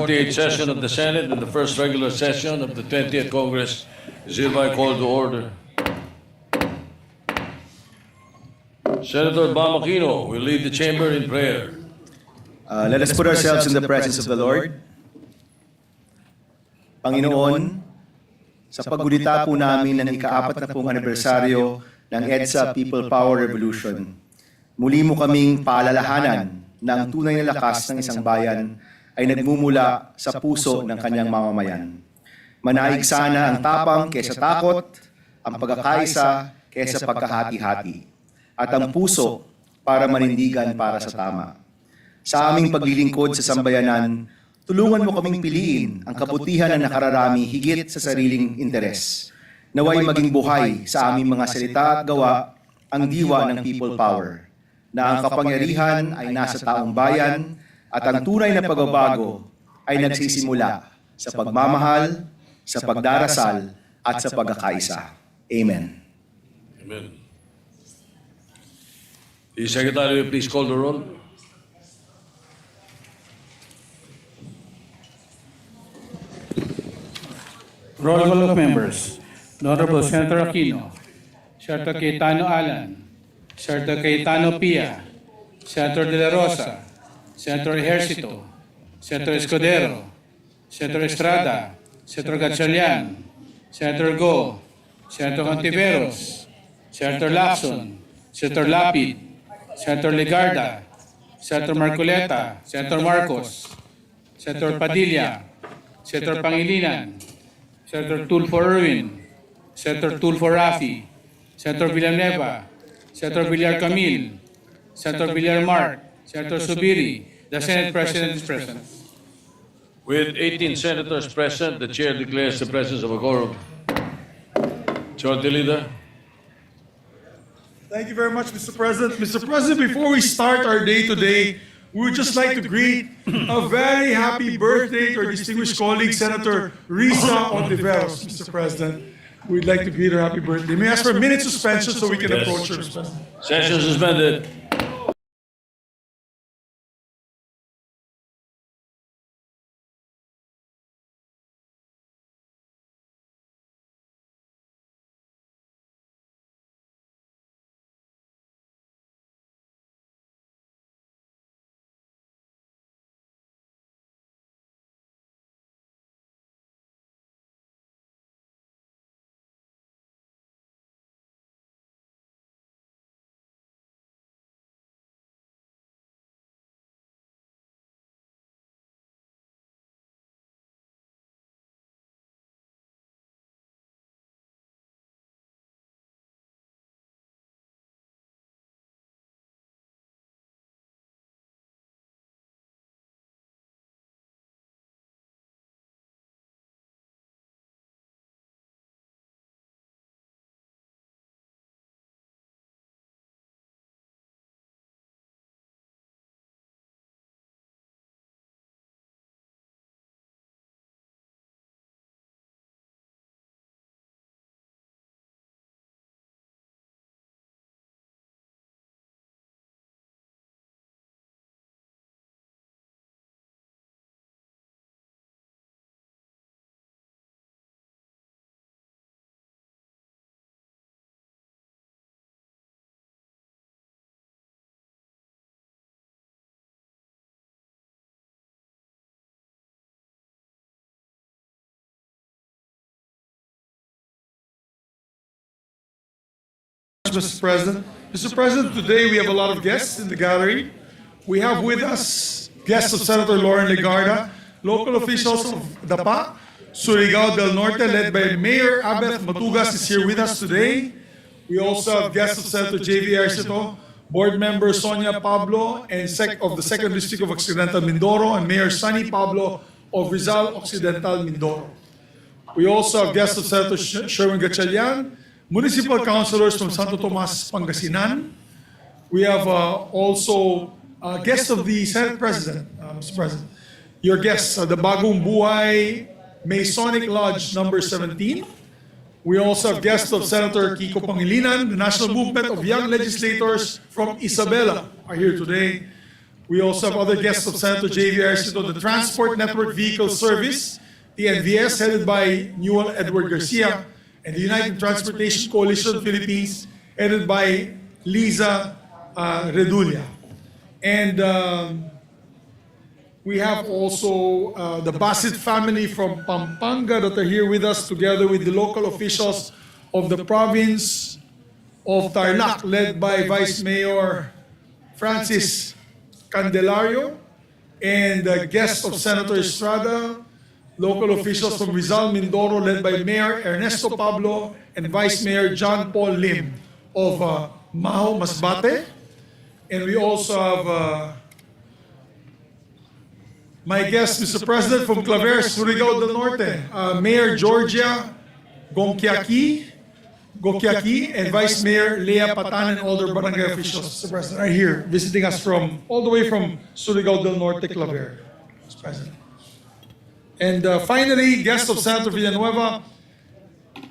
48th session of the Senate and the first regular session of the 20th Congress is hereby called to order. Senator Bam Aquino will lead the chamber in prayer. Let us put ourselves in the presence of the Lord. Panginoon, sa paggunita po namin ng ika-4 na pong anibersaryo ng EDSA People Power Revolution, muli mo kaming paalalahanan na ang tunay na lakas ng isang bayan ay nagmumula sa puso ng kanyang mamamayan. Manaig sana ang tapang kaysa takot, ang pagkakaisa kaysa pagkahati-hati, at ang puso para manindigan para sa tama. Sa aming paglilingkod sa sambayanan, tulungan mo kaming piliin ang kabutihan na nakararami higit sa sariling interes. Naway maging buhay sa aming mga salita at gawa ang diwa ng people power, na ang kapangyarihan ay nasa taong bayan at ang tunay na pagbabago ay nagsisimula sa pagmamahal, sa pagdarasal at sa pagkakaisa. Amen. Amen. The Secretary, please call the roll. Roll call of members. Honorable Senator Aquino, Senator Cayetano Alan, Senator Cayetano Pia, Senator De La Rosa, Senator Ejercito, Senator Escudero, Senator Estrada, Senator Gatchalian, Senator Go, Senator Contiveros, Senator Lacson, Senator Lapid, Senator Legarda, Senator Marcoleta, Senator Marcos, Senator Padilla, Senator Pangilinan, Senator Tulfo Erwin, Senator Tulfo Rafi, Senator Villanueva, Senator Villar Camil, Senator Villar Mark, Senator Subiri. The Senate President is present. With 18 senators present, the chair declares the presence of a quorum. Majority Leader. Thank you very much, Mr. President. Mr. President, before we start our day today, we would just like to greet a very happy birthday to our distinguished colleague, Senator Risa Ontiveros, Mr. President. We'd like to greet her happy birthday. May I ask for a minute suspension so we can approach her, Mr. President? Session suspended. Mr. President. Mr. President, today we have a lot of guests in the gallery. We have with us guests of Senator Lauren Legarda, local officials of DAPA, Surigao del Norte, led by Mayor Abeth Matugas is here with us today. We also have guests of Senator J.V. Ejercito, Board Member Sonia Pablo and of the 2nd District of Occidental Mindoro, and Mayor Sunny Pablo of Rizal Occidental Mindoro. We also have guests of Senator Sherwin Gatchalian, municipal councilors from Santo Tomas, Pangasinan. We have also guests of the Senate President, Mr. President. Your guests, the Bagong Buhay Masonic Lodge number 17. We also have guests of Senator Kiko Pangilinan, the National Movement of Young Legislators from Isabela are here today. We also have other guests of Senator J.V. Arcito, the Transport Network Vehicle Service, the NVS, headed by Newell Edward Garcia, and the United Transportation Coalition Philippines, headed by Liza Redulla. And we have also the Basit family from Pampanga that are here with us, together with the local officials of the province of Tarlac, led by Vice Mayor Francis Candelario, and the guests of Senator Estrada, local officials from Rizal, Mindoro, led by Mayor Ernesto Pablo and Vice Mayor John Paul Lim of Maho, Masbate. And we also have my guest, Mr. President, from Claveres, Surigao del Norte, Mayor Georgia Gokiaki, and Vice Mayor Lea Patan, and all their barangay officials, Mr. President, are here visiting us from all the way from Surigao del Norte, Claveres, Mr. President. And finally, guest of Senator Villanueva,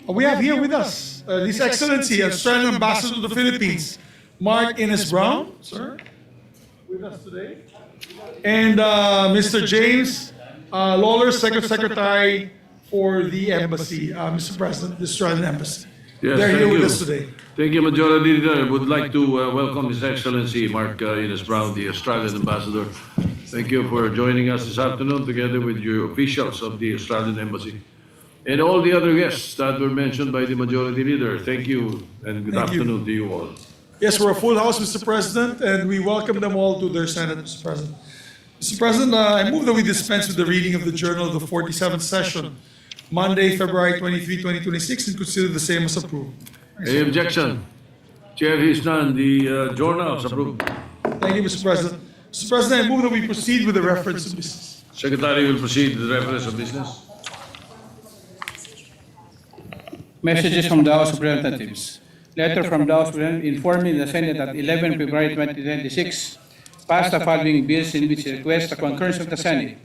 we have here with us His Excellency, Australian Ambassador to the Philippines, Mark Innes Brown, sir, with us today. And Mr. James Lawler, Secretary for the Embassy, Mr. President, the Australian Embassy. Yes, They're thank here with you. us today. Thank you, Majority Leader. I would like to welcome His Excellency Mark Innes Brown, the Australian Ambassador. Thank you for joining us this afternoon together with your officials of the Australian Embassy. And all the other guests that were mentioned by the Majority Leader. Thank you and good Thank you. afternoon to you all. Yes, we're a full house, Mr. President, and we welcome them all to their Senate, Mr. President. Mr. President, I move that we dispense with the reading of the Journal of the 47th Session, Monday, February 23, 2026, and consider the same as approved. Any objection? Chair hears none. The journal is approved. Thank you, Mr. President. Mr. President, I move that we proceed with the reference of business. Secretary will proceed with the reference of business. Messages from the House of Representatives. Letter from the House of Representatives informing the Senate that 11 February 2026 passed the following bills in which it requests the concurrence of the Senate.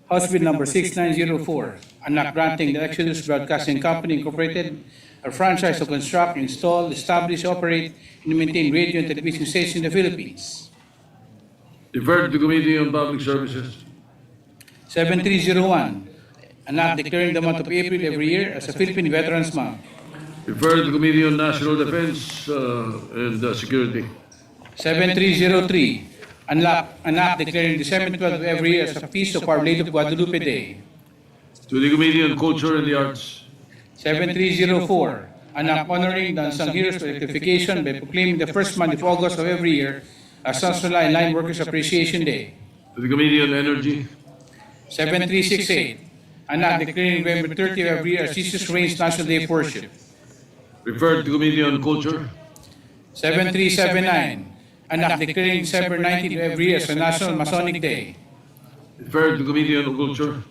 House Bill number 6904, an act granting the Exodus Broadcasting Company Incorporated a franchise to construct, install, establish, operate, and maintain radio and television stations in the Philippines. Deferred to Committee on Public Services. 7301, an act declaring the month of April every year as a Philippine Veterans Month. Referred to Committee on National Defense and Security. 7303, an act declaring December 12 of every year as a Feast of Our Lady of Guadalupe Day. To the Committee on Culture and the Arts. 7304, an act honoring the unsung heroes of electrification by proclaiming the first Monday of August of every year as National Line Workers Appreciation Day. To the Committee on Energy. 7368, an act declaring November 30 of every year as Jesus Reigns National Day of Worship. Referred to Committee on Culture. 7379, an act declaring December 19 of every year as a National Masonic Day. Referred to Committee on Culture.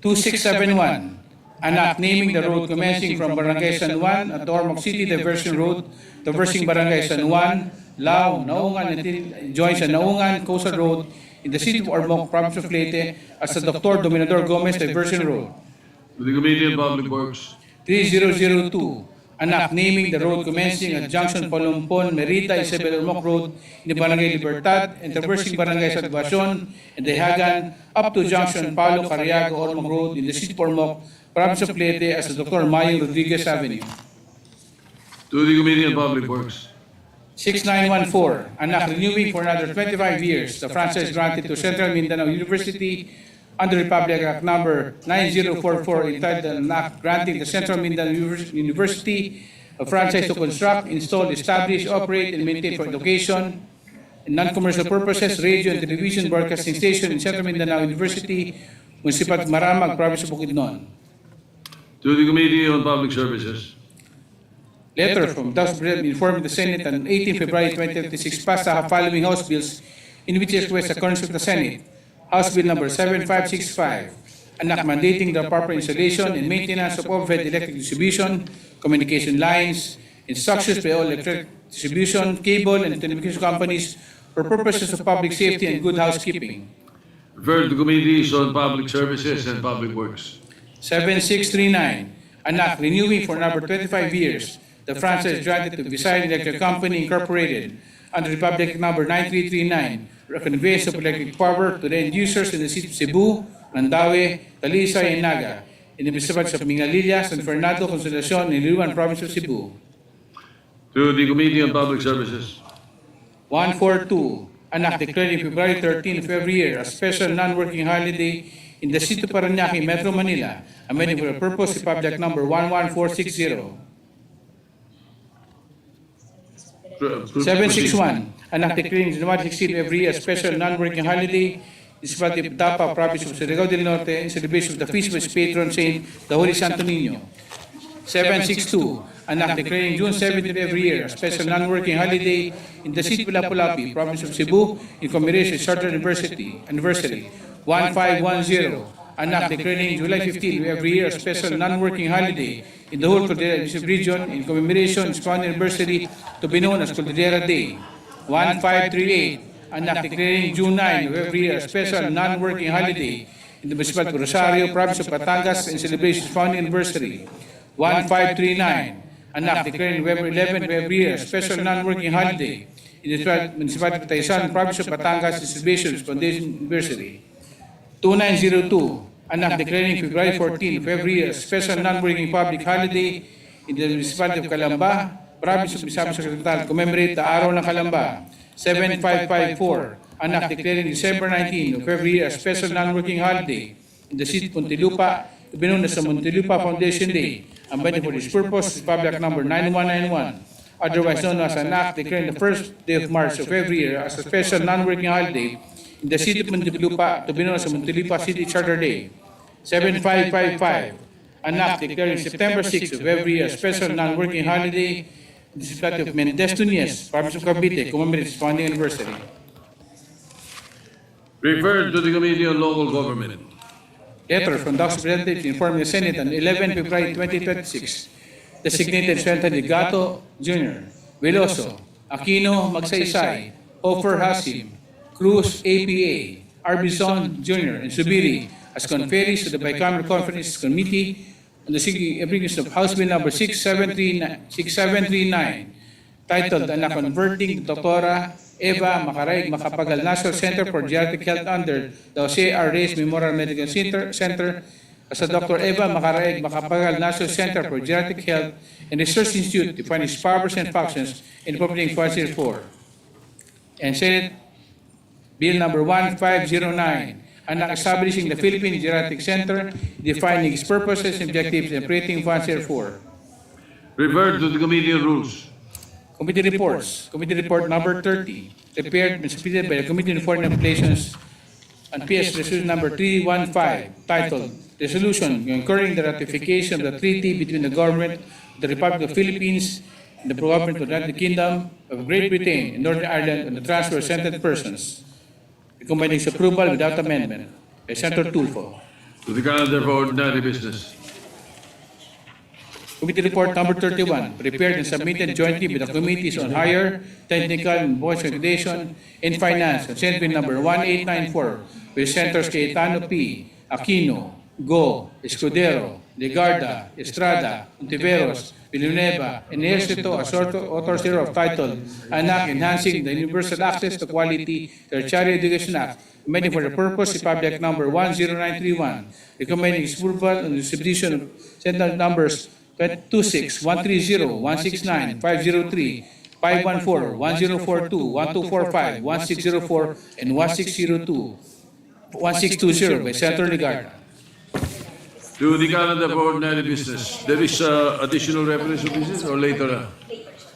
2671, an act naming the road commencing from Barangay San Juan at Ormoc City Diversion Road, traversing Barangay San Juan, Lao, Naungan, until joins the Naungan Coastal Road in the city of Ormoc, province of Leyte, as the Dr. Dominador Gomez Diversion Road. To the Committee on Public Works. 3002, an act naming the road commencing at Junction Palumpon, Merita, Isabel Ormoc Road in the Barangay Libertad and traversing Barangay Salvacion and Dehagan up to Junction Palo, Cariaga, Ormoc Road in the city of Ormoc, province of Leyte as the Dr. Mayo Rodriguez Avenue. To the Committee on Public Works. 6914, an act renewing for another 25 years the franchise granted to Central Mindanao University under Republic Act number 9044, entitled an act granting the Central Mindanao University a franchise to construct, install, establish, operate, and maintain for education and non-commercial purposes radio and television broadcasting station in Central Mindanao University, Municipality of Maramag, Province of Bukidnon. To the Committee on Public Services. Letter from the House of Representatives informing the Senate on 18 February 2026 passed the following House bills in which it requests the concurrence of the Senate. House Bill number 7565, an act mandating the proper installation and maintenance of overhead electric distribution, communication lines, instructions by all electric distribution, cable, and telecommunication companies for purposes of public safety and good housekeeping. Referred to Committees on Public Services and Public Works. 7639, an act renewing for another 25 years the franchise granted to Visayan Electric Company Incorporated under Republic Number 9339, conveyance of electric power to the end users in the city of Cebu, Mandaue, Talisay, and Naga, in the municipalities of Mingalilla, San Fernando, Consolacion, and Iliwan Province of Cebu. To the Committee on Public Services. 142, an act declaring February 13 of every year a special non-working holiday in the city of Parañaque, Metro Manila, amending for the purpose of Public Number 11460. 761, an act declaring January 16 of every year a special non-working holiday in the city of Dapa, Province of Surigao del Norte, in celebration of the feast of its patron saint, the Holy Santo Niño. 762, an act declaring June 17 of every year a special non-working holiday in the city of Lapu-Lapu, Province of Cebu, in commemoration of Southern Anniversary. 1510, an act declaring July 15 of every year a special non-working holiday in the whole Cordillera region in commemoration of Southern Anniversary to be known as Cordillera Day. 1538, an act declaring June 9 of every year a special non-working holiday in the municipality of Rosario, Province of Batangas, in celebration of Founding Anniversary. 1539, an act declaring November 11 of every year a special non-working holiday in the municipality of Taysan, Province of Batangas, in celebration of Foundation Anniversary. 2902, an act declaring February 14 of every year a special non-working public holiday in the municipality of Calamba, Province of Misamis Occidental, commemorate the Araw ng Calamba. 7554, an act declaring December 19 of every year a special non-working holiday in the city of Muntinlupa, to be known as the Muntinlupa Foundation Day, amending for this purpose Public Number 9191, otherwise known as an act declaring the first day of March of every year as a special non-working holiday in the city of Muntinlupa, to be known as the Muntinlupa City Charter Day. 7555, an act declaring September 6 of every year a special non-working holiday in the city of Mendez Nunez, Province of Cavite, commemorating its founding anniversary. Referred to the Committee on Local Government. Letter from the House of Representatives informing the Senate on 11 February 2026, designated Senator Ligato Jr., Veloso, Aquino Magsaysay, Ofer Hasim, Cruz APA, Arbizon Jr., and Subiri as conferees to the Bicameral Conference Committee on the application of House Bill number 6739, titled "An Converting Dr. Eva Macaraig Macapagal National Center for Geriatric Health under the Jose R. Reyes Memorial Medical Center as a Dr. Eva Macaraig Macapagal National Center for Geriatric Health and Research Institute to find its powers and functions in appropriating funds for." And Senate Bill number 1509, an act establishing the Philippine Geriatric Center, defining its purposes, objectives, and appropriating funds for. Referred to the Committee on Rules. Committee reports. Committee report number 30, prepared and submitted by the Committee on Foreign Relations on PS Resolution number 315, titled Resolution concurring the ratification of the treaty between the government of the Republic of the Philippines and the government of the United Kingdom of Great Britain and Northern Ireland on the transfer of sentenced persons. Recommending its approval without amendment by Senator Tulfo. To the calendar for ordinary business. Committee report number 31, prepared and submitted jointly with the Committees on Higher, Technical, and Voice Education and Finance, on Senate Bill number 1894, with Senators Cayetano P., Aquino, Go, Escudero, Legarda, Estrada, Ontiveros, Villanueva, and Ejercito as authors thereof, titled "An Act Enhancing the Universal Access to Quality Tertiary Education Act," amending for the purpose of Public Number 10931, recommending its approval on the distribution of Senate numbers 26, 130, 169, 503, 514, 1042, 1245, 1604, and 1620 by Senator Legarda. To the calendar for ordinary business. There is additional reference of business or later?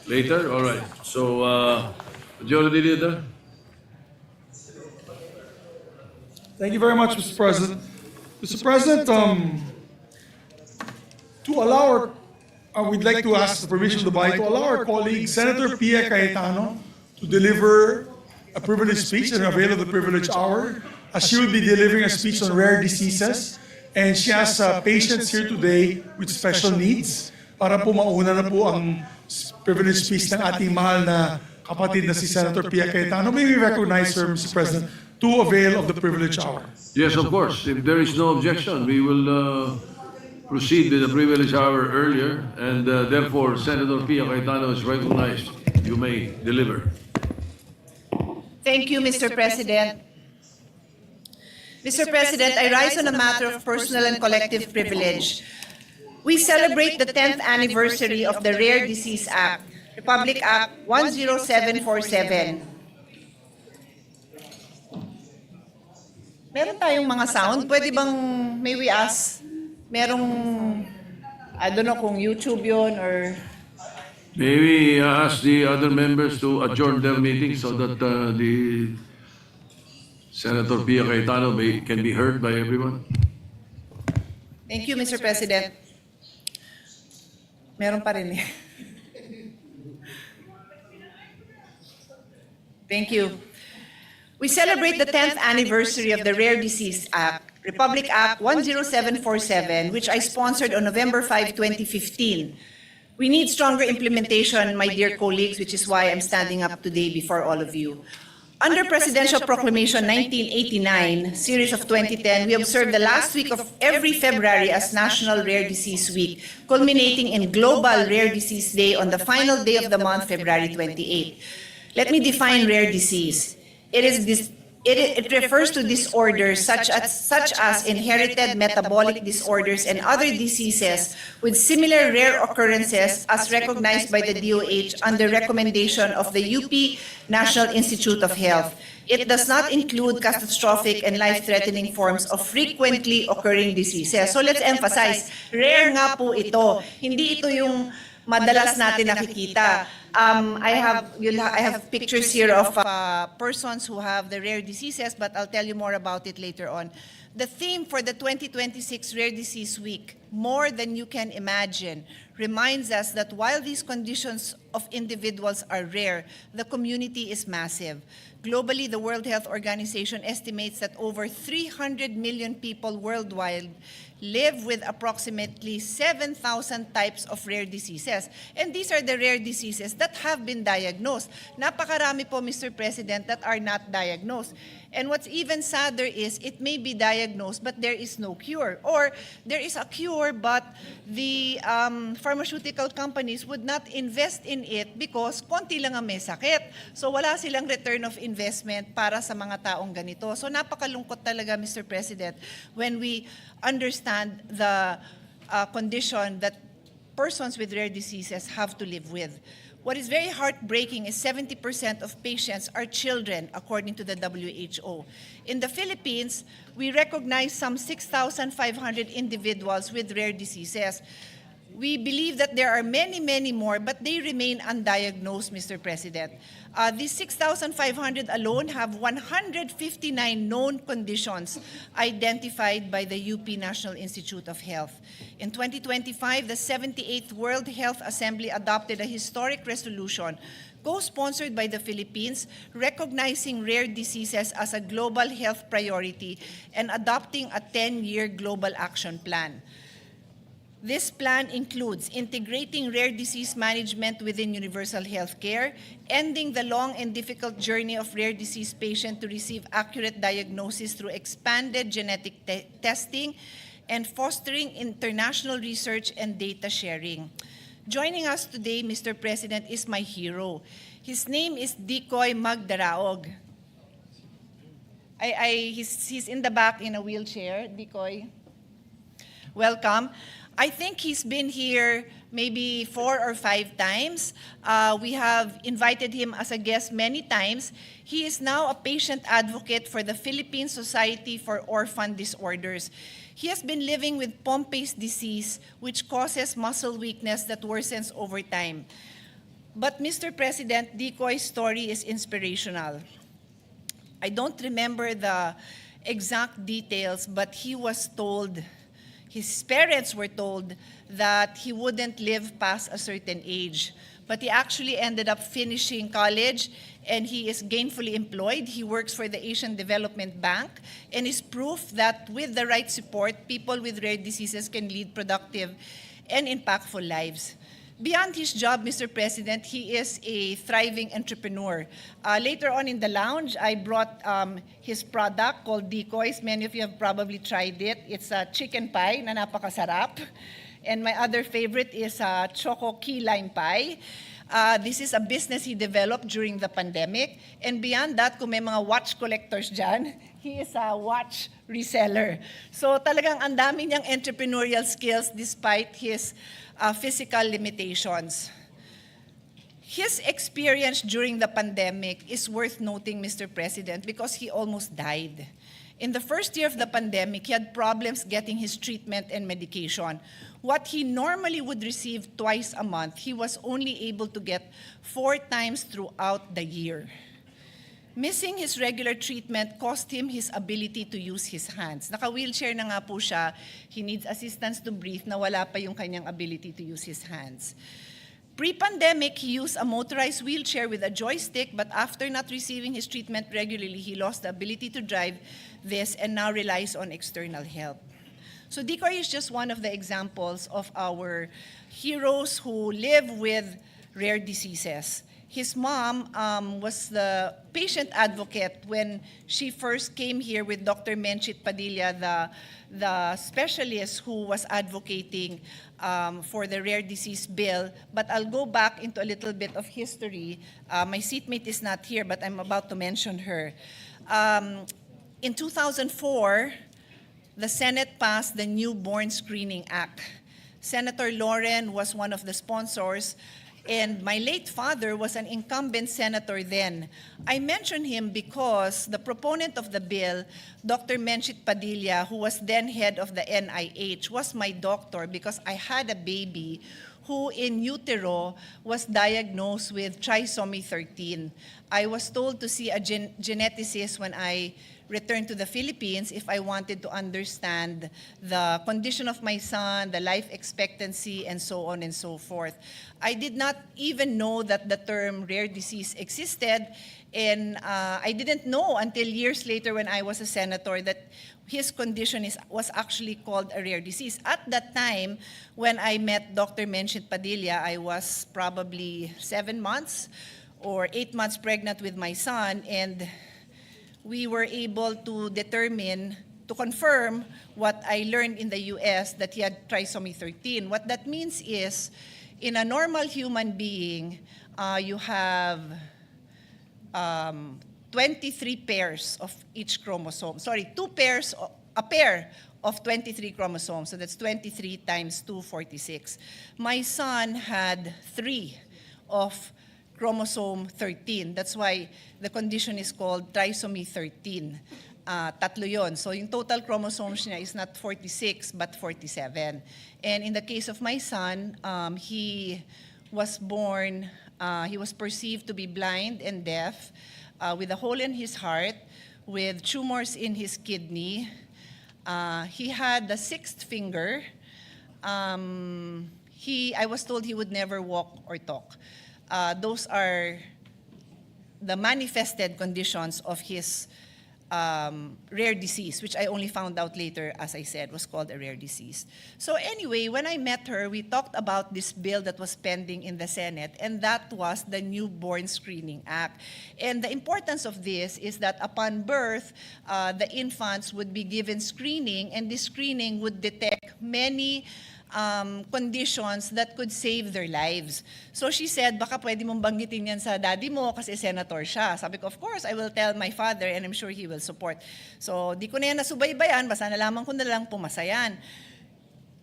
Later? All right. So, Majority Leader? Thank you very much, Mr. President. Mr. President, to allow we'd like to ask the permission of the body to allow our colleague, Senator Pia Cayetano, to deliver a privileged speech and avail of the privileged hour, as she will be delivering a speech on rare diseases. And she has patients here today with special needs para po mauna na po ang privileged speech ng ating mahal na kapatid na si Senator Pia Cayetano. May we recognize her, Mr. President, to avail of the privileged hour. Yes, of course. If there is no objection, we will proceed with the privilege hour earlier, and therefore Senator Pia Cayetano is recognized. You may deliver. Thank you, Mr. President. Mr. President, I rise on a matter of personal and collective privilege. We celebrate the 10th anniversary of the Rare Disease Act, Republic Act 10747. Meron tayong mga sound. Pwede bang, may we ask, merong, I don't know kung YouTube yun or... Maybe ask the other members to adjourn their meeting so that the Senator Pia Cayetano can be heard by everyone. Thank you, Mr. President. Meron pa rin eh. Thank you. We celebrate the 10th anniversary of the Rare Disease Act, Republic Act 10747, which I sponsored on November 5, 2015. We need stronger implementation, my dear colleagues, which is why I'm standing up today before all of you. Under Presidential Proclamation 1989, series of 2010, we observe the last week of every February as National Rare Disease Week, culminating in Global Rare Disease Day on the final day of the month, February 28. Let me define rare disease. It refers to disorders such as inherited metabolic disorders and other diseases with similar rare occurrences as recognized by the DOH under recommendation of the UP National Institute of Health. It does not include catastrophic and life-threatening forms of frequently occurring diseases. So let's emphasize, rare nga po ito. Hindi ito yung madalas natin nakikita. I have pictures here of persons who have the rare diseases, but I'll tell you more about it later on. The theme for the 2026 Rare Disease Week, More Than You Can Imagine, reminds us that while these conditions of individuals are rare, the community is massive. Globally, the World Health Organization estimates that over 300 million people worldwide live with approximately 7,000 types of rare diseases. And these are the rare diseases that have been diagnosed. Napakarami po, Mr. President, that are not diagnosed. And what's even sadder is it may be diagnosed but there is no cure. Or there is a cure but the pharmaceutical companies would not invest in it because konti lang ang may sakit. So wala silang return of investment para sa mga taong ganito. So napakalungkot talaga, Mr. President, when we understand the condition that persons with rare diseases have to live with. What is very heartbreaking is 70% of patients are children, according to the WHO. In the Philippines, we recognize some 6,500 individuals with rare diseases. We believe that there are many, many more, but they remain undiagnosed, Mr. President. These 6,500 alone have 159 known conditions identified by the UP National Institute of Health. In 2025, the 78th World Health Assembly adopted a historic resolution co-sponsored by the Philippines, recognizing rare diseases as a global health priority and adopting a 10-year global action plan. This plan includes integrating rare disease management within universal health care, ending the long and difficult journey of rare disease patients to receive accurate diagnosis through expanded genetic testing, and fostering international research and data sharing. Joining us today, Mr. President, is my hero. His name is Dicoy Magdaraog. He's in the back in a wheelchair. Dicoy, welcome. I think he's been here maybe 4 or 5 times. We have invited him as a guest many times. He is now a patient advocate for the Philippine Society for Orphan Disorders. He has been living with Pompe's disease, which causes muscle weakness that worsens over time. But Mr. President, Dicoy's story is inspirational. I don't remember the exact details, but he was told, his parents were told that he wouldn't live past a certain age. But he actually ended up finishing college and he is gainfully employed. He works for the Asian Development Bank and is proof that with the right support, people with rare diseases can lead productive and impactful lives. Beyond his job, Mr. President, he is a thriving entrepreneur. Later on in the lounge, I brought his product called Decoys. Many of you have probably tried it. It's a chicken pie na napakasarap. And my other favorite is Choco Key Lime Pie. This is a business he developed during the pandemic. And beyond that, kung may mga watch collectors dyan, he is a watch reseller. So talagang ang dami niyang entrepreneurial skills despite his physical limitations. His experience during the pandemic is worth noting, Mr. President, because he almost died. In the first year of the pandemic, he had problems getting his treatment and medication. What he normally would receive twice a month, he was only able to get 4 times throughout the year. Missing his regular treatment cost him his ability to use his hands. Naka-wheelchair na nga po siya. He needs assistance to breathe na wala pa yung kanyang ability to use his hands. Pre-pandemic, he used a motorized wheelchair with a joystick, but after not receiving his treatment regularly, he lost the ability to drive this and now relies on external help. So Decoy is just one of the examples of our heroes who live with rare diseases. His mom was the patient advocate when she first came here with Dr. Menchit Padilla, the specialist who was advocating for the rare disease bill. But I'll go back into a little bit of history. My seatmate is not here, but I'm about to mention her. In 2004, the Senate passed the Newborn Screening Act. Senator Loren was one of the sponsors, and my late father was an incumbent senator then. I mention him because the proponent of the bill, Dr. Menchit Padilla, who was then head of the NIH, was my doctor because I had a baby who in utero was diagnosed with trisomy 13. I was told to see a geneticist when I returned to the Philippines if I wanted to understand the condition of my son, the life expectancy, and so on and so forth. I did not even know that the term rare disease existed, and I didn't know until years later when I was a senator that his condition was actually called a rare disease. At that time, when I met Dr. Menchit Padilla, I was probably 7 months or 8 months pregnant with my son, and we were able to determine, to confirm what I learned in the US, that he had trisomy 13. What that means is, in a normal human being, you have 23 pairs of each chromosome. Sorry, a pair of 23 chromosomes. So that's 23 times 2, 46. My son had 3 of chromosome 13. That's why the condition is called trisomy 13. Tatlo yon. So yung total chromosomes niya is not 46 but 47. And in the case of my son, he was born, he was perceived to be blind and deaf, with a hole in his heart, with tumors in his kidney. He had the 6th finger. I was told he would never walk or talk. Those are the manifested conditions of his rare disease, which I only found out later, as I said, was called a rare disease. So anyway, when I met her, we talked about this bill that was pending in the Senate, and that was the Newborn Screening Act. And the importance of this is that upon birth, the infants would be given screening, and this screening would detect many conditions that could save their lives. So she said, baka pwede mong banggitin yan sa daddy mo kasi senator siya. Sabi ko, of course, I will tell my father and I'm sure he will support. So di ko na yan nasubaybayan, basta nalaman ko na lang pumasa yan.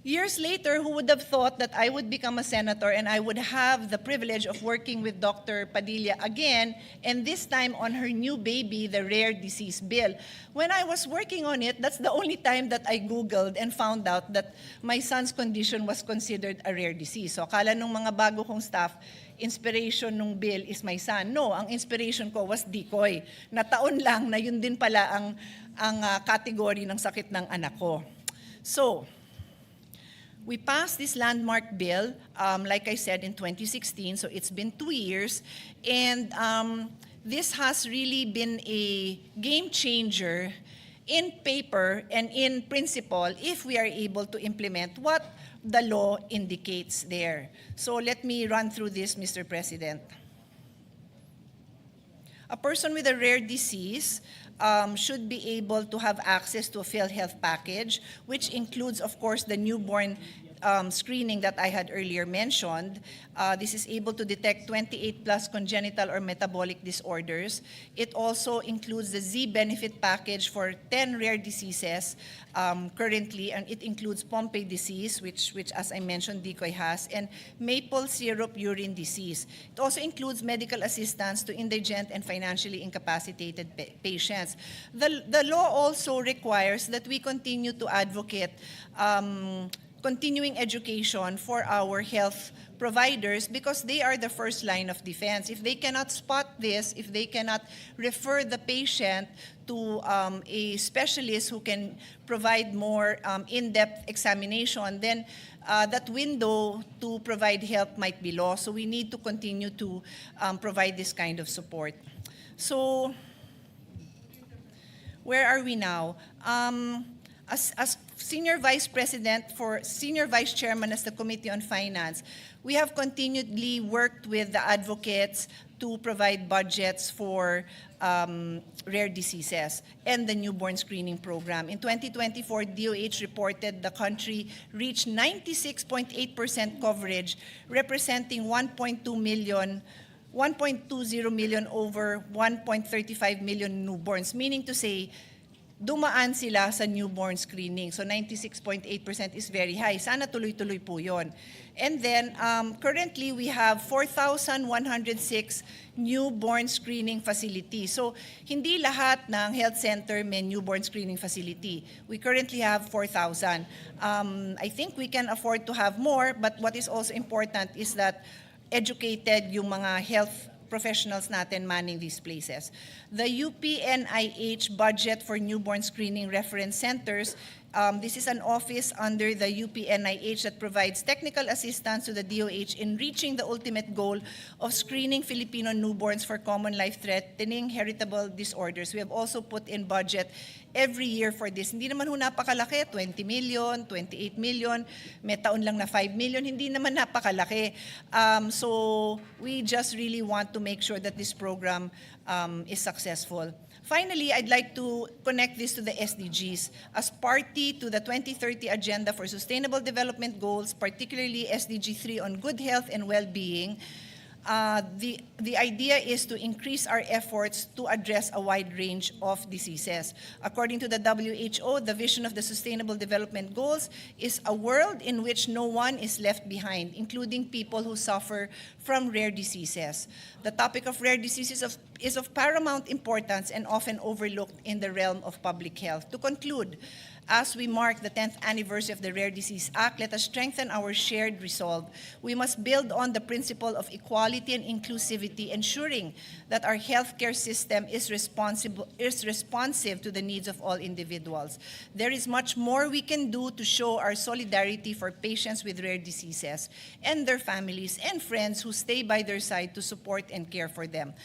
Years later, who would have thought that I would become a senator and I would have the privilege of working with Dr. Padilla again, and this time on her new baby, the rare disease bill. When I was working on it, that's the only time that I Googled and found out that my son's condition was considered a rare disease. So akala nung mga bago kong staff, inspiration nung bill is my son. No, ang inspiration ko was Decoy. Na taon lang na yun din pala ang category ng sakit ng anak ko. So, we passed this landmark bill, like I said, in 2016, so it's been 2 years, and this has really been a game changer in paper and in principle if we are able to implement what the law indicates there. So let me run through this, Mr. President. A person with a rare disease should be able to have access to a PhilHealth package, which includes, of course, the newborn screening that I had earlier mentioned. This is able to detect 28 plus congenital or metabolic disorders. It also includes the Z benefit package for 10 rare diseases currently, and it includes Pompe disease, which as I mentioned, Decoy has, and maple syrup urine disease. It also includes medical assistance to indigent and financially incapacitated patients. The law also requires that we continue to advocate continuing education for our health providers because they are the first line of defense. If they cannot spot this, if they cannot refer the patient to a specialist who can provide more in-depth examination, then that window to provide help might be lost. So we need to continue to provide this kind of support. So where are we now? As Senior Vice Chairman as the Committee on Finance, we have continually worked with the advocates to provide budgets for rare diseases and the newborn screening program. In 2024, DOH reported the country reached 96.8% coverage, representing 1.20 million over 1.35 million newborns, meaning to say, dumaan sila sa newborn screening. So 96.8% is very high. Sana tuloy-tuloy po yun. And then, currently, we have 4,106 newborn screening facilities. So, hindi lahat ng health center may newborn screening facility. We currently have 4,000. I think we can afford to have more, but what is also important is that educated yung mga health professionals natin manning these places. The UPNIH budget for newborn screening reference centers, this is an office under the UPNIH that provides technical assistance to the DOH in reaching the ultimate goal of screening Filipino newborns for common life-threatening heritable disorders. We have also put in budget every year for this. Hindi naman ho napakalaki, 20 million, 28 million, may taon lang na 5 million, hindi naman napakalaki. So we just really want to make sure that this program is successful. Finally, I'd like to connect this to the SDGs. As party to the 2030 Agenda for Sustainable Development Goals, particularly SDG 3 on good health and well-being, the idea is to increase our efforts to address a wide range of diseases. According to the WHO, the vision of the Sustainable Development Goals is a world in which no one is left behind, including people who suffer from rare diseases. The topic of rare diseases is of paramount importance and often overlooked in the realm of public health. To conclude, as we mark the 10th anniversary of the Rare Disease Act, let us strengthen our shared resolve. We must build on the principle of equality and inclusivity, ensuring that our healthcare system is responsive to the needs of all individuals. There is much more we can do to show our solidarity for patients with rare diseases and their families and friends who stay by their side to support and care for them.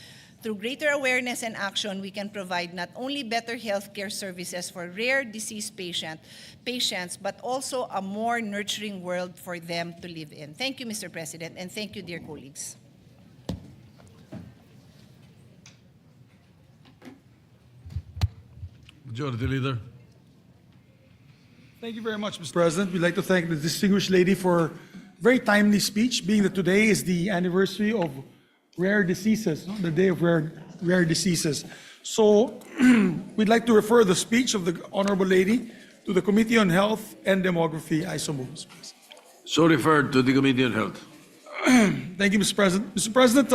Through greater awareness and action, we can provide not only better healthcare services for rare disease patients, but also a more nurturing world for them to live in. Thank you, Mr. President, and thank you, dear colleagues. Majority Leader. Thank you very much, Mr. President. We'd like to thank the distinguished lady for a very timely speech, being that today is the anniversary of rare diseases, the day of rare diseases. So we'd like to refer the speech of the Honorable Lady to the Committee on Health and Demography. I so move, Mr. President. So referred to the Committee on Health. Thank you, Mr. President. Mr. President,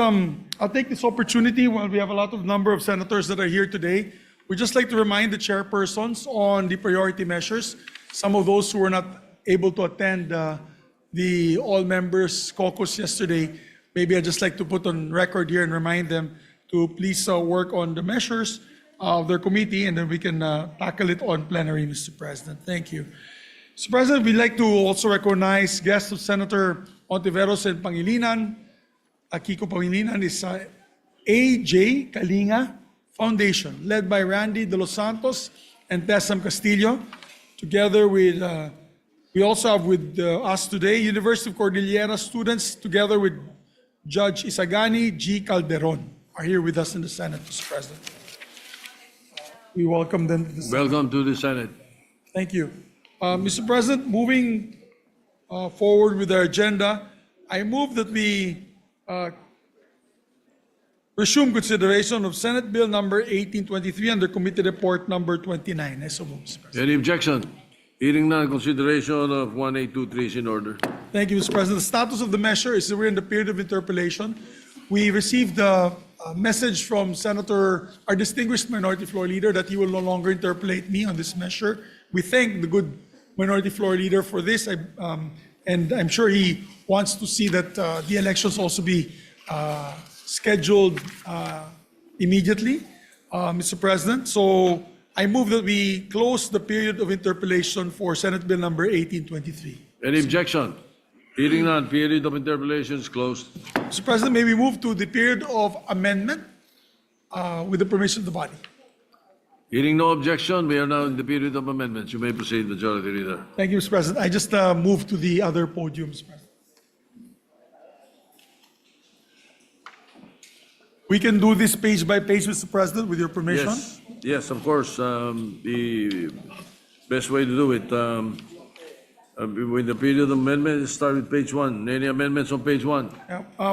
I'll take this opportunity while we have a lot of number of senators that are here today. We'd just like to remind the chairpersons on the priority measures. Some of those who were not able to attend the all-members caucus yesterday, maybe I'd just like to put on record here and remind them to please work on the measures of their committee, and then we can tackle it on plenary, Mr. President. Thank you. Mr. President, we'd like to also recognize guests of Senator Ontiveros and Pangilinan. Kiko Pangilinan is A.J. Kalinga Foundation, led by Randy De Los Santos and Tessam Castillo. Together with, we also have with us today, University of Cordillera students, together with Judge Isagani G. Calderon, are here with us in the Senate, Mr. President. We welcome them to the Senate. Welcome to the Senate. Thank you. Mr. President, moving forward with our agenda, I move that we resume consideration of Senate Bill number 1823 under Committee Report number 29. I so move, Mr. President. Any objection? Hearing none, consideration of 1823 is in order. Thank you, Mr. President. The status of the measure is that we're in the period of interpellation. We received a message from Senator, our distinguished Minority Floor Leader, that he will no longer interpellate me on this measure. We thank the good Minority Floor Leader for this, and I'm sure he wants to see that the elections also be scheduled immediately, Mr. President. So I move that we close the period of interpellation for Senate Bill number 1823. Any objection? Hearing none, period of interpellation is closed. Mr. President, may we move to the period of amendment with the permission of the body? Hearing no objection, we are now in the period of amendments. You may proceed, Majority Leader. Thank you, Mr. President. I just move to the other podium, Mr. President. We can do this page by page, Mr. President, with your permission. Yes, yes, of course. The best way to do it, with the period of amendment, start with page 1. Any amendments on page 1?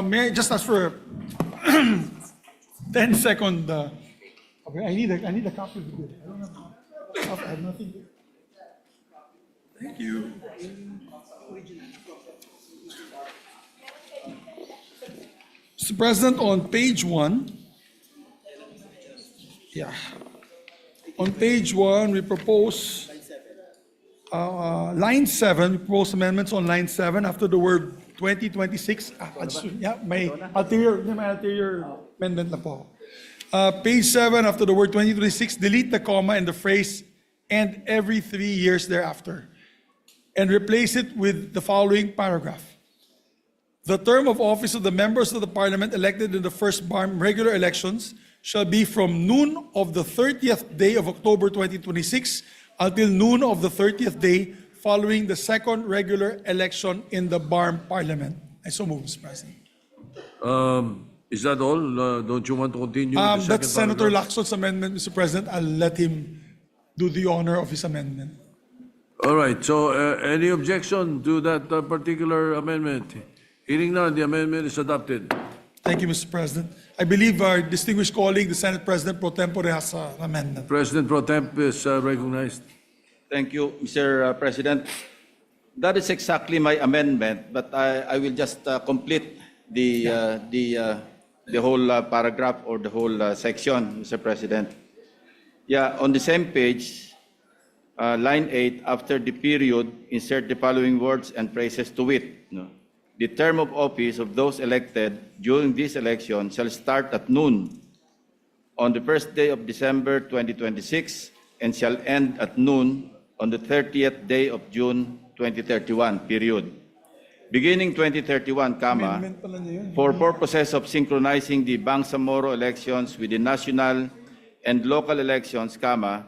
May I just ask for a 10-second? Okay, I need a copy of the bill. I don't have. I have nothing. Thank you. Mr. President, on page 1, on page 1, we propose line 7, we propose amendments on line 7 after the word 2026. May ulterior amendment na po. Page 7, after the word 2026, delete the comma and the phrase "and every 3 years thereafter," and replace it with the following paragraph. The term of office of the members of the Parliament elected in the first BARM regular elections shall be from noon of the 30th day of October 2026 until noon of the 30th day following the second regular election in the BARM Parliament. I so move, Mr. President. Is that all? Don't you want to continue? With the second That's Senator paragraph? Lacson's amendment, Mr. President. I'll let him do the honor of his amendment. All right, so any objection to that particular amendment? Hearing none, the amendment is adopted. Thank you, Mr. President. I believe our distinguished colleague, the Senate President Pro Tempore, has an amendment. President Pro Temp is recognized. Thank you, Mr. President. That is exactly my amendment, but I will just complete the whole paragraph or the whole section, Mr. President. Yeah, on the same page, line 8, after the period, insert the following words and phrases to wit. No? The term of office of those elected during this election shall start at noon on the first day of December 2026 and shall end at noon on the 30th day of June 2031, period. Beginning 2031, comma, for purposes of synchronizing the Bangsamoro elections with the national and local elections, comma,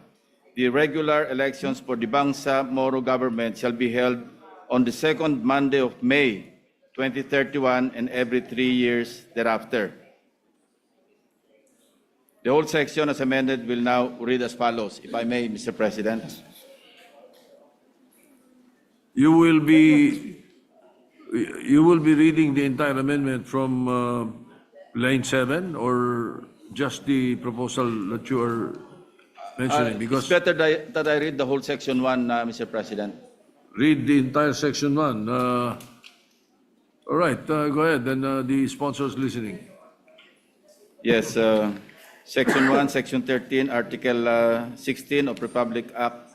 the regular elections for the Bangsamoro government shall be held on the second Monday of May 2031 and every 3 years thereafter. The whole section as amended will now read as follows, if I may, Mr. President. You will be reading the entire amendment from line 7 or just the proposal that you are mentioning? It's better that I read the whole section 1, Mr. President. Read the entire section 1. All right, go ahead, and the sponsor is listening. Yes, Section 1, Section 13, Article 16 of Republic Act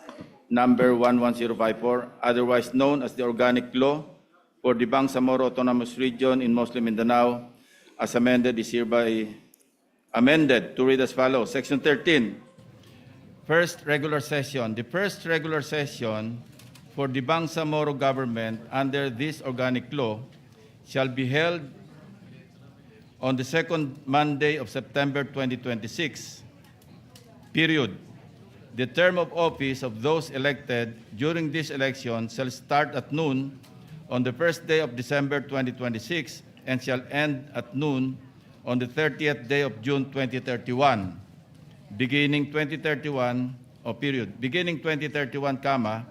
Number 11054, otherwise known as the Organic Law for the Bangsamoro Autonomous Region in Muslim Mindanao, as amended, is hereby amended to read as follows. Section 13, first regular session. The first regular session for the Bangsamoro government under this organic law shall be held on the second Monday of September 2026, period. The term of office of those elected during this election shall start at noon on the first day of December 2026 and shall end at noon on the 30th day of June 2031, beginning 2031, comma,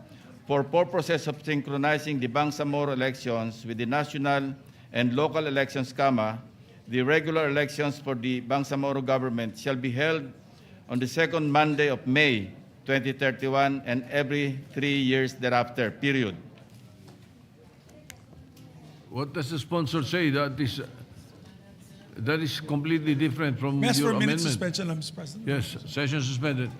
for purposes of synchronizing the Bangsamoro elections with the national and local elections, the regular elections for the Bangsamoro government shall be held on the second Monday of May 2031 and every 3 years thereafter, period. What does the sponsor say? That is completely different from May I ask for your a minute amendment. suspension, Mr. President? Yes, session suspended.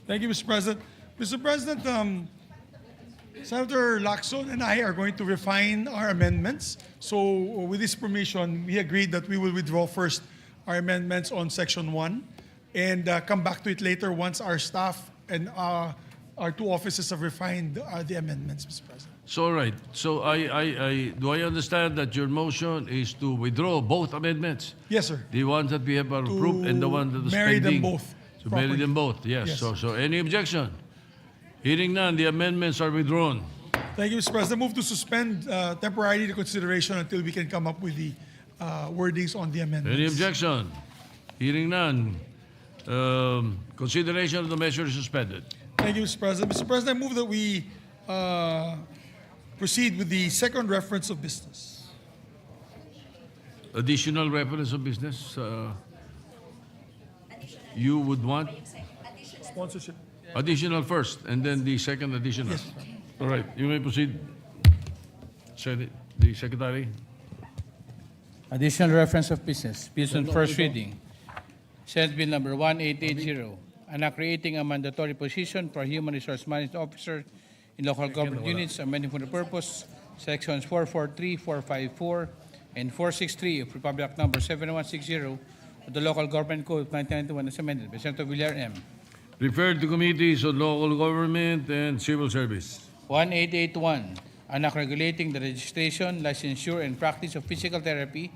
Thank you, Mr. President. Mr. President, Senator Lacson and I are going to refine our amendments. So with this permission, we agreed that we will withdraw first our amendments on Section 1 and come back to it later once our staff and our two offices have refined the amendments, Mr. President. So, all right. So do I understand that your motion is to withdraw both amendments? Yes, sir. The ones that we have approved and the one that is marry them pending? both To marry properly. them both, yes. Yes. So any objection? Hearing none, the amendments are withdrawn. Thank you, Mr. President. Move to suspend temporarily the consideration until we can come up with the wordings on the amendments. Any objection? Hearing none, consideration of the measure is suspended. Thank you, Mr. President. Mr. President, I move that we proceed with the second reference of business. Additional reference of business, you would want Sponsorship. additional first, and then the second additional. Yes. All right, you may proceed. The Secretary. Additional reference of business, bills on first reading. Senate Bill number 1880, an act creating a mandatory position for human resource management officer in local government units, amending for the purpose sections 443, 454, and 463 of Republic Act number 7160 of the Local Government Code of 1991 as amended by Senator Villar M. Referred to committees on local government and civil service. 1881, an act regulating the registration, licensure, and practice of physical therapy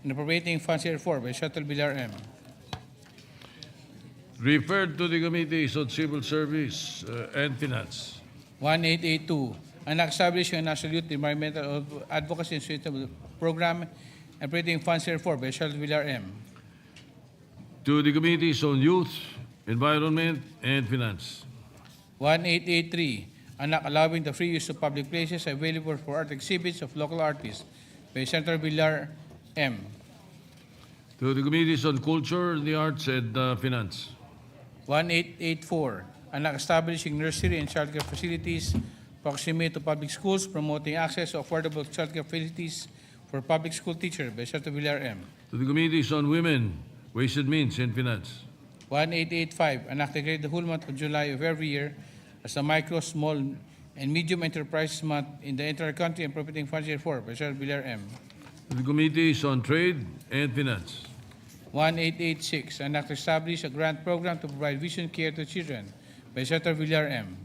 and appropriating funds therefore by Senator Villar M. Referred to the committees on civil service and finance. 1882, an act establishing a national youth environmental advocacy and sustainable program and appropriating funds therefore by Senator Villar M. To the committees on youth, environment, and finance. 1883, an act allowing the free use of public places available for art exhibits of local artists by Senator Villar M. To the committees on culture, the arts, and finance. 1884, an act establishing nursery and childcare facilities proximate to public schools, promoting access to affordable childcare facilities for public school teachers by Senator Villar M. To the committees on women, ways and means, and finance. 1885, an act declared the whole month of July of every year as a micro, small, and medium enterprises month in the entire country and appropriating funds therefore by Senator Villar M. To the committees on trade and finance. 1886, an act to establish a grant program to provide vision care to children by Senator Villar M.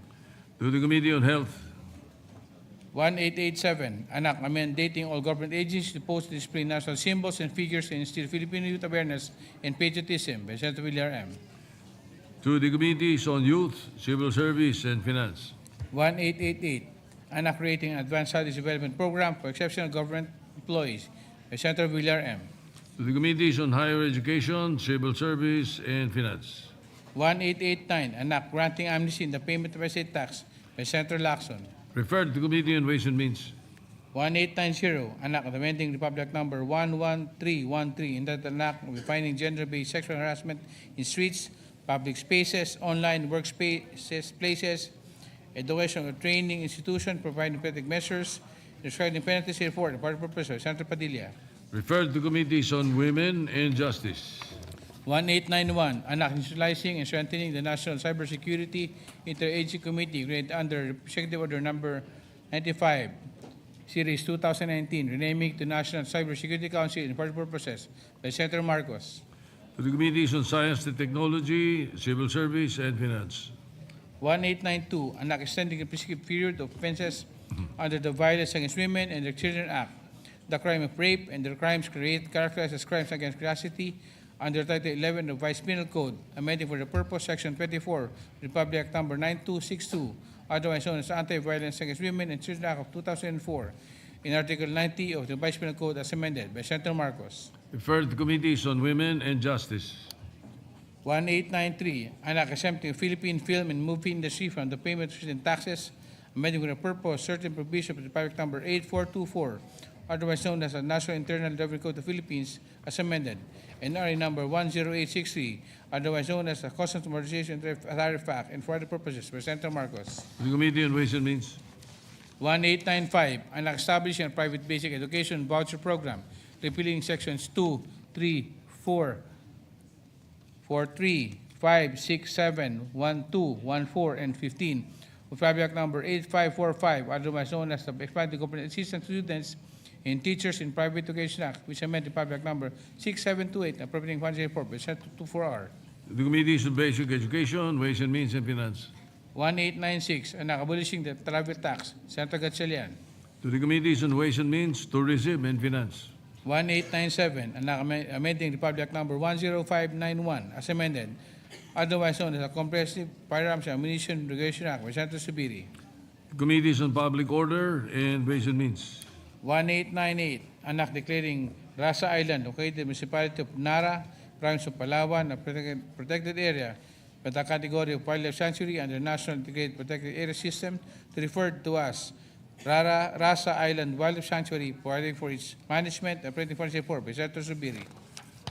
To the committee on health. 1887, an act mandating all government agencies to post and display national symbols and figures and instill Filipino youth awareness and patriotism by Senator Villar M. To the committees on youth, civil service, and finance. 1888, an act creating an advanced studies development program for exceptional government employees by Senator Villar M. To the committees on higher education, civil service, and finance. 1889, an act granting amnesty in the payment of estate tax by Senator Lacson. Referred to committee on ways and means. 1890, an act amending Republic Act number 11313, entitled an act defining gender-based sexual harassment in streets, public spaces, online workspaces, places, education or training institution, providing protective measures, describing penalties for the party purpose of Senator Padilla. Referred to committees on women and justice. 1891, an act institutionalizing and strengthening the National Cybersecurity Interagency Committee created under Executive Order number 95, Series 2019, renaming to National Cybersecurity Council in party purposes by Senator Marcos. To the committees on science and technology, civil service, and finance. 1892, an act extending the prescribed period of offenses under the Violence Against Women and the Children Act, the crime of rape and the crimes characterized as crimes against chastity under Title 11 of Vice Penal Code, amending for the purpose Section 24, Republic Act number 9262, otherwise known as Anti-Violence Against Women and Children Act of 2004, in Article 90 of the Vice Penal Code as amended by Senator Marcos. Referred to committees on women and justice. 1893, an act exempting the Philippine film and movie industry from the payment of certain taxes, amending for the purpose certain provisions of Republic number 8424, otherwise known as the National Internal Revenue Code of the Philippines, as amended, and RA number 10863, otherwise known as the Customs Modernization Tariff Act, and for other purposes by Senator Marcos. To the committee on ways and means. 1895, an act establishing a private basic education voucher program, repealing sections 2, 3, 4, 4, 3, 5, 5, 6, 7, 1, 2, 1, 4, and 15 of Public Act Number 8545, otherwise known as the Expanded Component Assistance to Students and Teachers in Private Education Act, which amended Public Act Number 6728, appropriating funds report by Senate 24R. To the Committees on Basic Education, Ways and Means and Finance. 1896, anak abolishing the travel tax, Senator Gatchalian. To the Committees on Ways and Means, Tourism and Finance. 1897, anak amending Republic Act Number 10591 as amended, otherwise known as the Comprehensive Firearms and Ammunition Regulation Act by Senator Subiri. Committees on Public Order and Ways and Means. 1898, anak declaring Rasa Island located in the municipality of Nara, province of Palawan, a protected area by the category of wildlife sanctuary under National Integrated Protected Area System, to refer to as Rasa Island Wildlife Sanctuary, providing for its management and operating funds report by Senator Subiri.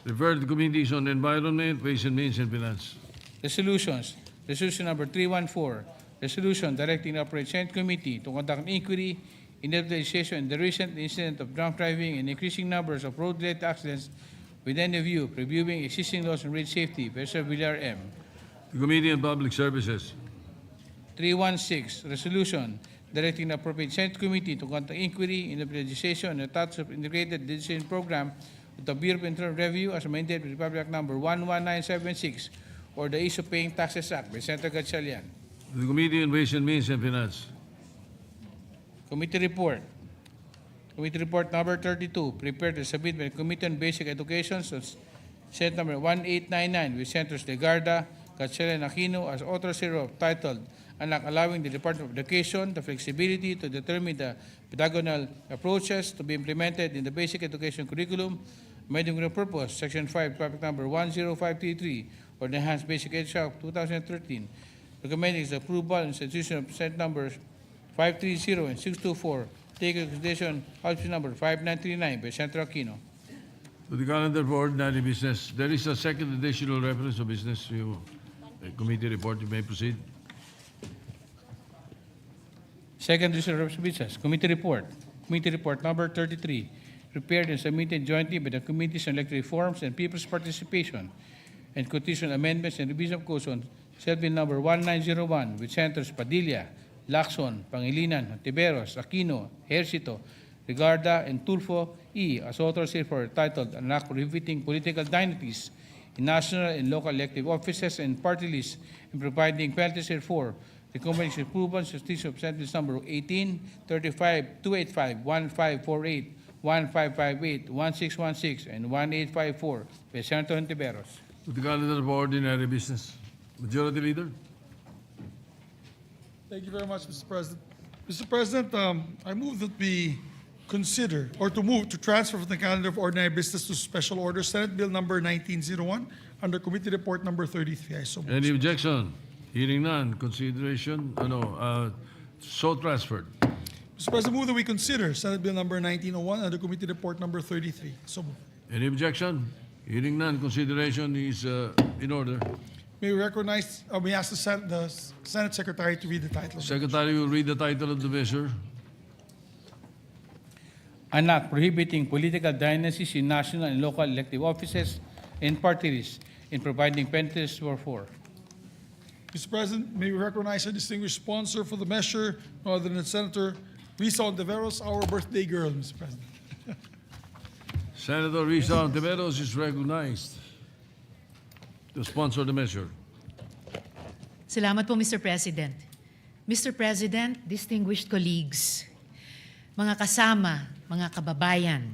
Refer to the Committees on Environment, Ways and Means and Finance. Resolutions. Resolution number 314, resolution directing the Appropriation Committee to conduct an inquiry into the legislation in the recent incident of drunk driving and increasing numbers of road-related accidents with any view reviewing existing laws on road safety by Sir Villar M. The Committee on Public Services. 316, resolution directing the Appropriate Senate Committee to conduct inquiry into the legislation and the status of integrated legislation program of the Bureau of Internal Review as amended with Republic Act Number 11976 or the Issue of Paying Taxes Act by Senator Gatchalian. The Committee on Ways and Means and Finance. Committee report. Committee report number 32, prepared and submitted by the Committee on Basic Education, Senate number 1899, with Senators Legarda, Gatchalian, Aquino as authors hereof, titled Anak allowing the Department of Education the flexibility to determine the pedagogical approaches to be implemented in the basic education curriculum, amending the purpose, Section 5, Public Number 10533, or the Enhanced Basic Education Act of 2013, recommending the approval and institution of Senate numbers 530 and 624, take into consideration House Bill number 5939 by Senator Aquino. To the calendar for ordinary business, there is a second additional reference of business. Committee report, you may proceed. Second additional business, committee report. Committee report number 33, prepared and submitted jointly by the Committees on Electoral Reforms and People's Participation and Constitutional Amendments and Revision of Codes on Senate Bill number 1901 with Senators Padilla, Lacson, Pangilinan, Tiberos, Aquino, Ejercito, Legarda, and Tulfo E. as authors for titled An Act Prohibiting Political Dynasties in National and Local Elective Offices and Party Lists and providing penalties therefor. The company's approval and substitution of Senate Bill number 18, 35, 285, 1548, 1558, 1616, and 1854 by Senator Tiberos. To the calendar for ordinary business. Majority Leader. Thank you very much, Mr. President. Mr. President, I move that we consider or to move to transfer from the calendar of ordinary business to special order Senate Bill number 1901 under Committee Report number 33. I so move. Any objection? Hearing none. Consideration, so transferred. Mr. President, move that we consider Senate Bill number 1901 under Committee Report number 33. So move. Any objection? Hearing none. Consideration is in order. May we recognize, we ask the Senate Secretary to read the title. Secretary will read the title of the measure. An Act Prohibiting Political Dynasties in National and Local Elective Offices and Party Lists and providing penalties therefor. Mr. President, may we recognize our distinguished sponsor for the measure, no other than Senator Risa Ontiveros, our birthday girl, Mr. President. Senator Risa Ontiveros is recognized to sponsor the measure. Salamat po, Mr. President. Mr. President, distinguished colleagues, mga kasama, mga kababayan,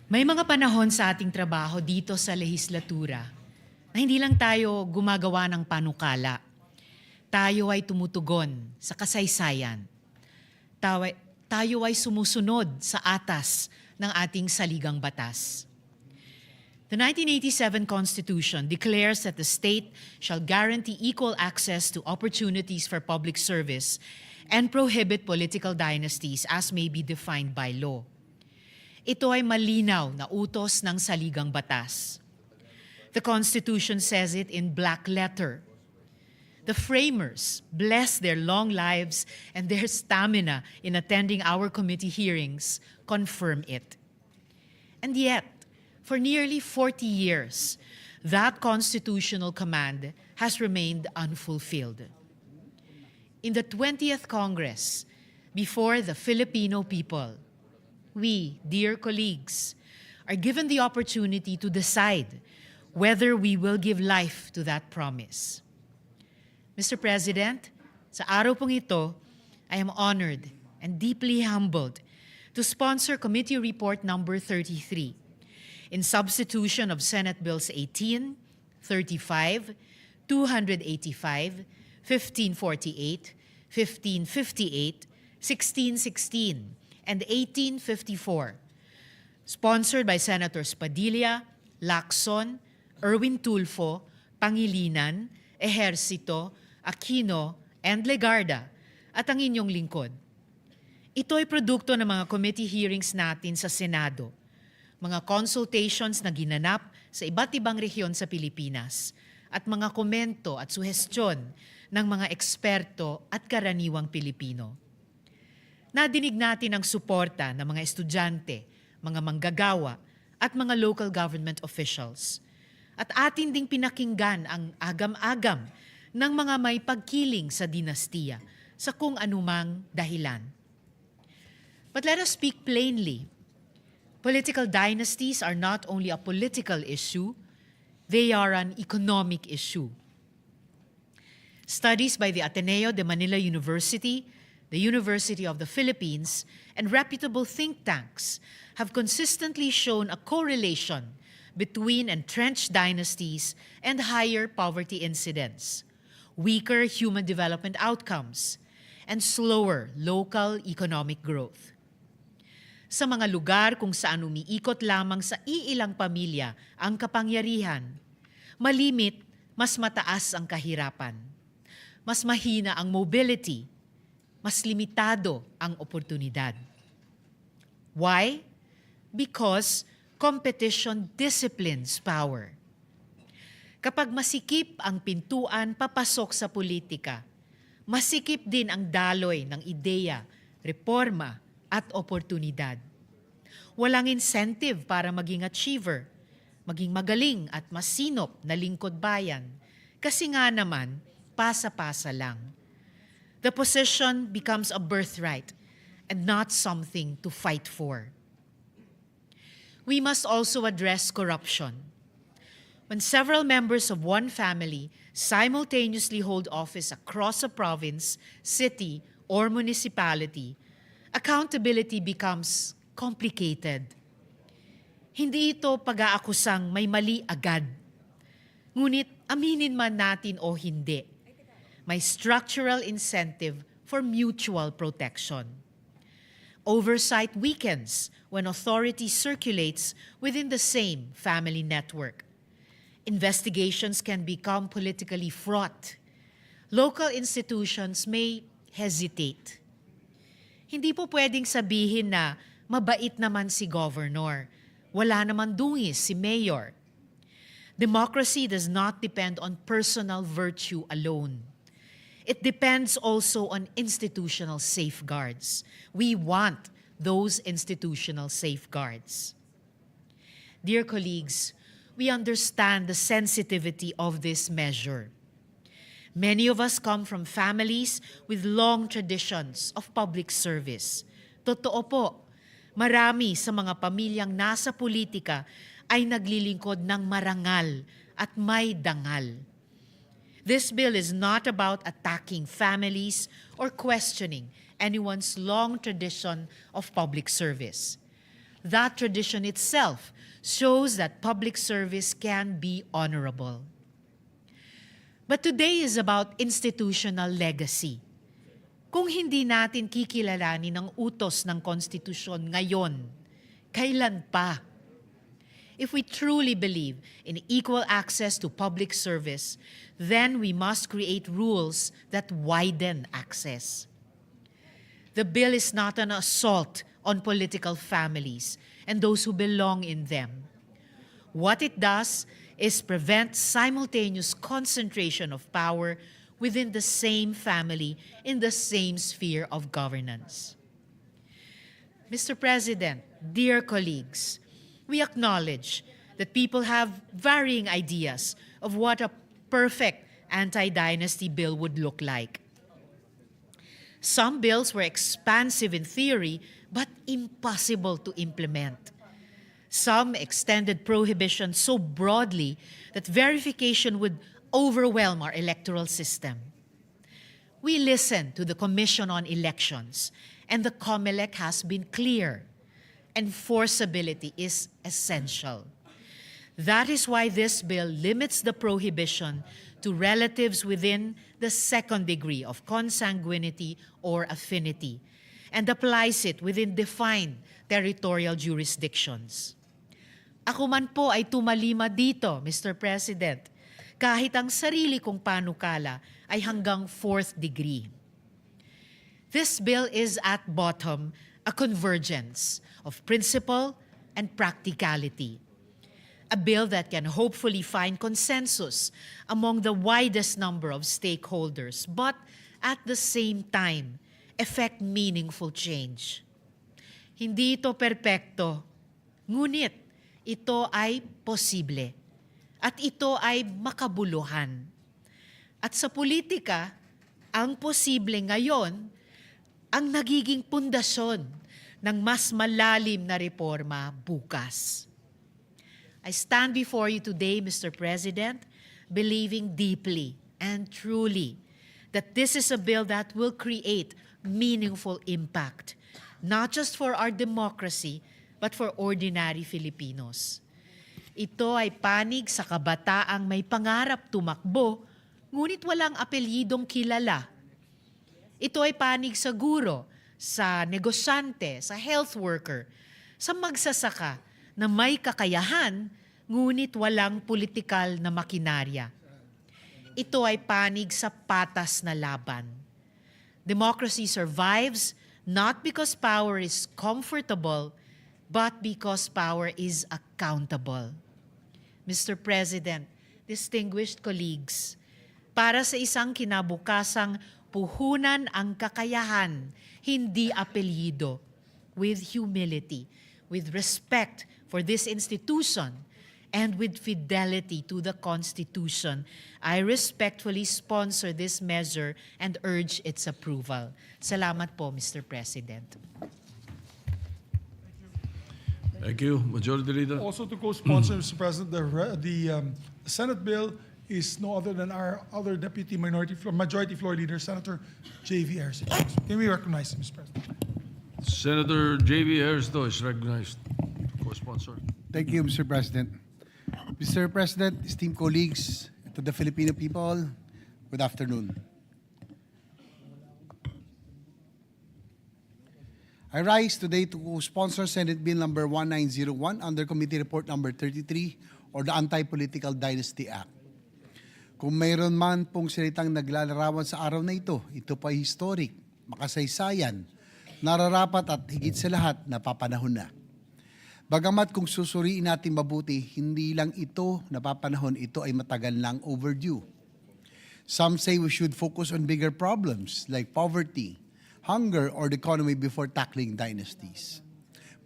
may mga panahon sa ating trabaho dito sa lehislatura na hindi lang tayo gumagawa ng panukala. Tayo ay tumutugon sa kasaysayan. Tayo ay sumusunod sa atas ng ating saligang batas. The 1987 Constitution declares that the state shall guarantee equal access to opportunities for public service and prohibit political dynasties as may be defined by law. Ito ay malinaw na utos ng saligang batas. The Constitution says it in black letter. The framers, bless their long lives and their stamina in attending our committee hearings, confirm it. And yet, for nearly 40 years, that constitutional command has remained unfulfilled. In the 20th Congress, before the Filipino people, we, dear colleagues, are given the opportunity to decide whether we will give life to that promise. Mr. President, sa araw pong ito, I am honored and deeply humbled to sponsor Committee Report Number 33 in substitution of Senate Bills 18, 35, 285, 1548, 1558, 1616, and 1854, sponsored by Senators Padilla, Lacson, Erwin Tulfo, Pangilinan, Ejercito, Aquino, and Legarda, at ang inyong lingkod. Ito ay produkto ng mga committee hearings natin sa Senado, mga consultations na ginanap sa iba't ibang rehiyon sa Pilipinas, at mga komento at suhestyon ng mga eksperto at karaniwang Pilipino. Nadinig natin ang suporta ng mga estudyante, mga manggagawa, at mga local government officials. At atin ding pinakinggan ang agam-agam ng mga may pagkiling sa dinastiya sa kung anumang dahilan. But let us speak plainly. Political dynasties are not only a political issue, they are an economic issue. Studies by the Ateneo de Manila University, the University of the Philippines, and reputable think tanks have consistently shown a correlation between entrenched dynasties and higher poverty incidence, weaker human development outcomes, and slower local economic growth. Sa mga lugar kung saan umiikot lamang sa iilang pamilya ang kapangyarihan, malimit, mas mataas ang kahirapan, mas mahina ang mobility, mas limitado ang oportunidad. Why? Because competition disciplines power. Kapag masikip ang pintuan papasok sa politika, masikip din ang daloy ng ideya, reforma at oportunidad. Walang incentive para maging achiever, maging magaling at masinop na lingkod bayan, kasi nga naman, pasa-pasa lang. The position becomes a birthright and not something to fight for. We must also address corruption. When several members of one family simultaneously hold office across a province, city, or municipality, accountability becomes complicated. Hindi ito pag-aakusang may mali agad. Ngunit aminin man natin o hindi, may structural incentive for mutual protection. Oversight weakens when authority circulates within the same family network. Investigations can become politically fraught. Local institutions may hesitate. Hindi po pwedeng sabihin na mabait naman si governor, wala naman dungis si mayor. Democracy does not depend on personal virtue alone. It depends also on institutional safeguards. We want those institutional safeguards. Dear colleagues, we understand the sensitivity of this measure. Many of us come from families with long traditions of public service. Totoo po, marami sa mga pamilyang nasa politika ay naglilingkod ng marangal at may dangal. This bill is not about attacking families or questioning anyone's long tradition of public service. That tradition itself shows that public service can be honorable. But today is about institutional legacy. Kung hindi natin kikilalanin ang utos ng konstitusyon ngayon, kailan pa? If we truly believe in equal access to public service, then we must create rules that widen access. The bill is not an assault on political families and those who belong in them. What it does is prevent simultaneous concentration of power within the same family in the same sphere of governance. Mr. President, dear colleagues, we acknowledge that people have varying ideas of what a perfect anti-dynasty bill would look like. Some bills were expansive in theory, but impossible to implement. Some extended prohibition so broadly that verification would overwhelm our electoral system. We listened to the Commission on Elections, and the COMELEC has been clear. Enforceability is essential. That is why this bill limits the prohibition to relatives within the second degree of consanguinity or affinity and applies it within defined territorial jurisdictions. Ako man po ay tumalima dito, Mr. President, kahit ang sarili kong panukala ay hanggang fourth degree. This bill is at bottom a convergence of principle and practicality. A bill that can hopefully find consensus among the widest number of stakeholders, but at the same time, effect meaningful change. Hindi ito perpekto, ngunit ito ay posible. At ito ay makabuluhan. At sa politika, ang posible ngayon ang nagiging pundasyon ng mas malalim na reforma bukas. I stand before you today, Mr. President, believing deeply and truly that this is a bill that will create meaningful impact, not just for our democracy, but for ordinary Filipinos. Ito ay panig sa kabataang may pangarap tumakbo, ngunit walang apelyidong kilala. Ito ay panig sa guro, sa negosyante, sa health worker, sa magsasaka na may kakayahan, ngunit walang politikal na makinarya. Ito ay panig sa patas na laban. Democracy survives not because power is comfortable, but because power is accountable. Mr. President, distinguished colleagues, para sa isang kinabukasang puhunan ang kakayahan, hindi apelyido, with humility, with respect for this institution, and with fidelity to the Constitution, I respectfully sponsor this measure and urge its approval. Salamat po, Mr. President. Thank you. Majority Leader. Also to co-sponsor, Mr. President, the Senate bill is no other than our other Deputy Majority Floor Leader, Senator J.V. Harrison. Can we recognize him, Mr. President? Senator J.V. Harrison is recognized. Co-sponsor. Thank you, Mr. President. Mr. President, esteemed colleagues, to the Filipino people, good afternoon. I rise today to sponsor Senate Bill number 1901 under Committee Report number 33 or the Anti-Political Dynasty Act. Kung mayroon man pong salitang naglalarawan sa araw na ito pa ay historic, makasaysayan, nararapat at higit sa lahat napapanahon na. Bagamat kung susuriin natin mabuti, hindi lang ito napapanahon, ito ay matagal nang overdue. Some say we should focus on bigger problems like poverty, hunger, or the economy before tackling dynasties.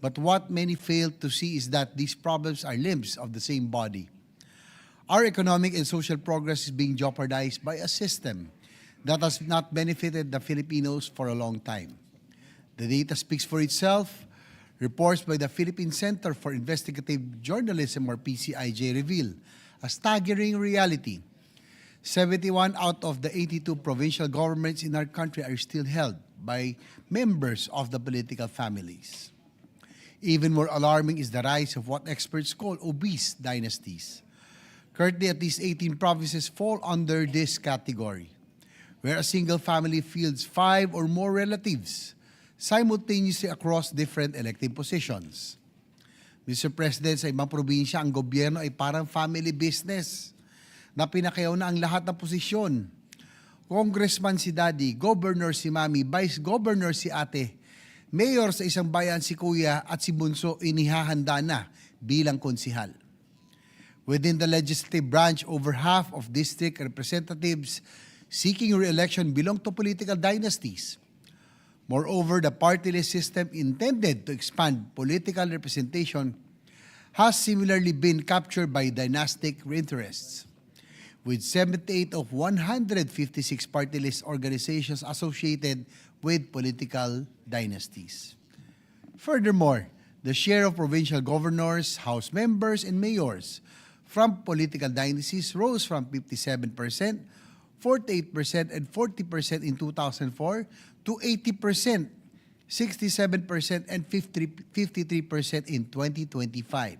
But what many fail to see is that these problems are limbs of the same body. Our economic and social progress is being jeopardized by a system that has not benefited the Filipinos for a long time. The data speaks for itself. Reports by the Philippine Center for Investigative Journalism or PCIJ reveal a staggering reality. 71 out of the 82 provincial governments in our country are still held by members of the political families. Even more alarming is the rise of what experts call obese dynasties. Currently, at least 18 provinces fall under this category, where a single family fields 5 or more relatives simultaneously across different elective positions. Mr. President, sa ibang probinsya, ang gobyerno ay parang family business na pinakayaw na ang lahat ng posisyon. Congressman si Daddy, Governor si Mami, Vice Governor si Ate, Mayor sa isang bayan si Kuya at si Bunso inihahanda na bilang konsihal. Within the legislative branch, over half of district representatives seeking re-election belong to political dynasties. Moreover, the party list system intended to expand political representation has similarly been captured by dynastic interests, with 78 of 156 party list organizations associated with political dynasties. Furthermore, the share of provincial governors, House members, and mayors from political dynasties rose from 57%, 48%, and 40% in 2004 to 80%, 67%, and 53% in 2025,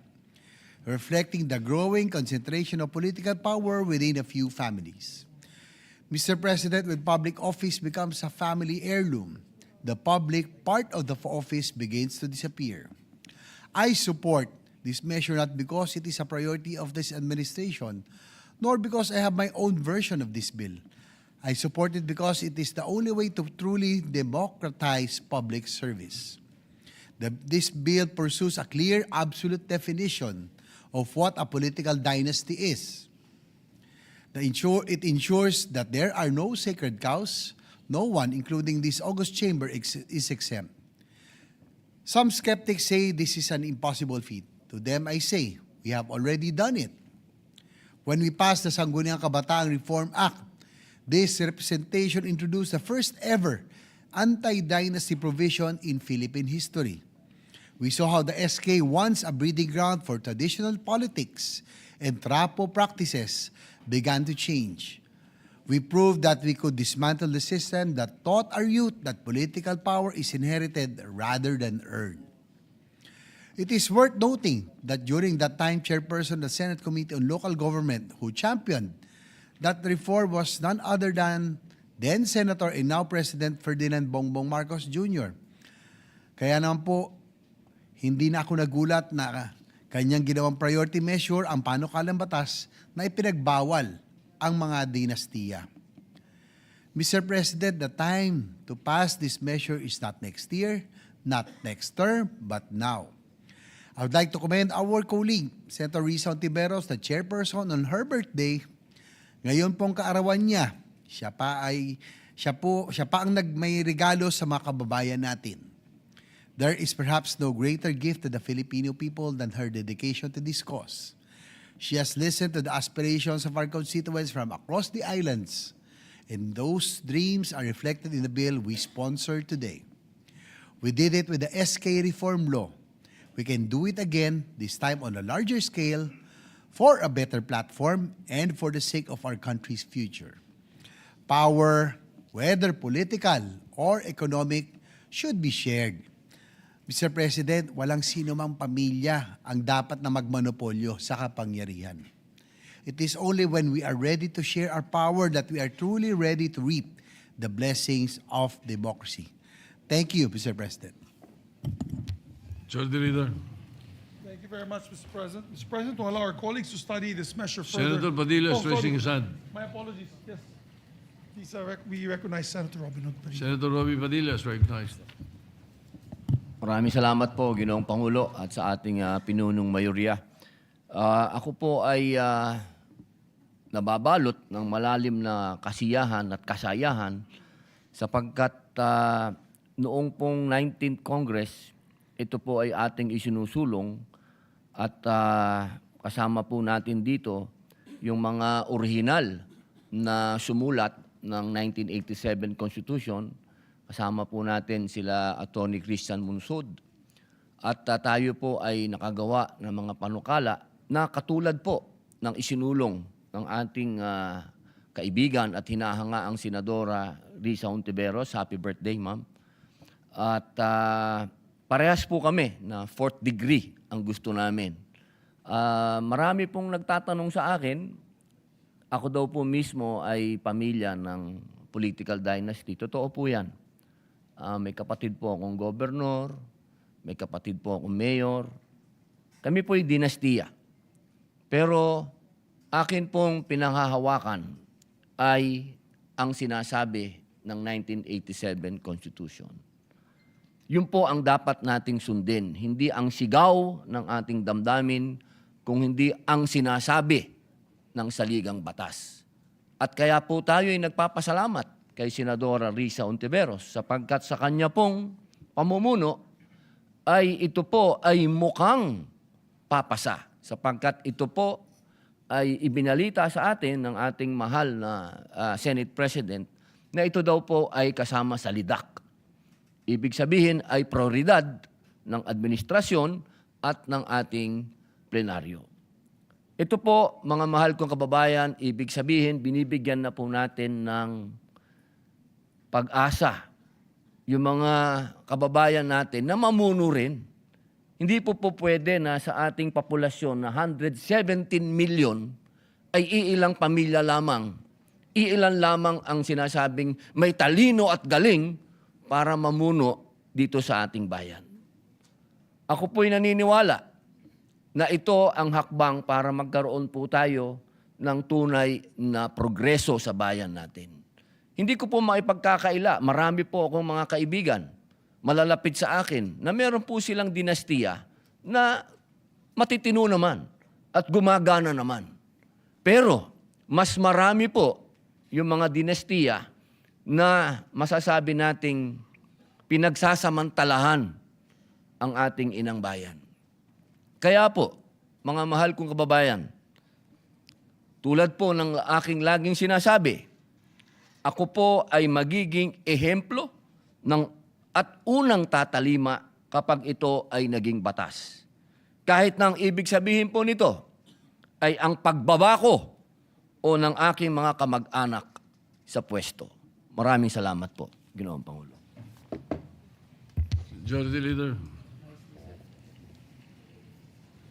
reflecting the growing concentration of political power within a few families. Mr. President, when public office becomes a family heirloom, the public part of the office begins to disappear. I support this measure not because it is a priority of this administration, nor because I have my own version of this bill. I support it because it is the only way to truly democratize public service. This bill pursues a clear, absolute definition of what a political dynasty is. It ensures that there are no sacred cows. No one, including this august chamber, is exempt. Some skeptics say this is an impossible feat. To them, I say, we have already done it. When we passed the Sangguniang Kabataan Reform Act, this representation introduced the first ever anti-dynasty provision in Philippine history. We saw how the SK, once a breeding ground for traditional politics and trapo practices, began to change. We proved that we could dismantle the system that taught our youth that political power is inherited rather than earned. It is worth noting that during that time, chairperson of the Senate Committee on Local Government who championed that reform was none other than then Senator and now President Ferdinand Bongbong Marcos Jr. Kaya naman po, hindi na ako nagulat na kanyang ginawang priority measure ang panukalang batas na ipinagbawal ang mga dinastiya. Mr. President, the time to pass this measure is not next year, not next term, but now. I would like to commend our colleague, Senator Risa Ontiveros, the chairperson, on her birthday. Ngayon pong kaarawan niya, siya pa ang may regalo sa mga kababayan natin. There is perhaps no greater gift to the Filipino people than her dedication to this cause. She has listened to the aspirations of our constituents from across the islands, and those dreams are reflected in the bill we sponsor today. We did it with the SK Reform Law. We can do it again, this time on a larger scale, for a better platform and for the sake of our country's future. Power, whether political or economic, should be shared. Mr. President, walang sino mang pamilya ang dapat na magmonopolyo sa kapangyarihan. It is only when we are ready to share our power that we are truly ready to reap the blessings of democracy. Thank you, Mr. President. Majority Leader. Thank you very much, Mr. President. Mr. President, to allow our colleagues to study this measure further. Senator Padilla is sorry. raising his hand. My apologies. Yes. Please, we recognize Senator Robin Hood. Senator Robbie Padilla is recognized. Maraming salamat po, Ginoong Pangulo, at sa ating pinunong mayorya. Ako po ay nababalot ng malalim na kasiyahan at kasayahan sapagkat noong pong 19th Congress, ito po ay ating isinusulong at kasama po natin dito yung mga orihinal na sumulat ng 1987 Constitution. Kasama po natin sila Atty. Christian Munsod. At tayo po ay nakagawa ng mga panukala na katulad po ng isinulong ng ating kaibigan at hinahanga ang Senadora Risa Ontiveros. Happy birthday, ma'am. At parehas po kami na 4th degree ang gusto namin. Marami pong nagtatanong sa akin, ako daw po mismo ay pamilya ng political dynasty. Totoo po yan. May kapatid po akong gobernador, may kapatid po akong mayor. Kami po ay dinastiya. Pero akin pong pinanghahawakan ay ang sinasabi ng 1987 Constitution. Yun po ang dapat nating sundin. Hindi ang sigaw ng ating damdamin, kung hindi ang sinasabi ng saligang batas. At kaya po tayo ay nagpapasalamat kay Senadora Risa Ontiveros sapagkat sa kanya pong pamumuno ay ito po ay mukhang papasa sapagkat ito po ay ibinalita sa atin ng ating mahal na Senate President na ito daw po ay kasama sa lidak. Ibig sabihin ay prioridad ng administrasyon at ng ating plenaryo. Ito po, mga mahal kong kababayan, ibig sabihin, binibigyan na po natin ng pag-asa yung mga kababayan natin na mamuno rin. Hindi po pwede na sa ating populasyon na 117 million ay iilang pamilya lamang. Iilan lamang ang sinasabing may talino at galing para mamuno dito sa ating bayan. Ako po'y naniniwala na ito ang hakbang para magkaroon po tayo ng tunay na progreso sa bayan natin. Hindi ko po maipagkakaila, marami po akong mga kaibigan, malalapit sa akin, na meron po silang dinastiya na matitino naman at gumagana naman. Pero mas marami po yung mga dinastiya na masasabi nating pinagsasamantalahan ang ating inang bayan. Kaya po, mga mahal kong kababayan, tulad po ng aking laging sinasabi, ako po ay magiging ehemplo at unang tatalima kapag ito ay naging batas. Kahit nang ibig sabihin po nito ay ang pagbaba ko o ng aking mga kamag-anak sa pwesto. Maraming salamat po, Ginoong Pangulo. Majority Leader.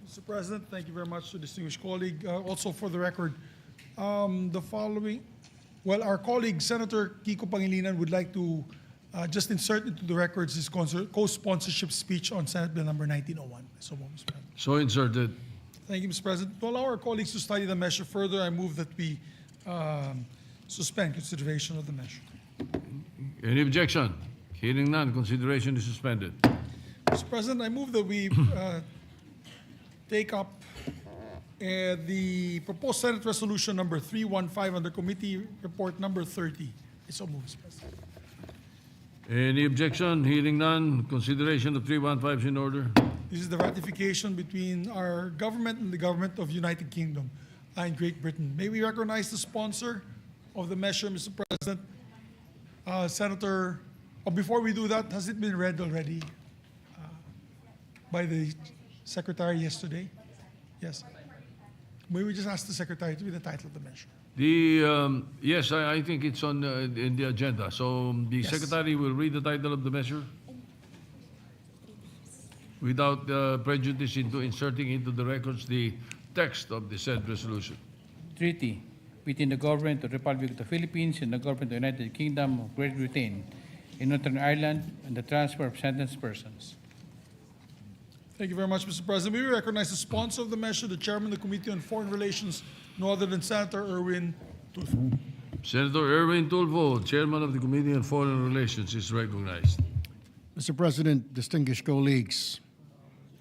Mr. President, thank you very much to distinguished colleague. Also for the record, the following, well, our colleague Senator Kiko Pangilinan would like to just insert into the records his co-sponsorship speech on Senate Bill number 1901. So, Mr. President. So inserted. Thank you, Mr. President. To allow our colleagues to study the measure further, I move that we suspend consideration of the measure. Any objection? Hearing none, consideration is suspended. Mr. President, I move that we take up the proposed Senate Resolution number 315 under Committee Report number 30. I so move, Mr. President. Any objection? Hearing none, consideration of 315 is in order. This is the ratification between our government and the government of United Kingdom and Great Britain. May we recognize the sponsor of the measure, Mr. President? Senator, before we do that, has it been read already by the Secretary yesterday? Yes. May we just ask the Secretary to be the title of the measure? Yes, I think it's on in the agenda. So the Yes. Secretary will read the title of the measure without prejudice into inserting into the records the text of the said resolution. Treaty between the Government of the Republic of the Philippines and the Government of the United Kingdom of Great Britain in Northern Ireland and the transfer of sentenced persons. Thank you very much, Mr. President. We recognize the sponsor of the measure, the Chairman of the Committee on Foreign Relations, no other than Senator Erwin Tulfo. Senator Erwin Tulfo, Chairman of the Committee on Foreign Relations, is recognized. Mr. President, distinguished colleagues,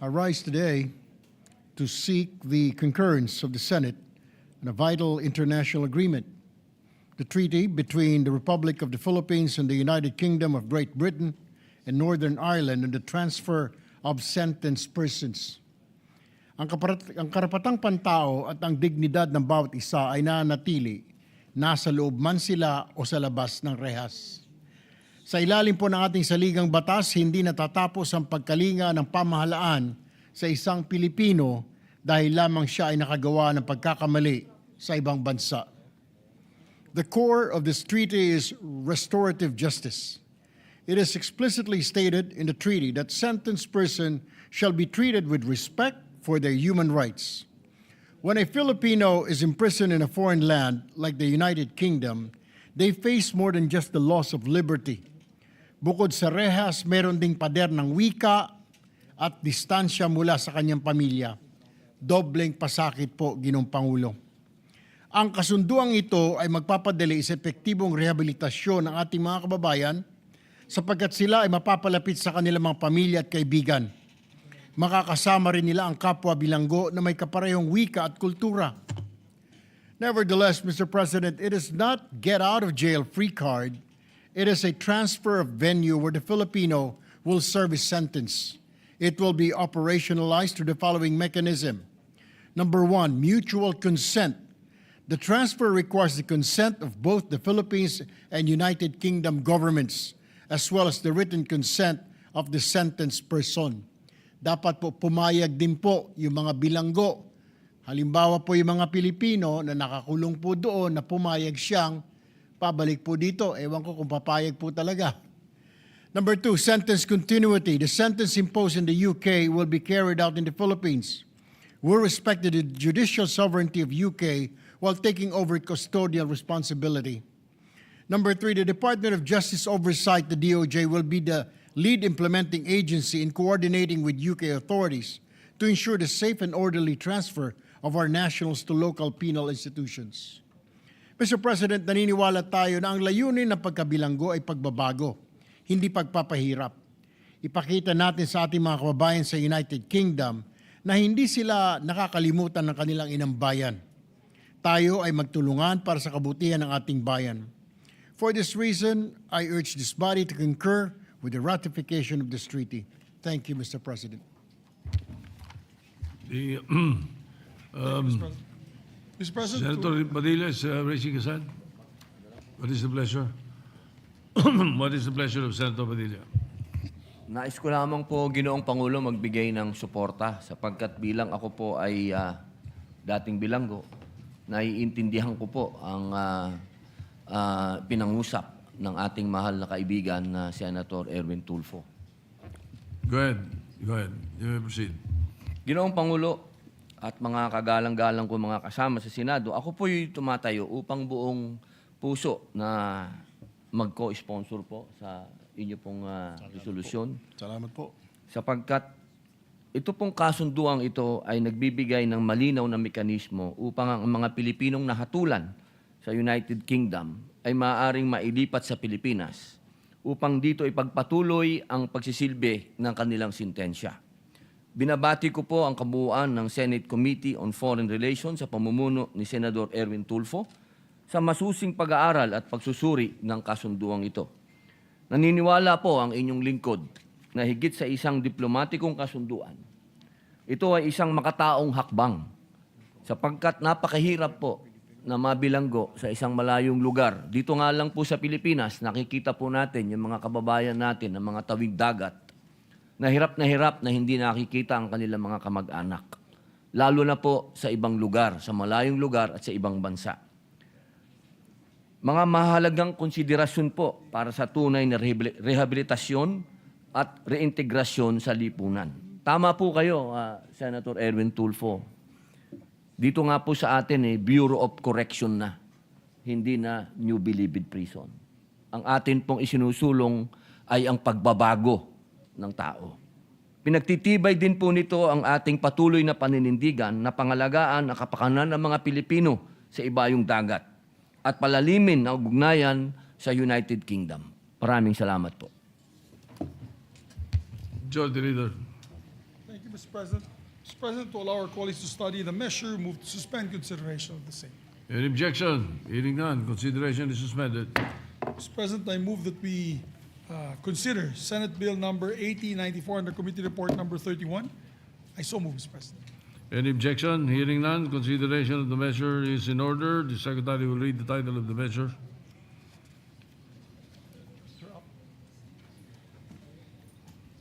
I rise today to seek the concurrence of the Senate on a vital international agreement, the treaty between the Republic of the Philippines and the United Kingdom of Great Britain and Northern Ireland on the transfer of sentenced persons. Ang karapatang pantao at ang dignidad ng bawat isa ay nanatili, nasa loob man sila o sa labas ng rehas. Sa ilalim po ng ating saligang batas, hindi natatapos ang pagkalinga ng pamahalaan sa isang Pilipino dahil lamang siya ay nakagawa ng pagkakamali sa ibang bansa. The core of this treaty is restorative justice. It is explicitly stated in the treaty that sentenced person shall be treated with respect for their human rights. When a Filipino is imprisoned in a foreign land like the United Kingdom, they face more than just the loss of liberty. Bukod sa rehas, meron ding pader ng wika at distansya mula sa kanyang pamilya. Dobleng pasakit po, Ginoong Pangulo. Ang kasunduang ito ay magpapadali sa epektibong rehabilitasyon ng ating mga kababayan sapagkat sila ay mapapalapit sa kanilang mga pamilya at kaibigan. Makakasama rin nila ang kapwa bilanggo na may kaparehong wika at kultura. Nevertheless, Mr. President, it is not get out of jail free card. It is a transfer of venue where the Filipino will serve his sentence. It will be operationalized through the following mechanism. Number one, mutual consent. The transfer requires the consent of both the Philippines and United Kingdom governments, as well as the written consent of the sentenced person. Dapat po pumayag din po yung mga bilanggo. Halimbawa po yung mga Pilipino na nakakulong po doon na pumayag siyang pabalik po dito. Ewan ko kung papayag po talaga. Number two, sentence continuity. The sentence imposed in the UK will be carried out in the Philippines. We respect the judicial sovereignty of UK while taking over custodial responsibility. Number three, the Department of Justice Oversight, the DOJ, will be the lead implementing agency in coordinating with UK authorities to ensure the safe and orderly transfer of our nationals to local penal institutions. Mr. President, naniniwala tayo na ang layunin ng pagkabilanggo ay pagbabago, hindi pagpapahirap. Ipakita natin sa ating mga kababayan sa United Kingdom na hindi sila nakakalimutan ng kanilang inang bayan. Tayo ay magtulungan para sa kabutihan ng ating bayan. For this reason, I urge this body to concur with the ratification of this treaty. Thank you, Mr. President. The, Mr. President, Senator Padilla is raising his hand. What is the pleasure? What is the pleasure of Senator Padilla? Nais ko lamang po, Ginoong Pangulo, magbigay ng suporta sapagkat bilang ako po ay dating bilanggo, naiintindihan ko po ang pinangusap ng ating mahal na kaibigan na Senator Erwin Tulfo. Go ahead. Go ahead. You may proceed. Ginoong Pangulo at mga kagalang-galang ko mga kasama sa Senado, ako po'y tumatayo upang buong puso na mag-co-sponsor po sa inyo pong resolusyon. Salamat po. Sapagkat ito pong kasunduang ito ay nagbibigay ng malinaw na mekanismo upang ang mga Pilipinong nahatulan sa United Kingdom ay maaaring mailipat sa Pilipinas upang dito ipagpatuloy ang pagsisilbi ng kanilang sintensya. Binabati ko po ang kabuuan ng Senate Committee on Foreign Relations sa pamumuno ni Senador Erwin Tulfo sa masusing pag-aaral at pagsusuri ng kasunduang ito. Naniniwala po ang inyong lingkod na higit sa isang diplomatikong kasunduan, ito ay isang makataong hakbang sapagkat napakahirap po na mabilanggo sa isang malayong lugar. Dito nga lang po sa Pilipinas, nakikita po natin yung mga kababayan natin na mga tawid dagat na hirap na hindi nakikita ang kanilang mga kamag-anak. Lalo na po sa ibang lugar, sa malayong lugar at sa ibang bansa. Mga mahalagang konsiderasyon po para sa tunay na rehabilitasyon at reintegrasyon sa lipunan. Tama po kayo, Senator Erwin Tulfo. Dito nga po sa atin, Bureau of Correction na, hindi na New Bilibid Prison. Ang atin pong isinusulong ay ang pagbabago ng tao. Pinagtitibay din po nito ang ating patuloy na paninindigan na pangalagaan ang kapakanan ng mga Pilipino sa ibayong dagat at palalimin ang ugnayan sa United Kingdom. Maraming salamat po. Majority Leader. thank you, Mr. President. Mr. President, to allow our colleagues to study the measure, move to suspend consideration of the same. Any objection? Hearing none. Consideration is suspended. Mr. President, I move that we consider Senate Bill number 8094 under Committee Report number 31. I so move, Mr. President. Any objection? Hearing none. Consideration of the measure is in order. The Secretary will read the title of the measure.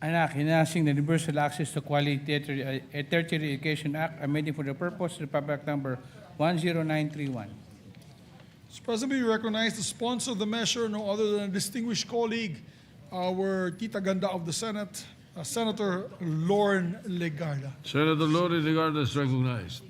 Enacting the Universal Access to Quality Tertiary Education Act, amending for the purpose of Republic Act number 10931. Mr. President, we recognize the sponsor of the measure, no other than a distinguished colleague, our Tita Ganda of the Senate, Senator Lauren Legarda. Senator Lori Legarda is recognized.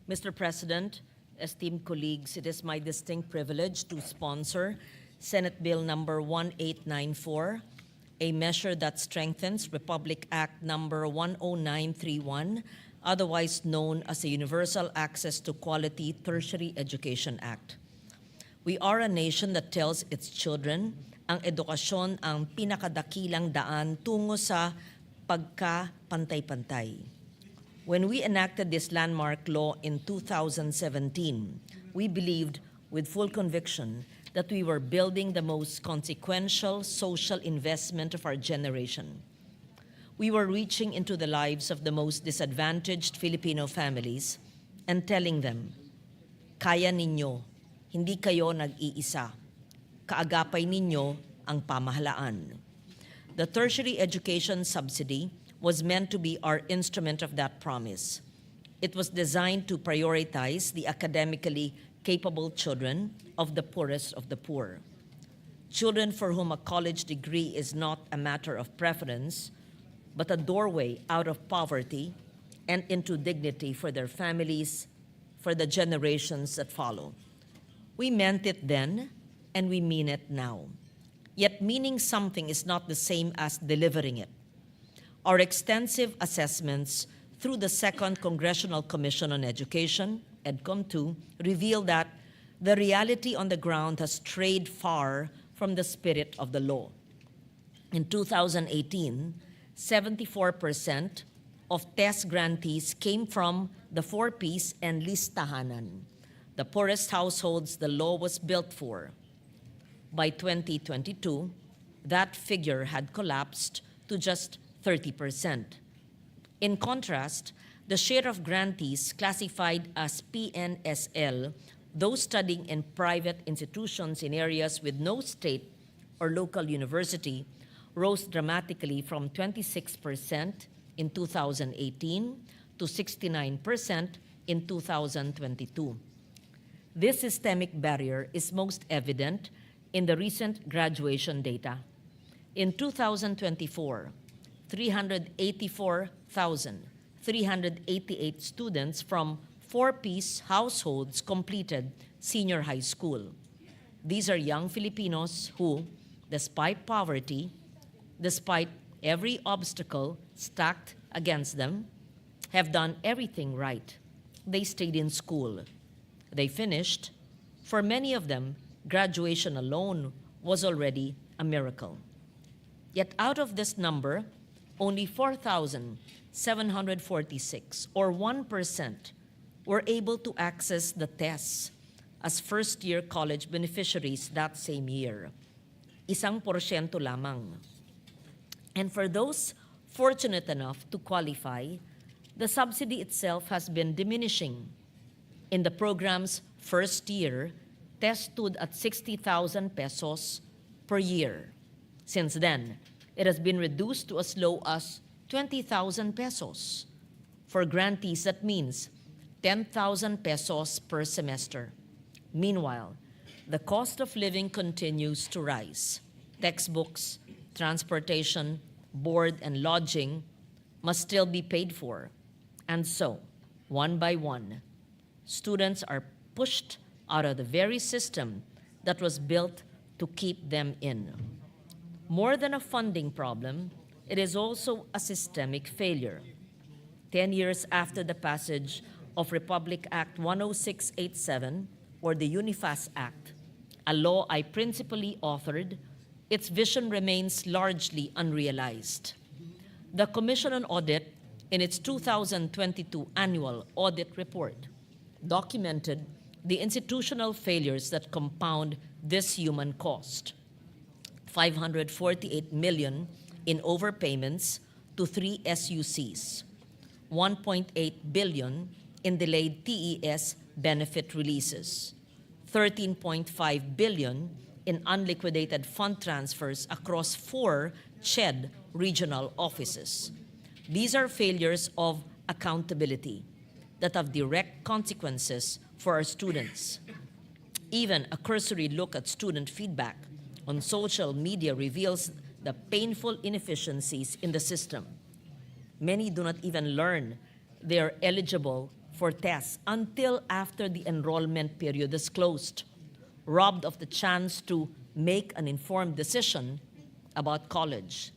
Mr. President, esteemed colleagues, it is my distinct privilege to sponsor Senate Bill number 1894, a measure that strengthens Republic Act number 10931, otherwise known as the Universal Access to Quality Tertiary Education Act. We are a nation that tells its children ang edukasyon ang pinakadakilang daan tungo sa pagka-pantay-pantay. When we enacted this landmark law in 2017, we believed with full conviction that we were building the most consequential social investment of our generation. We were reaching into the lives of the most disadvantaged Filipino families and telling them, kaya ninyo, hindi kayo nag-iisa. Kaagapay ninyo ang pamahalaan. The tertiary education subsidy was meant to be our instrument of that promise. It was designed to prioritize the academically capable children of the poorest of the poor. Children for whom a college degree is not a matter of preference, but a doorway out of poverty and into dignity for their families, for the generations that follow. We meant it then, and we mean it now. Yet meaning something is not the same as delivering it. Our extensive assessments through the Second Congressional Commission on Education, EDCOM2, reveal that the reality on the ground has strayed far from the spirit of the law. In 2018, 74% of TESS grantees came from the 4Ps and listahanan, the poorest households the law was built for. By 2022, that figure had collapsed to just 30%. In contrast, the share of grantees classified as PNSL, those studying in private institutions in areas with no state or local university, rose dramatically from 26% in 2018 to 69% in 2022. This systemic barrier is most evident in the recent graduation data. In 2024, 384,388 students from 4Ps households completed senior high school. These are young Filipinos who, despite poverty, despite every obstacle stacked against them, have done everything right. They stayed in school. They finished. For many of them, graduation alone was already a miracle. Yet out of this number, only 4,746, or 1%, were able to access the tests as first-year college beneficiaries that same year. 1% lamang. And for those fortunate enough to qualify, the subsidy itself has been diminishing. In the program's first year, TESS stood at 60,000 pesos per year. Since then, it has been reduced to as low as 20,000 pesos. For grantees, that means 10,000 pesos per semester. Meanwhile, the cost of living continues to rise. Textbooks, transportation, board, and lodging must still be paid for. And so, one by one, students are pushed out of the very system that was built to keep them in. More than a funding problem, it is also a systemic failure. 10 years after the passage of Republic Act 10687, or the UNIFAS Act, a law I principally authored, its vision remains largely unrealized. The Commission on Audit, in its 2022 annual audit report, documented the institutional failures that compound this human cost. 548 million in overpayments to 3 SUCs, 1.8 billion in delayed TES benefit releases, 13.5 billion in unliquidated fund transfers across 4 CHED regional offices. These are failures of accountability that have direct consequences for our students. Even a cursory look at student feedback on social media reveals the painful inefficiencies in the system. Many do not even learn they are eligible for tests until after the enrollment period is closed, robbed of the chance to make an informed decision about college.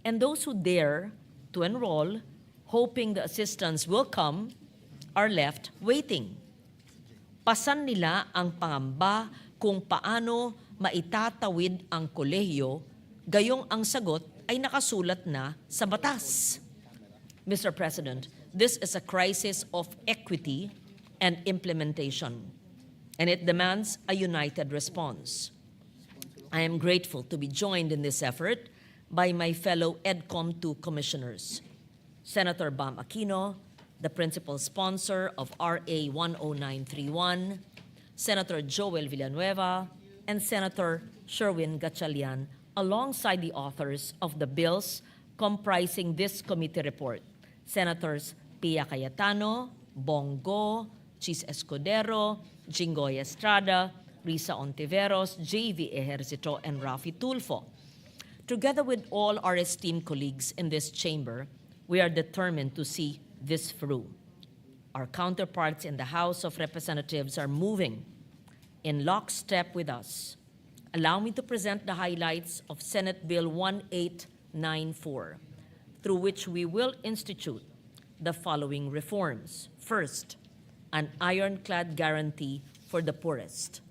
And those who dare to enroll, hoping the assistance will come, are left waiting. Pasan nila ang pangamba kung paano maitatawid ang kolehiyo, gayong ang sagot ay nakasulat na sa batas. Mr. President, this is a crisis of equity and implementation, and it demands a united response. I am grateful to be joined in this effort by my fellow EDCOM 2 commissioners, Senator Bam Aquino, the principal sponsor of RA 10931, Senator Joel Villanueva, and Senator Sherwin Gatchalian, alongside the authors of the bills comprising this committee report, Senators Pia Cayetano, Bongo, Chis Escudero, Jinggoy Estrada, Risa Ontiveros, J.V. Ejercito, and Rafi Tulfo. Together with all our esteemed colleagues in this chamber, we are determined to see this through. Our counterparts in the House of Representatives are moving in lockstep with us. Allow me to present the highlights of Senate Bill 1894, through which we will institute the following reforms. First, an ironclad guarantee for the poorest.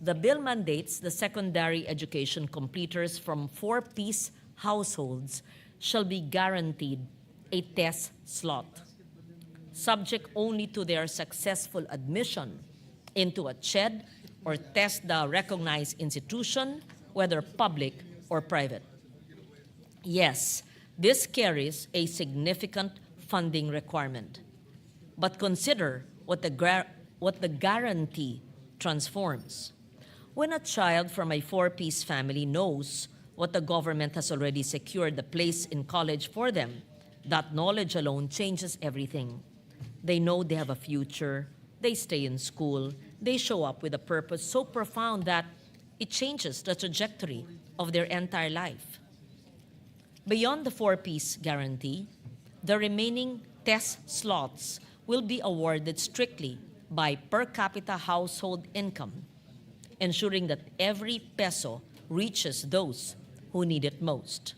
The bill mandates the secondary education completers from four-piece households shall be guaranteed a test slot, subject only to their successful admission into a CHED or TESDA recognized institution, whether public or private. Yes, this carries a significant funding requirement, but consider what the guarantee transforms. When a child from a four-piece family knows what the government has already secured the place in college for them, that knowledge alone changes everything. They know they have a future, they stay in school, they show up with a purpose so profound that it changes the trajectory of their entire life. Beyond the four-piece guarantee, the remaining test slots will be awarded strictly by per capita household income, ensuring that every peso reaches those who need it most.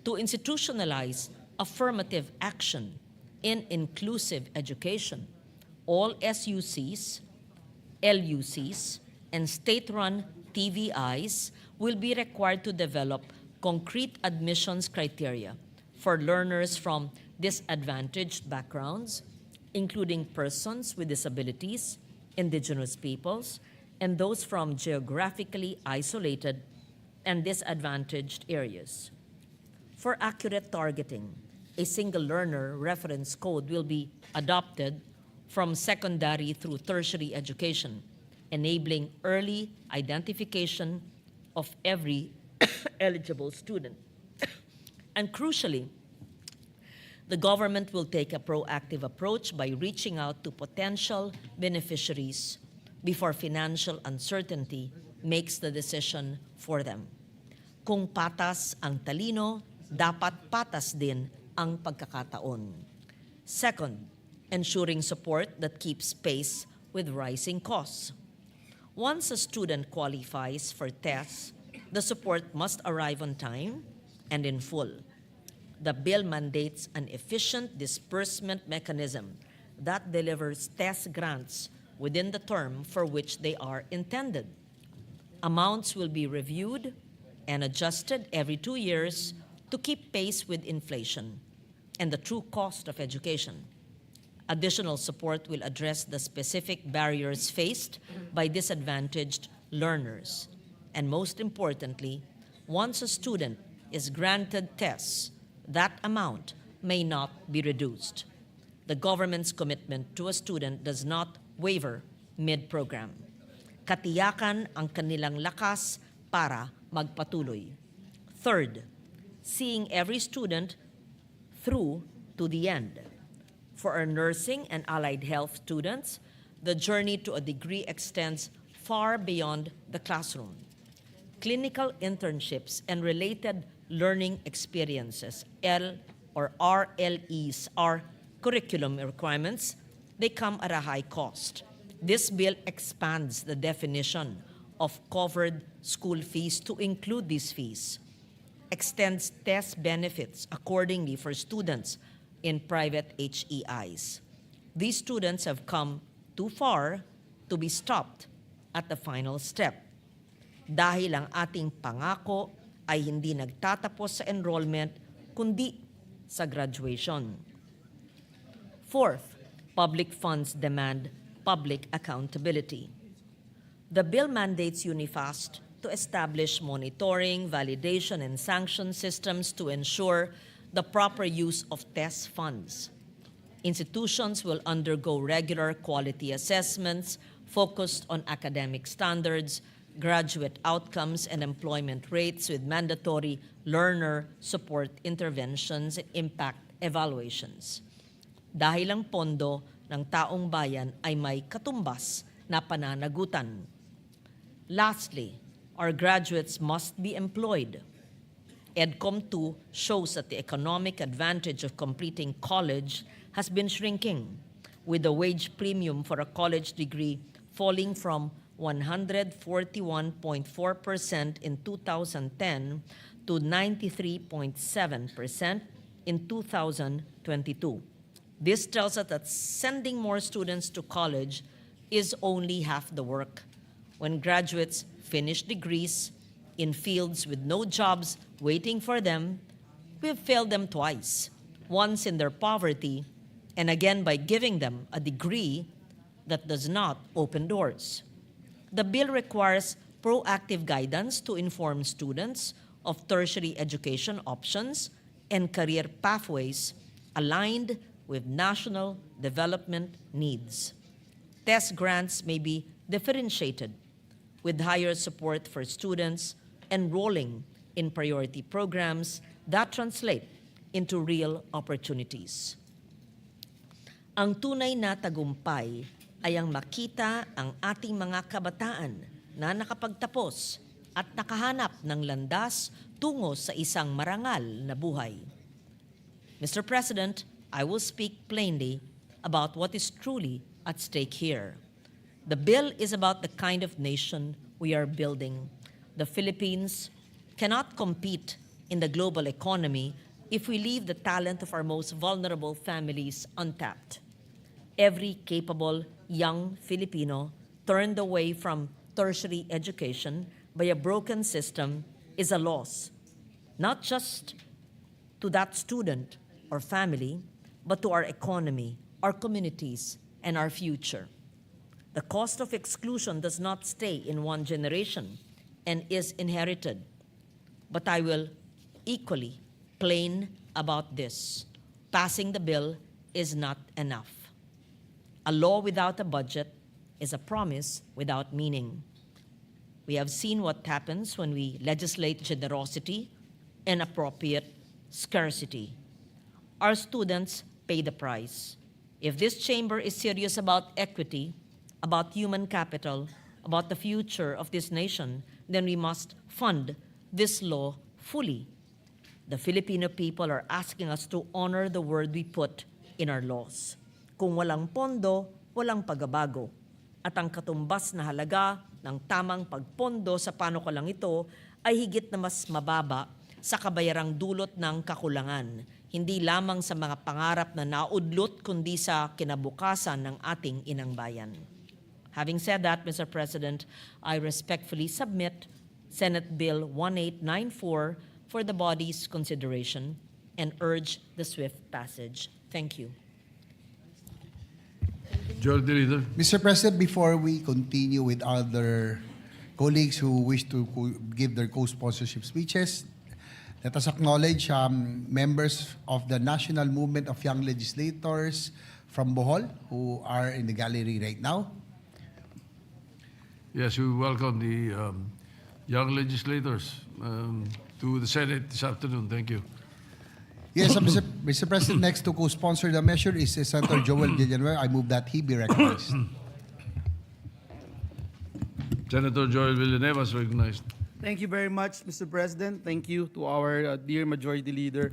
To institutionalize affirmative action in inclusive education, all SUCs, LUCs, and state-run TVIs will be required to develop concrete admissions criteria for learners from disadvantaged backgrounds, including persons with disabilities, indigenous peoples, and those from geographically isolated and disadvantaged areas. For accurate targeting, a single learner reference code will be adopted from secondary through tertiary education, enabling early identification of every eligible student. And crucially, the government will take a proactive approach by reaching out to potential beneficiaries before financial uncertainty makes the decision for them. Kung patas ang talino, dapat patas din ang pagkakataon. Second, ensuring support that keeps pace with rising costs. Once a student qualifies for tests, the support must arrive on time and in full. The bill mandates an efficient disbursement mechanism that delivers test grants within the term for which they are intended. Amounts will be reviewed and adjusted every 2 years to keep pace with inflation and the true cost of education. Additional support will address the specific barriers faced by disadvantaged learners. And most importantly, once a student is granted tests, that amount may not be reduced. The government's commitment to a student does not waver mid-program. Katiyakan ang kanilang lakas para magpatuloy. Third, seeing every student through to the end. For our nursing and allied health students, the journey to a degree extends far beyond the classroom. Clinical internships and related learning experiences, RLEs, are curriculum requirements. They come at a high cost. This bill expands the definition of covered school fees to include these fees, extends test benefits accordingly for students in private HEIs. These students have come too far to be stopped at the final step. dahil ang ating pangako ay hindi nagtatapos sa enrollment kundi sa graduation. Fourth, public funds demand public accountability. The bill mandates UNIFAST to establish monitoring, validation, and sanction systems to ensure the proper use of TES funds. Institutions will undergo regular quality assessments focused on academic standards, graduate outcomes, and employment rates with mandatory learner support interventions and impact evaluations. Dahil ang pondo ng taong bayan ay may katumbas na pananagutan. Lastly, our graduates must be employed. EDCOM 2 shows that the economic advantage of completing college has been shrinking, with the wage premium for a college degree falling from 141.4% in 2010 to 93.7% in 2022. This tells us that sending more students to college is only half the work. When graduates finish degrees in fields with no jobs waiting for them, we've failed them twice, once in their poverty and again by giving them a degree that does not open doors. The bill requires proactive guidance to inform students of tertiary education options and career pathways aligned with national development needs. TES grants may be differentiated with higher support for students enrolling in priority programs that translate into real opportunities. Ang tunay na tagumpay ay ang makita ang ating mga kabataan na nakapagtapos at nakahanap ng landas tungo sa isang marangal na buhay. Mr. President, I will speak plainly about what is truly at stake here. The bill is about the kind of nation we are building. The Philippines cannot compete in the global economy if we leave the talent of our most vulnerable families untapped. Every capable young Filipino turned away from tertiary education by a broken system is a loss, not just to that student or family, but to our economy, our communities, and our future. The cost of exclusion does not stay in one generation and is inherited. But I will equally plain about this. Passing the bill is not enough. A law without a budget is a promise without meaning. We have seen what happens when we legislate generosity and appropriate scarcity. Our students pay the price. If this chamber is serious about equity, about human capital, about the future of this nation, then we must fund this law fully. The Filipino people are asking us to honor the word we put in our laws. Kung walang pondo, walang pagbabago. At ang katumbas na halaga ng tamang pagpondo sa panukalang ito ay higit na mas mababa sa kabayarang dulot ng kakulangan, hindi lamang sa mga pangarap na naudlot kundi sa kinabukasan ng ating inang bayan. Having said that, Mr. President, I respectfully submit Senate Bill 1894 for the body's consideration and urge the swift passage. Thank you. Majority Leader. Mr. President, before we continue with other colleagues who wish to give their co-sponsorship speeches, let us acknowledge members of the National Movement of Young Legislators from Bohol who are in the gallery right now. Yes, we welcome the young legislators to the Senate this afternoon. Thank you. Yes, Mr. President, next to co-sponsor the measure is Senator Joel Villanueva. I move that he be recognized. Senator Joel Villanueva is recognized. Thank you very much, Mr. President. Thank you to our dear Majority Leader.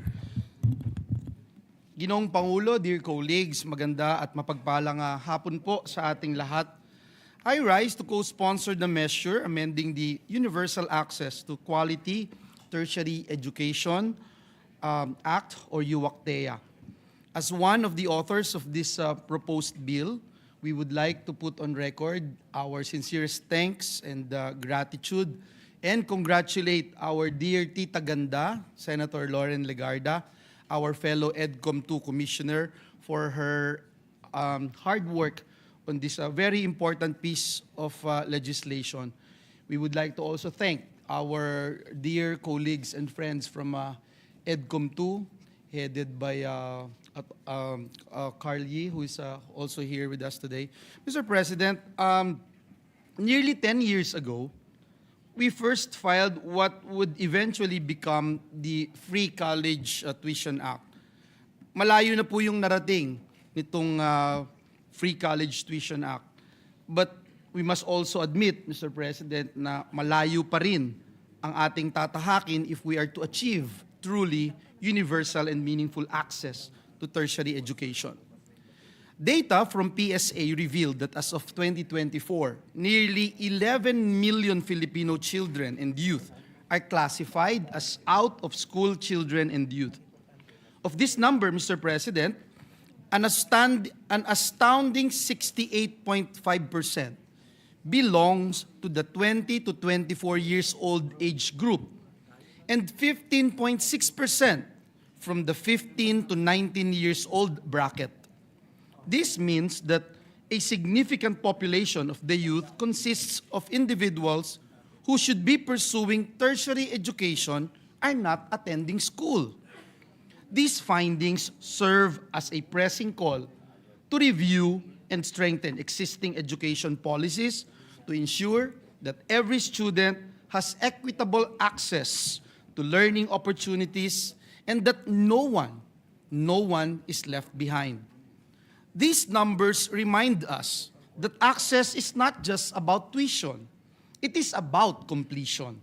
Ginoong Pangulo, dear colleagues, maganda at mapagpalang hapon po sa ating lahat. I rise to co-sponsor the measure amending the Universal Access to Quality Tertiary Education Act or UWACTEA. As one of the authors of this proposed bill, we would like to put on record our sincerest thanks and gratitude and congratulate our dear Tita Ganda, Senator Lauren Legarda, our fellow EDCOM 2 Commissioner, for her hard work on this very important piece of legislation. We would like to also thank our dear colleagues and friends from EDCOM 2, headed by Carl Yee, who is also here with us today. Mr. President, nearly 10 years ago, we first filed what would eventually become the Free College Tuition Act. Malayo na po yung narating nitong Free College Tuition Act. But we must also admit, Mr. President, na malayo pa rin ang ating tatahakin if we are to achieve truly universal and meaningful access to tertiary education. Data from PSA revealed that as of 2024, nearly 11 million Filipino children and youth are classified as out-of-school children and youth. Of this number, Mr. President, an astounding 68.5% belongs to the 20 to 24 years old age group, and 15.6% from the 15 to 19 years old bracket. This means that a significant population of the youth consists of individuals who should be pursuing tertiary education are not attending school. These findings serve as a pressing call to review and strengthen existing education policies to ensure that every student has equitable access to learning opportunities and that no one is left behind. These numbers remind us that access is not just about tuition. It is about completion.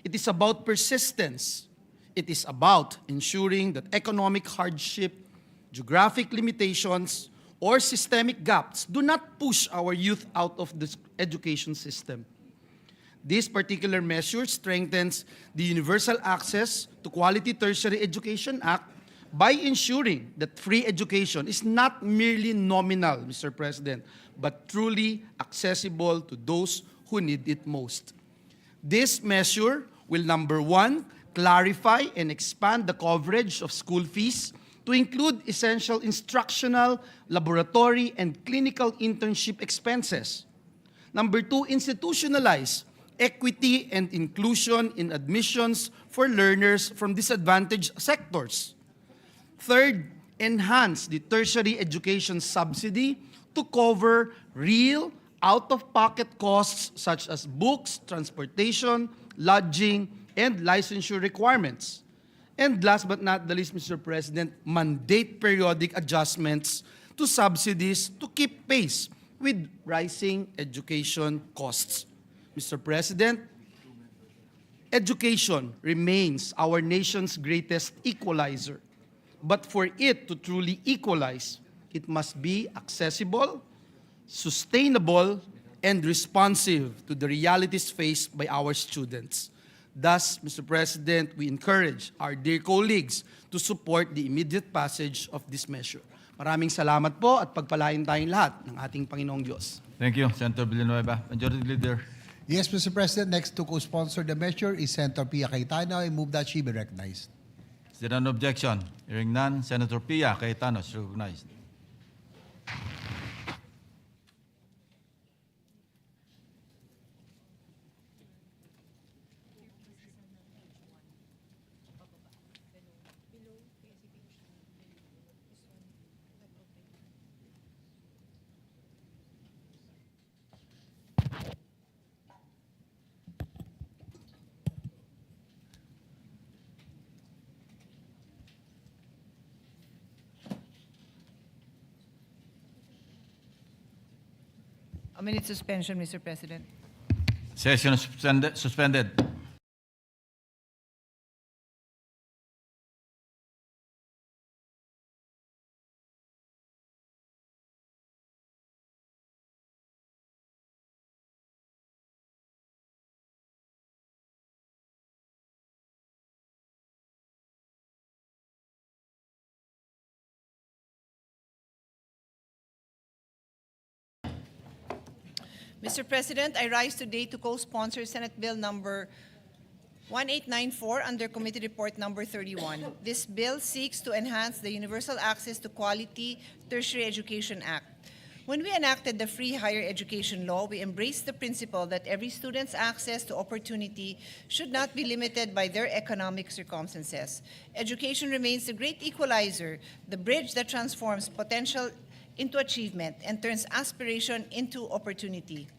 It is about persistence. It is about ensuring that economic hardship, geographic limitations, or systemic gaps do not push our youth out of the education system. This particular measure strengthens the Universal Access to Quality Tertiary Education Act by ensuring that free education is not merely nominal, Mr. President, but truly accessible to those who need it most. This measure will, number one, clarify and expand the coverage of school fees to include essential instructional, laboratory, and clinical internship expenses. Number two, institutionalize equity and inclusion in admissions for learners from disadvantaged sectors. Third, enhance the tertiary education subsidy to cover real out-of-pocket costs such as books, transportation, lodging, and licensure requirements. And last but not the least, Mr. President, mandate periodic adjustments to subsidies to keep pace with rising education costs. Mr. President, education remains our nation's greatest equalizer. But for it to truly equalize, it must be accessible, sustainable, and responsive to the realities faced by our students. Thus, Mr. President, we encourage our dear colleagues to support the immediate passage of this measure. Maraming salamat po at pagpalain tayong lahat ng ating Panginoong Diyos. Thank you, Senator Villanueva. Majority Leader. Yes, Mr. President, next to co-sponsor the measure is Senator Pia Cayetano. I move that she be recognized. Is there an objection? Hearing none, Senator Pia Cayetano is recognized. A minute suspension, Mr. President. Session is suspended. Mr. President, I rise today to co-sponsor Senate Bill number 1894 under Committee Report Number 31. This bill seeks to enhance the Universal Access to Quality Tertiary Education Act. When we enacted the Free Higher Education Law, we embraced the principle that every student's access to opportunity should not be limited by their economic circumstances. Education remains the great equalizer, the bridge that transforms potential into achievement and turns aspiration into opportunity.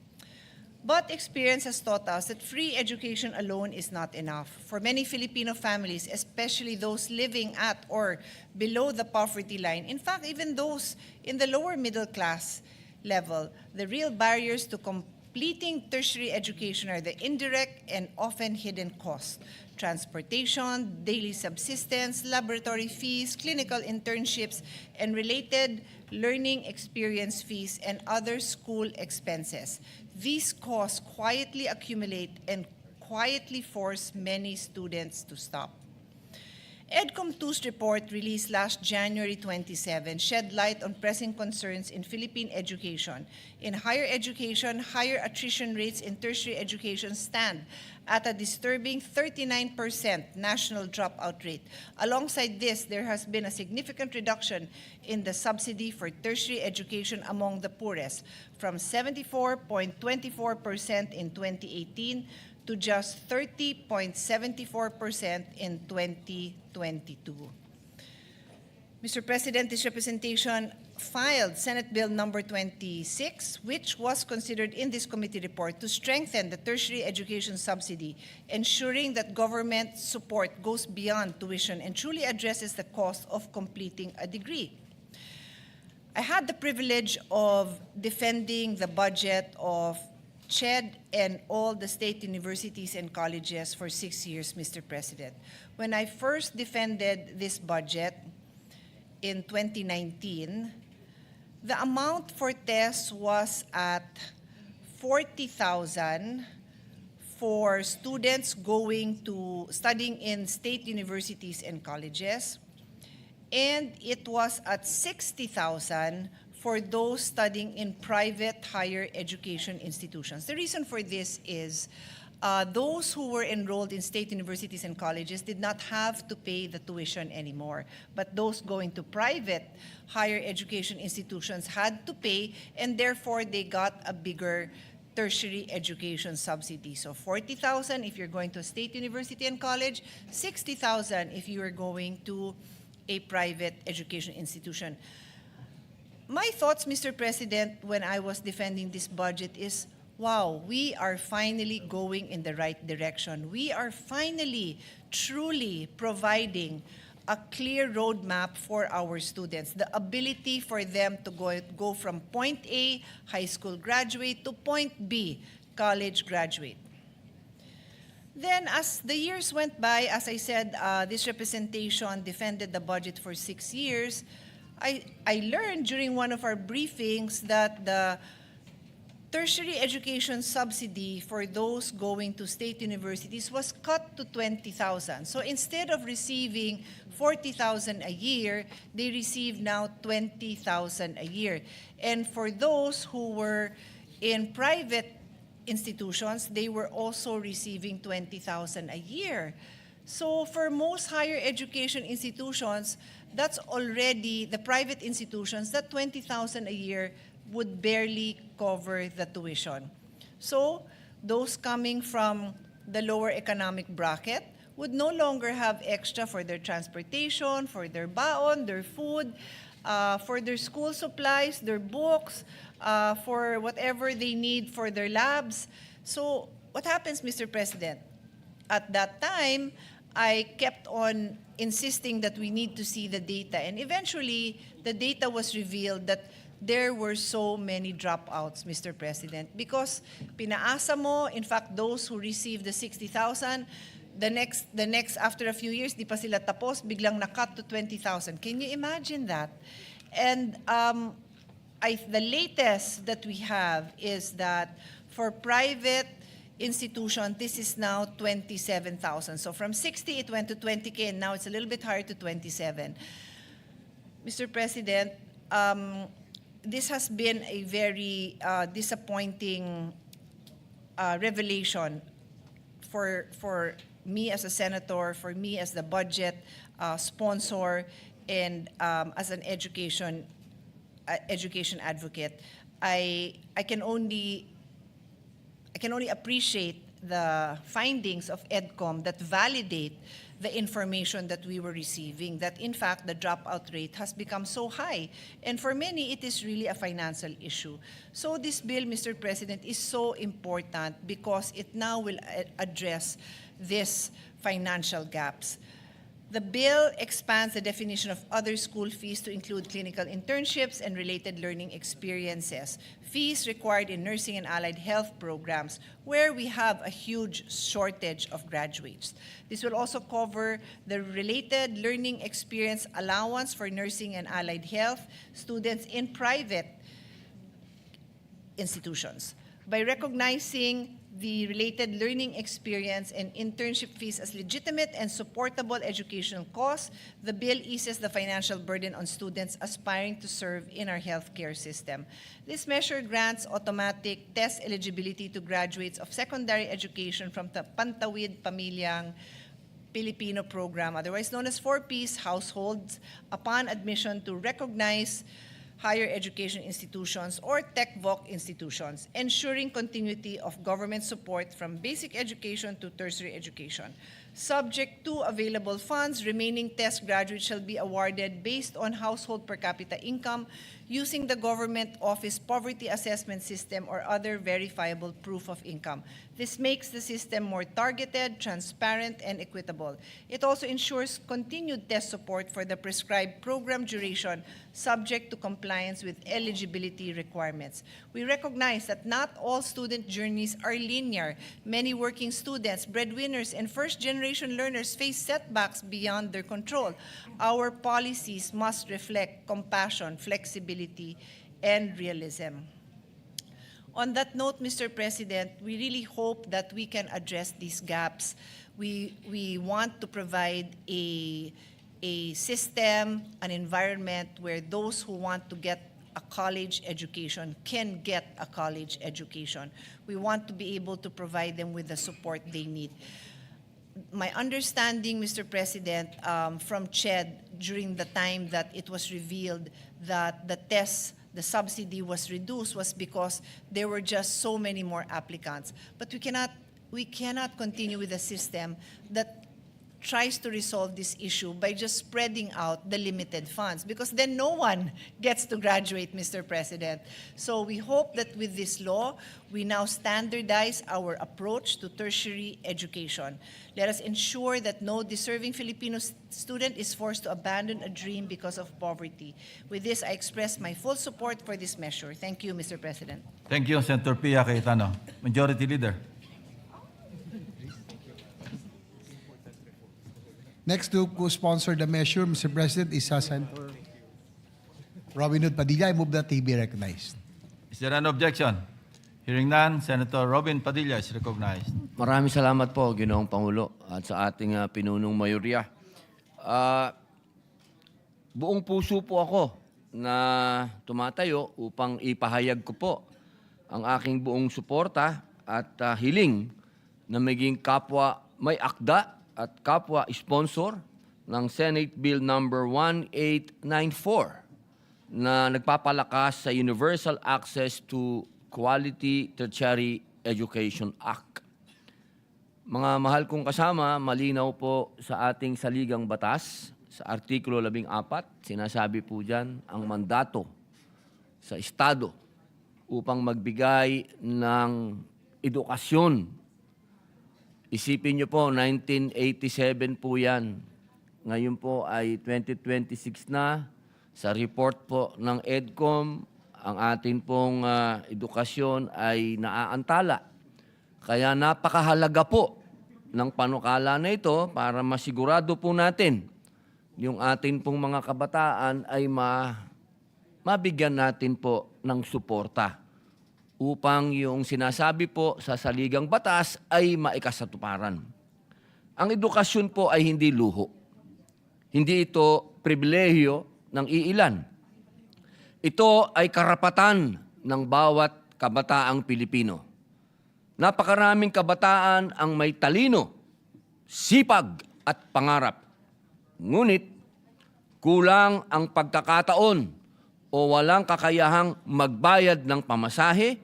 But experience has taught us that free education alone is not enough. For many Filipino families, especially those living at or below the poverty line, in fact, even those in the lower middle class level, the real barriers to completing tertiary education are the indirect and often hidden costs: transportation, daily subsistence, laboratory fees, clinical internships, and related learning experience fees and other school expenses. These costs quietly accumulate and quietly force many students to stop. EDCOM 2's report released last January 27 shed light on pressing concerns in Philippine education. In higher education, higher attrition rates in tertiary education stand at a disturbing 39% national dropout rate. Alongside this, there has been a significant reduction in the subsidy for tertiary education among the poorest, from 74.24% in 2018 to just 30.74% in 2022. Mr. President, this representation filed Senate Bill number 26, which was considered in this committee report to strengthen the tertiary education subsidy, ensuring that government support goes beyond tuition and truly addresses the cost of completing a degree. I had the privilege of defending the budget of CHED and all the state universities and colleges for 6 years, Mr. President. When I first defended this budget in 2019, the amount for tests was at 40,000 for students going to studying in state universities and colleges, and it was at 60,000 for those studying in private higher education institutions. The reason for this is those who were enrolled in state universities and colleges did not have to pay the tuition anymore, but those going to private higher education institutions had to pay, and therefore they got a bigger tertiary education subsidy. So 40,000 if you're going to a state university and college, 60,000 if you are going to a private education institution. My thoughts, Mr. President, when I was defending this budget is, wow, we are finally going in the right direction. We are finally, truly providing a clear roadmap for our students, the ability for them to go from point A, high school graduate, to point B, college graduate. Then as the years went by, as I said, this representation defended the budget for 6 years. I learned during one of our briefings that the tertiary education subsidy for those going to state universities was cut to 20,000. So instead of receiving 40,000 a year, they receive now 20,000 a year. And for those who were in private institutions, they were also receiving 20,000 a year. So for most higher education institutions, that's already, the private institutions, that 20,000 a year would barely cover the tuition. So those coming from the lower economic bracket would no longer have extra for their transportation, for their baon, their food, for their school supplies, their books, for whatever they need for their labs. So what happens, Mr. President? At that time, I kept on insisting that we need to see the data. And eventually, the data was revealed that there were so many dropouts, Mr. President, because pinaasa mo, in fact, those who received the 60,000, the next, after a few years, di pa sila tapos, biglang na-cut to 20,000. Can you imagine that? And the latest that we have is that for private institution, this is now 27,000. So from 60, it went to 20K, and now it's a little bit higher to 27. Mr. President, this has been a very disappointing revelation for me as a senator, for me as the budget sponsor, and as an education advocate, I can only appreciate the findings of EDCOM that validate the information that we were receiving, that in fact the dropout rate has become so high. And for many, it is really a financial issue. So this bill, Mr. President, is so important because it now will address these financial gaps. The bill expands the definition of other school fees to include clinical internships and related learning experiences, fees required in nursing and allied health programs, where we have a huge shortage of graduates. This will also cover the related learning experience allowance for nursing and allied health students in private institutions. By recognizing the related learning experience and internship fees as legitimate and supportable educational costs, the bill eases the financial burden on students aspiring to serve in our healthcare system. This measure grants automatic test eligibility to graduates of secondary education from the Pantawid Pamilyang Filipino program, otherwise known as 4Ps households, upon admission to recognized higher education institutions or TechVoc institutions, ensuring continuity of government support from basic education to tertiary education. Subject to available funds, remaining test graduates shall be awarded based on household per capita income using the government office poverty assessment system or other verifiable proof of income. This makes the system more targeted, transparent, and equitable. It also ensures continued test support for the prescribed program duration subject to compliance with eligibility requirements. We recognize that not all student journeys are linear. Many working students, breadwinners, and first-generation learners face setbacks beyond their control. Our policies must reflect compassion, flexibility, and realism. On that note, Mr. President, we really hope that we can address these gaps. We want to provide a system, an environment where those who want to get a college education can get a college education. We want to be able to provide them with the support they need. My understanding, Mr. President, from CHED during the time that it was revealed that the subsidy was reduced was because there were just so many more applicants. But we cannot continue with a system that tries to resolve this issue by just spreading out the limited funds, because then no one gets to graduate, Mr. President. So we hope that with this law, we now standardize our approach to tertiary education. Let us ensure that no deserving Filipino student is forced to abandon a dream because of poverty. With this, I express my full support for this measure. Thank you, Mr. President. Thank you, Senator Pia Cayetano. Majority Leader. Next to co-sponsor the measure, Mr. President, is Senator Robin Hood Padilla. I move that he be recognized. Is there an objection? Hearing none, Senator Robin Padilla is recognized. Maraming salamat po, Ginoong Pangulo, at sa ating pinunong mayorya. Buong puso po ako na tumatayo upang ipahayag ko po ang aking buong suporta at hiling na maging kapwa may akda at kapwa-sponsor ng Senate Bill number 1894 na nagpapalakas sa Universal Access to Quality Tertiary Education Act. Mga mahal kong kasama, malinaw po sa ating saligang batas, sa Artikulo 14, sinasabi po dyan ang mandato sa Estado upang magbigay ng edukasyon. Isipin niyo po, 1987 po yan. Ngayon po ay 2026 na. Sa report po ng EDCOM, ang atin pong edukasyon ay naaantala. Kaya napakahalaga po ng panukala na ito para masigurado po natin yung atin pong mga kabataan ay mabigyan natin po ng suporta upang yung sinasabi po sa saligang batas ay maikasatuparan. Ang edukasyon po ay hindi luho. Hindi ito pribilehyo ng iilan. Ito ay karapatan ng bawat kabataang Pilipino. Napakaraming kabataan ang may talino sipag at pangarap. Ngunit kulang ang pagkakataon o walang kakayahang magbayad ng pamasahe,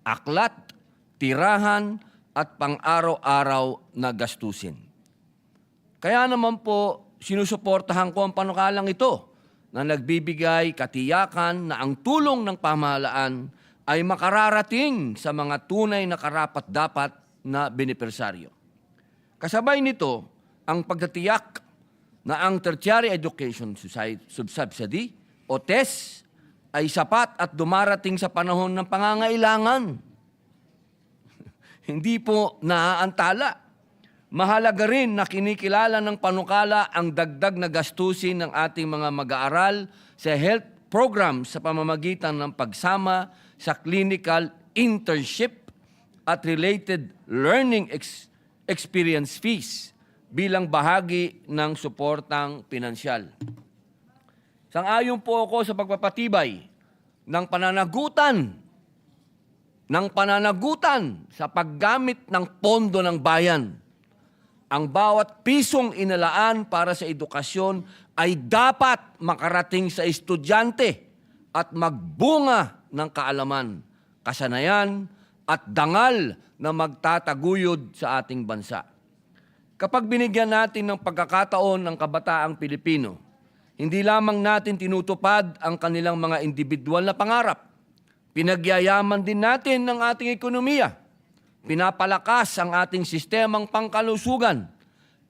aklat, tirahan at pang-araw-araw na gastusin. Kaya naman po, sinusuportahan ko ang panukalang ito na nagbibigay katiyakan na ang tulong ng pamahalaan ay makararating sa mga tunay na karapat-dapat na benepisyaryo. Kasabay nito, ang pagtatiyak na ang Tertiary Education Subsidy o TES ay sapat at dumarating sa panahon ng pangangailangan. Hindi po naaantala. Mahalaga rin na kinikilala ng panukala ang dagdag na gastusin ng ating mga mag-aaral sa health program sa pamamagitan ng pagsama sa clinical internship at related learning experience fees bilang bahagi ng suportang pinansyal. Sang-ayon po ako sa pagpapatibay ng pananagutan sa paggamit ng pondo ng bayan. Ang bawat pisong inalaan para sa edukasyon ay dapat makarating sa estudyante at magbunga ng kaalaman, kasanayan at dangal na magtataguyod sa ating bansa. Kapag binigyan natin ng pagkakataon ng kabataang Pilipino, hindi lamang natin tinutupad ang kanilang mga individual na pangarap, pinagyayaman din natin ang ating ekonomiya, pinapalakas ang ating sistemang pangkalusugan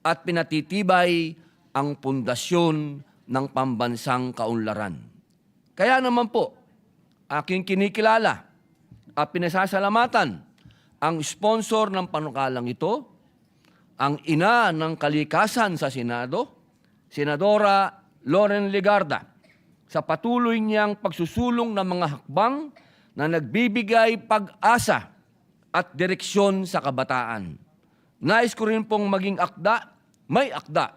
at pinatitibay ang pundasyon ng pambansang kaunlaran. Kaya naman po, aking kinikilala at pinasasalamatan ang sponsor ng panukalang ito, ang ina ng kalikasan sa Senado, Senadora Loren Legarda, sa patuloy niyang pagsusulong ng mga hakbang na nagbibigay pag-asa at direksyon sa kabataan. Nais ko rin pong maging may akda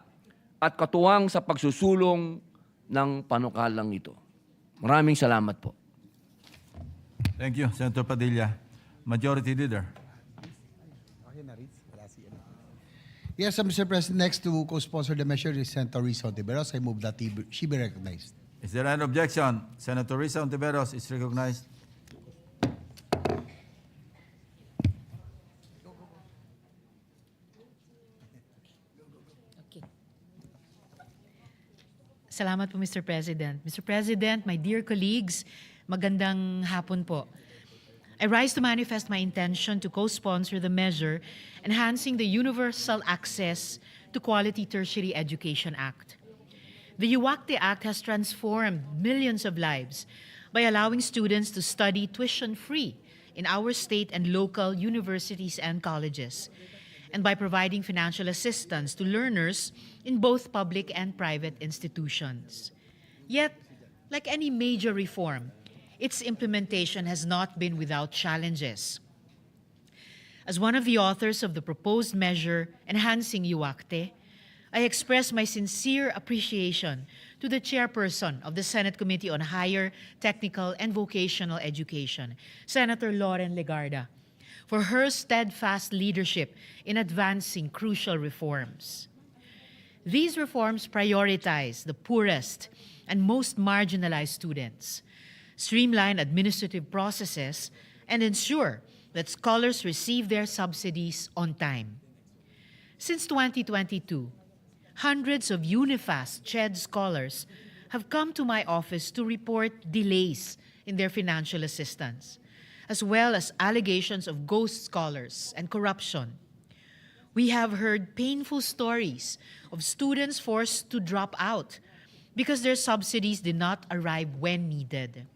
at katuwang sa pagsusulong ng panukalang ito. Maraming salamat po. Thank you, Senator Padilla. Majority Leader. Yes, Mr. President, next to co-sponsor the measure is Senator Risa Ontiveros. I move that she be recognized. Is there an objection? Senator Risa Ontiveros is recognized. Okay. Salamat po, Mr. President. Mr. President, my dear colleagues, magandang hapon po. I rise to manifest my intention to co-sponsor the measure enhancing the Universal Access to Quality Tertiary Education Act. The UACTE Act has transformed millions of lives by allowing students to study tuition-free in our state and local universities and colleges, and by providing financial assistance to learners in both public and private institutions. Yet, like any major reform, its implementation has not been without challenges. As one of the authors of the proposed measure enhancing UACTE, I express my sincere appreciation to the chairperson of the Senate Committee on Higher Technical and Vocational Education, Senator Loren Legarda, for her steadfast leadership in advancing crucial reforms. These reforms prioritize the poorest and most marginalized students, streamline administrative processes, and ensure that scholars receive their subsidies on time. Since 2022, hundreds of UNIFAS CHED scholars have come to my office to report delays in their financial assistance, as well as allegations of ghost scholars and corruption. We have heard painful stories of students forced to drop out because their subsidies did not arrive when needed.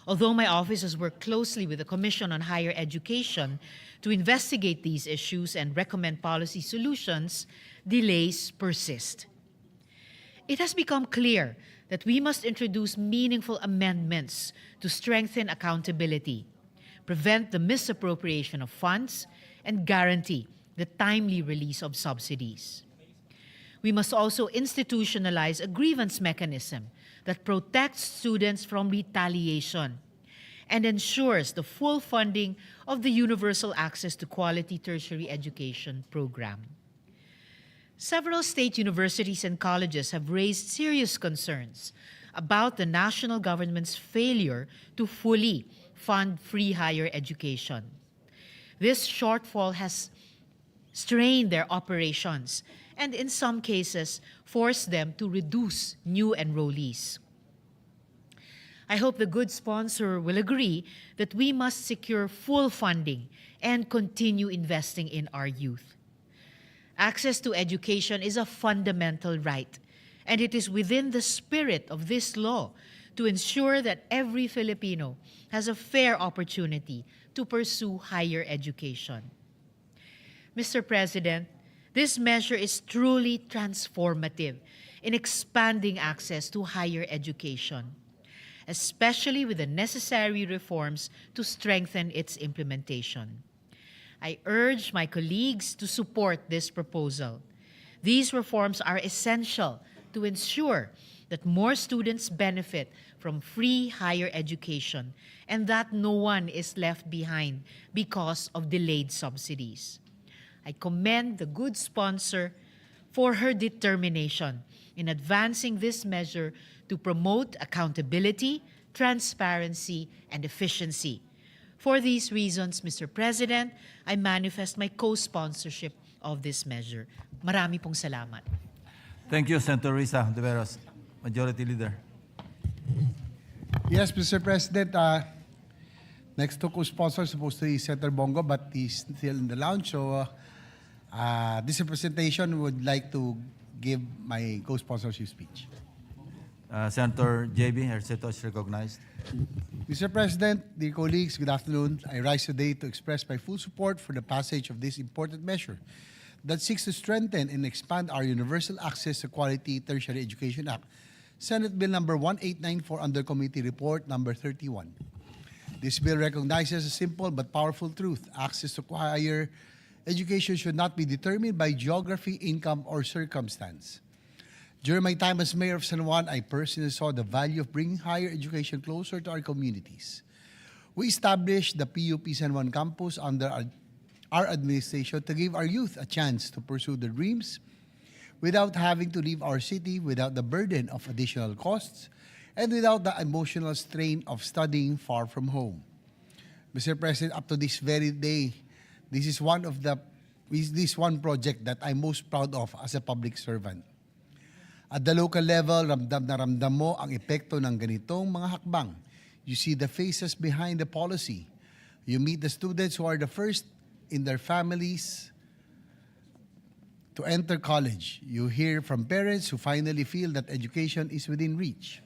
Although my office has worked closely with the Commission on Higher Education to investigate these issues and recommend policy solutions, delays persist. It has become clear that we must introduce meaningful amendments to strengthen accountability, prevent the misappropriation of funds, and guarantee the timely release of subsidies. We must also institutionalize a grievance mechanism that protects students from retaliation and ensures the full funding of the Universal Access to Quality Tertiary Education program. Several state universities and colleges have raised serious concerns about the national government's failure to fully fund free higher education. This shortfall has strained their operations and in some cases forced them to reduce new enrollees. I hope the good sponsor will agree that we must secure full funding and continue investing in our youth. Access to education is a fundamental right, and it is within the spirit of this law to ensure that every Filipino has a fair opportunity to pursue higher education. Mr. President, this measure is truly transformative in expanding access to higher education, especially with the necessary reforms to strengthen its implementation. I urge my colleagues to support this proposal. These reforms are essential to ensure that more students benefit from free higher education and that no one is left behind because of delayed subsidies. I commend the good sponsor for her determination in advancing this measure to promote accountability, transparency, and efficiency. For these reasons, Mr. President, I manifest my co-sponsorship of this measure. Marami pong salamat. Thank you, Senator Risa Hontiveros. Majority Leader. Yes, Mr. President, next to co-sponsor supposed to be Senator Bongo, but he's still in the lounge. So this representation would like to give my co-sponsorship speech. Senator JB Herceto is recognized. Mr. President, dear colleagues, good afternoon. I rise today to express my full support for the passage of this important measure that seeks to strengthen and expand our Universal Access to Quality Tertiary Education Act, Senate Bill number 1894 under Committee Report number 31. This bill recognizes a simple but powerful truth. Access to higher education should not be determined by geography, income, or circumstance. During my time as mayor of San Juan, I personally saw the value of bringing higher education closer to our communities. We established the PUP San Juan campus under our administration to give our youth a chance to pursue their dreams without having to leave our city, without the burden of additional costs, and without the emotional strain of studying far from home. Mr. President, up to this very day, this is one project that I'm most proud of as a public servant. At the local level, ramdam na ramdam mo ang epekto ng ganitong mga hakbang. You see the faces behind the policy. You meet the students who are the first in their families to enter college. You hear from parents who finally feel that education is within reach.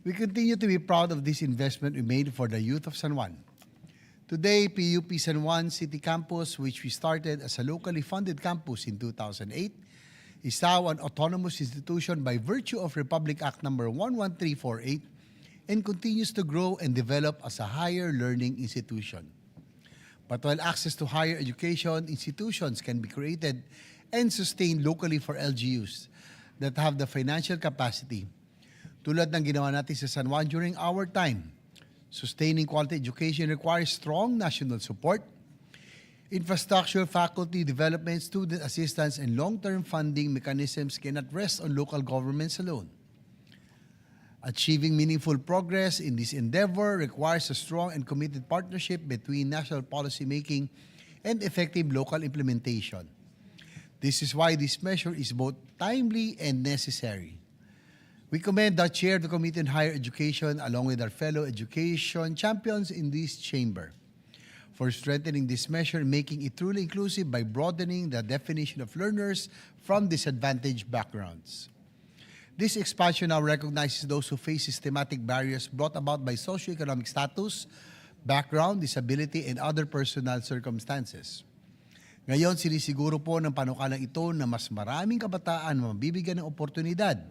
We continue to be proud of this investment we made for the youth of San Juan. Today, PUP San Juan City Campus, which we started as a locally funded campus in 2008, is now an autonomous institution by virtue of Republic Act number 11348 and continues to grow and develop as a higher learning institution. But while access to higher education institutions can be created and sustained locally for LGUs that have the financial capacity, tulad ng ginawa natin sa San Juan during our time, sustaining quality education requires strong national support, infrastructure, faculty development, student assistance, and long-term funding mechanisms cannot rest on local governments alone. Achieving meaningful progress in this endeavor requires a strong and committed partnership between national policymaking and effective local implementation. This is why this measure is both timely and necessary. We commend the Chair of the Committee on Higher Education along with our fellow education champions in this chamber for strengthening this measure and making it truly inclusive by broadening the definition of learners from disadvantaged backgrounds. This expansion now recognizes those who face systematic barriers brought about by socioeconomic status, background, disability, and other personal circumstances. Ngayon, sinisiguro po ng panukalang ito na mas maraming kabataan mabibigyan ng oportunidad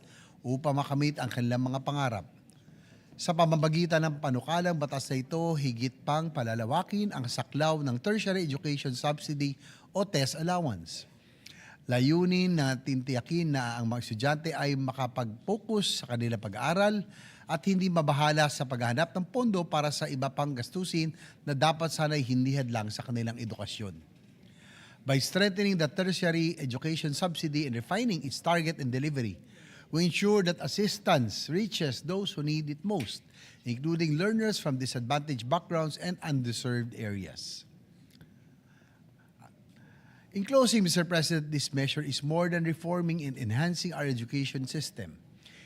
upang makamit ang kanilang mga pangarap. Sa pamamagitan ng panukalang batas na ito, higit pang palalawakin ang saklaw ng Tertiary Education Subsidy o TES Allowance. Layunin na tintiyakin na ang mga estudyante ay makapag-focus sa kanilang pag-aaral at hindi mabahala sa paghahanap ng pondo para sa iba pang gastusin na dapat sana'y hindi hadlang sa kanilang edukasyon. by strengthening the tertiary education subsidy and refining its target and delivery. We ensure that assistance reaches those who need it most, including learners from disadvantaged backgrounds and underserved areas. In closing, Mr. President, this measure is more than reforming and enhancing our education system.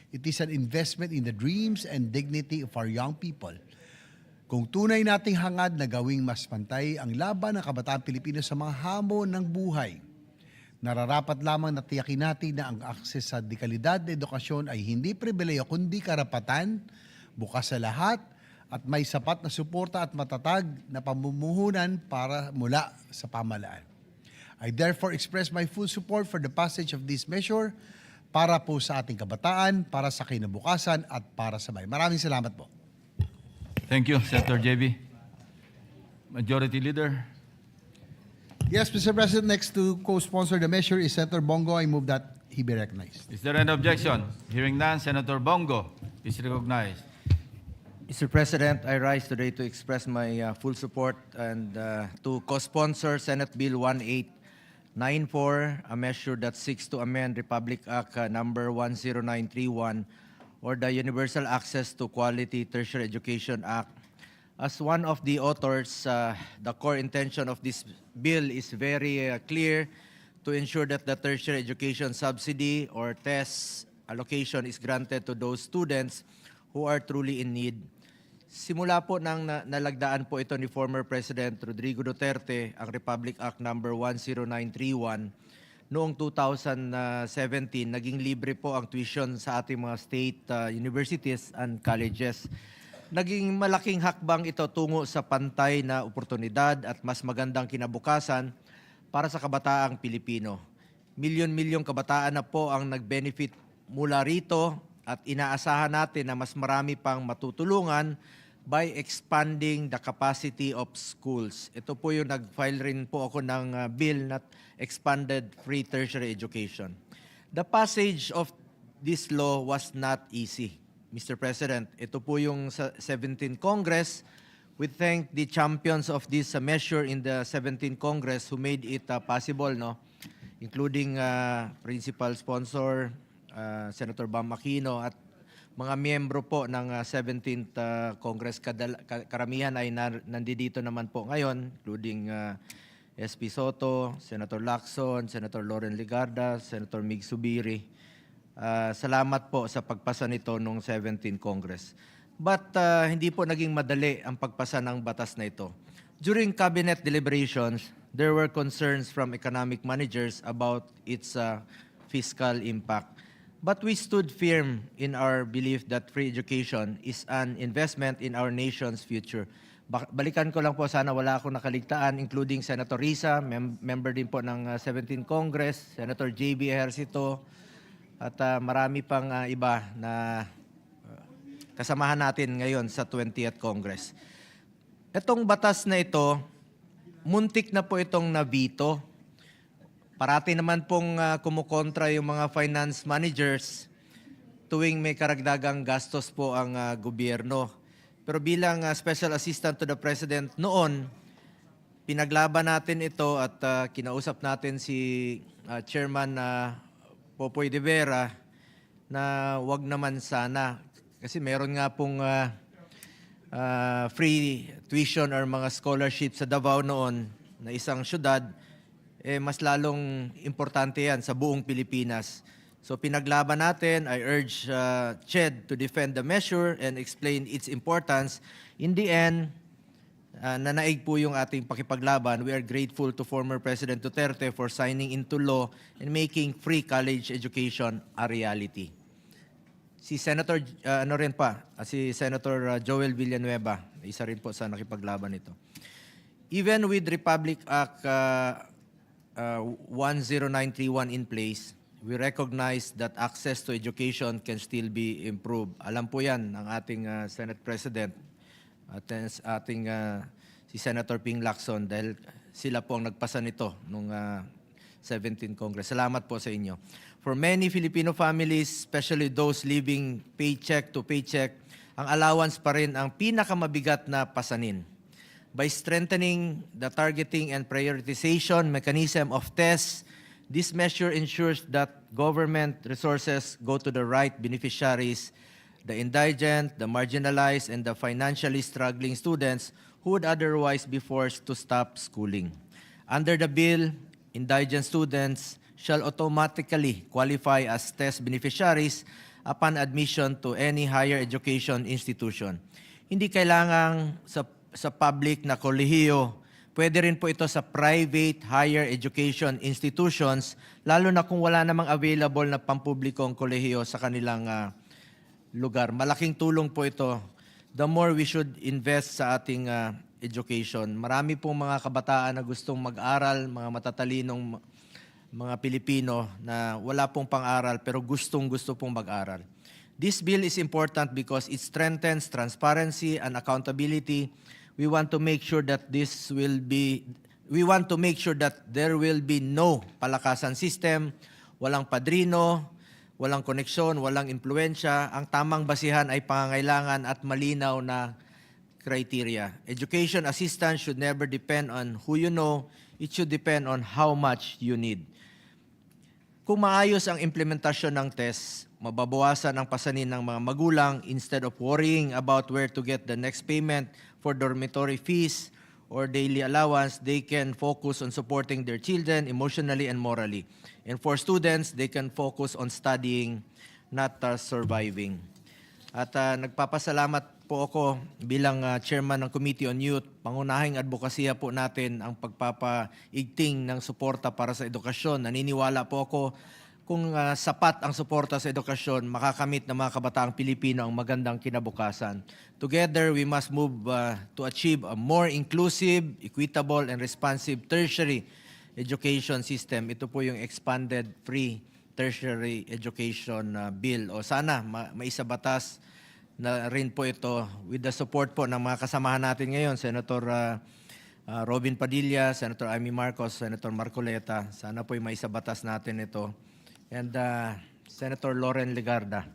It is an investment in the dreams and dignity of our young people. Kung tunay nating hangad na gawing mas pantay ang laban ng kabataan Pilipino sa mga hamon ng buhay, nararapat lamang na tiyakin natin na ang akses sa dekalidad na edukasyon ay hindi pribileyo kundi karapatan, bukas sa lahat, at may sapat na suporta at matatag na pamumuhunan para mula sa pamahalaan. I therefore express my full support for the passage of this measure para po sa ating kabataan, para sa kinabukasan, at para sa bayan. Maraming salamat po. Thank you, Senator JB. Majority Leader. Yes, Mr. President, next to co-sponsor the measure is Senator Bongo. I move that he be recognized. Is there any objection? Hearing none, Senator Bongo is recognized. Mr. President, I rise today to express my full support and to co-sponsor Senate Bill 1894, a measure that seeks to amend Republic Act number 10931, or the Universal Access to Quality Tertiary Education Act. As one of the authors, the core intention of this bill is very clear, to ensure that the tertiary education subsidy or TES allocation is granted to those students who are truly in need. Simula po nang nalagdaan po ito ni former President Rodrigo Duterte, ang Republic Act number 10931, noong 2017, naging libre po ang tuition sa ating mga state universities and colleges. Naging malaking hakbang ito tungo sa pantay na oportunidad at mas magandang kinabukasan para sa kabataang Pilipino. Milyon-milyong kabataan na po ang nag-benefit mula rito at inaasahan natin na mas marami pang matutulungan by expanding the capacity of schools. Ito po yung nag-file rin po ako ng bill na expanded free tertiary education. The passage of this law was not easy, Mr. President. Ito po yung 17th Congress. We thank the champions of this measure in the 17th Congress who made it possible, no? Including principal sponsor, Senator Bam Aquino, at mga miyembro po ng 17th Congress. Karamihan ay nandito naman po ngayon, including SP Soto, Senator Lacson, Senator Loren Legarda, Senator Mig Subiri. Salamat po sa pagpasa nito noong 17th Congress. But hindi po naging madali ang pagpasa ng batas na ito. During cabinet deliberations, there were concerns from economic managers about its fiscal impact. But we stood firm in our belief that free education is an investment in our nation's future. Balikan ko lang po, sana wala akong nakaligtaan, including Senator Risa, member din po ng 17th Congress, Senator JB Ejercito, at marami pang iba na kasamahan natin ngayon sa 20th Congress. Itong batas na ito, muntik na po itong nabito. Parati naman pong kumukontra yung mga finance managers tuwing may karagdagang gastos po ang gobyerno. Pero bilang Special Assistant to the President noon, pinaglaban natin ito at kinausap natin si Chairman Popoy de Vera na wag naman sana. Kasi meron nga pong free tuition or mga scholarships sa Davao noon na isang syudad, mas lalong importante yan sa buong Pilipinas. So pinaglaban natin, I urge CHED to defend the measure and explain its importance. In the end, nanaig po yung ating pakipaglaban. We are grateful to former President Duterte for signing into law and making free college education a reality. Si Senator, si Senator Joel Villanueva, isa rin po sa nakipaglaban nito. Even with Republic Act 10931 in place, we recognize that access to education can still be improved. Alam po yan ng ating Senate President at ating si Senator Ping Lacson dahil sila po ang nagpasa nito nung 17th Congress. Salamat po sa inyo. For many Filipino families, especially those living paycheck to paycheck, ang allowance pa rin ang pinakamabigat na pasanin. By strengthening the targeting and prioritization mechanism of tests, this measure ensures that government resources go to the right beneficiaries, the indigent, the marginalized, and the financially struggling students who would otherwise be forced to stop schooling. Under the bill, indigent students shall automatically qualify as test beneficiaries upon admission to any higher education institution. Hindi kailangang sa public na kolehiyo, pwede rin po ito sa private higher education institutions, lalo na kung wala namang available na pampublikong kolehiyo sa kanilang lugar. Malaking tulong po ito. The more we should invest sa ating education. Marami pong mga kabataan na gustong mag-aral, mga matatalinong mga Pilipino na wala pong pang-aral pero gustong-gusto pong mag-aral. This bill is important because it strengthens transparency and accountability. We want to make sure that there will be no palakasan system, walang padrino, walang koneksyon, walang impluensya. Ang tamang basihan ay pangangailangan at malinaw na criteria. Education assistance should never depend on who you know, it should depend on how much you need. Kung maayos ang implementasyon ng test, mababawasan ang pasanin ng mga magulang instead of worrying about where to get the next payment for dormitory fees or daily allowance, they can focus on supporting their children emotionally and morally. And for students, they can focus on studying, not surviving. At nagpapasalamat po ako bilang chairman ng Committee on Youth. Pangunahing advokasya po natin ang pagpapaigting ng suporta para sa edukasyon. Naniniwala po ako kung sapat ang suporta sa edukasyon, makakamit ng mga kabataang Pilipino ang magandang kinabukasan. Together, we must move to achieve a more inclusive, equitable, and responsive tertiary education system. Ito po yung expanded free tertiary education bill. O sana maisabatas na rin po ito with the support po ng mga kasamahan natin ngayon, Senator Robin Padilla, Senator Amy Marcos, Senator Marcoleta. Sana po yung maisabatas natin ito. And Senator Loren Legarda.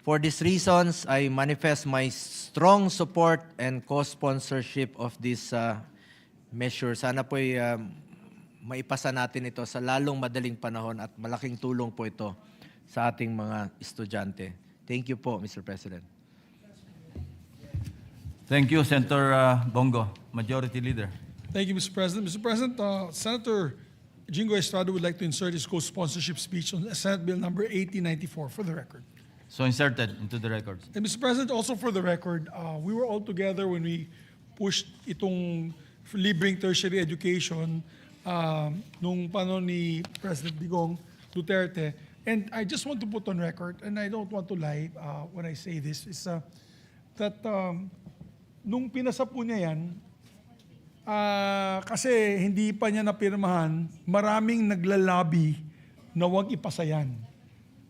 For these reasons, I manifest my strong support and co-sponsorship of this measure. Sana po maipasa natin ito sa lalong madaling panahon at malaking tulong po ito sa ating mga estudyante. Thank you po, Mr. President. Thank you, Senator Bongo, Majority Leader. Thank you, Mr. President. Mr. President, Senator Jingo Estrada would like to insert his co-sponsorship speech on Senate Bill number 1894 for the record. So inserted into the records. And Mr. President, also for the record, we were all together when we pushed itong libreng tertiary education nung panon ni President Digong Duterte. And I just want to put on record, and I don't want to lie when I say this, is that nung pinasa po niya yan, kasi hindi pa niya napirmahan, maraming naglalabi na huwag ipasa yan.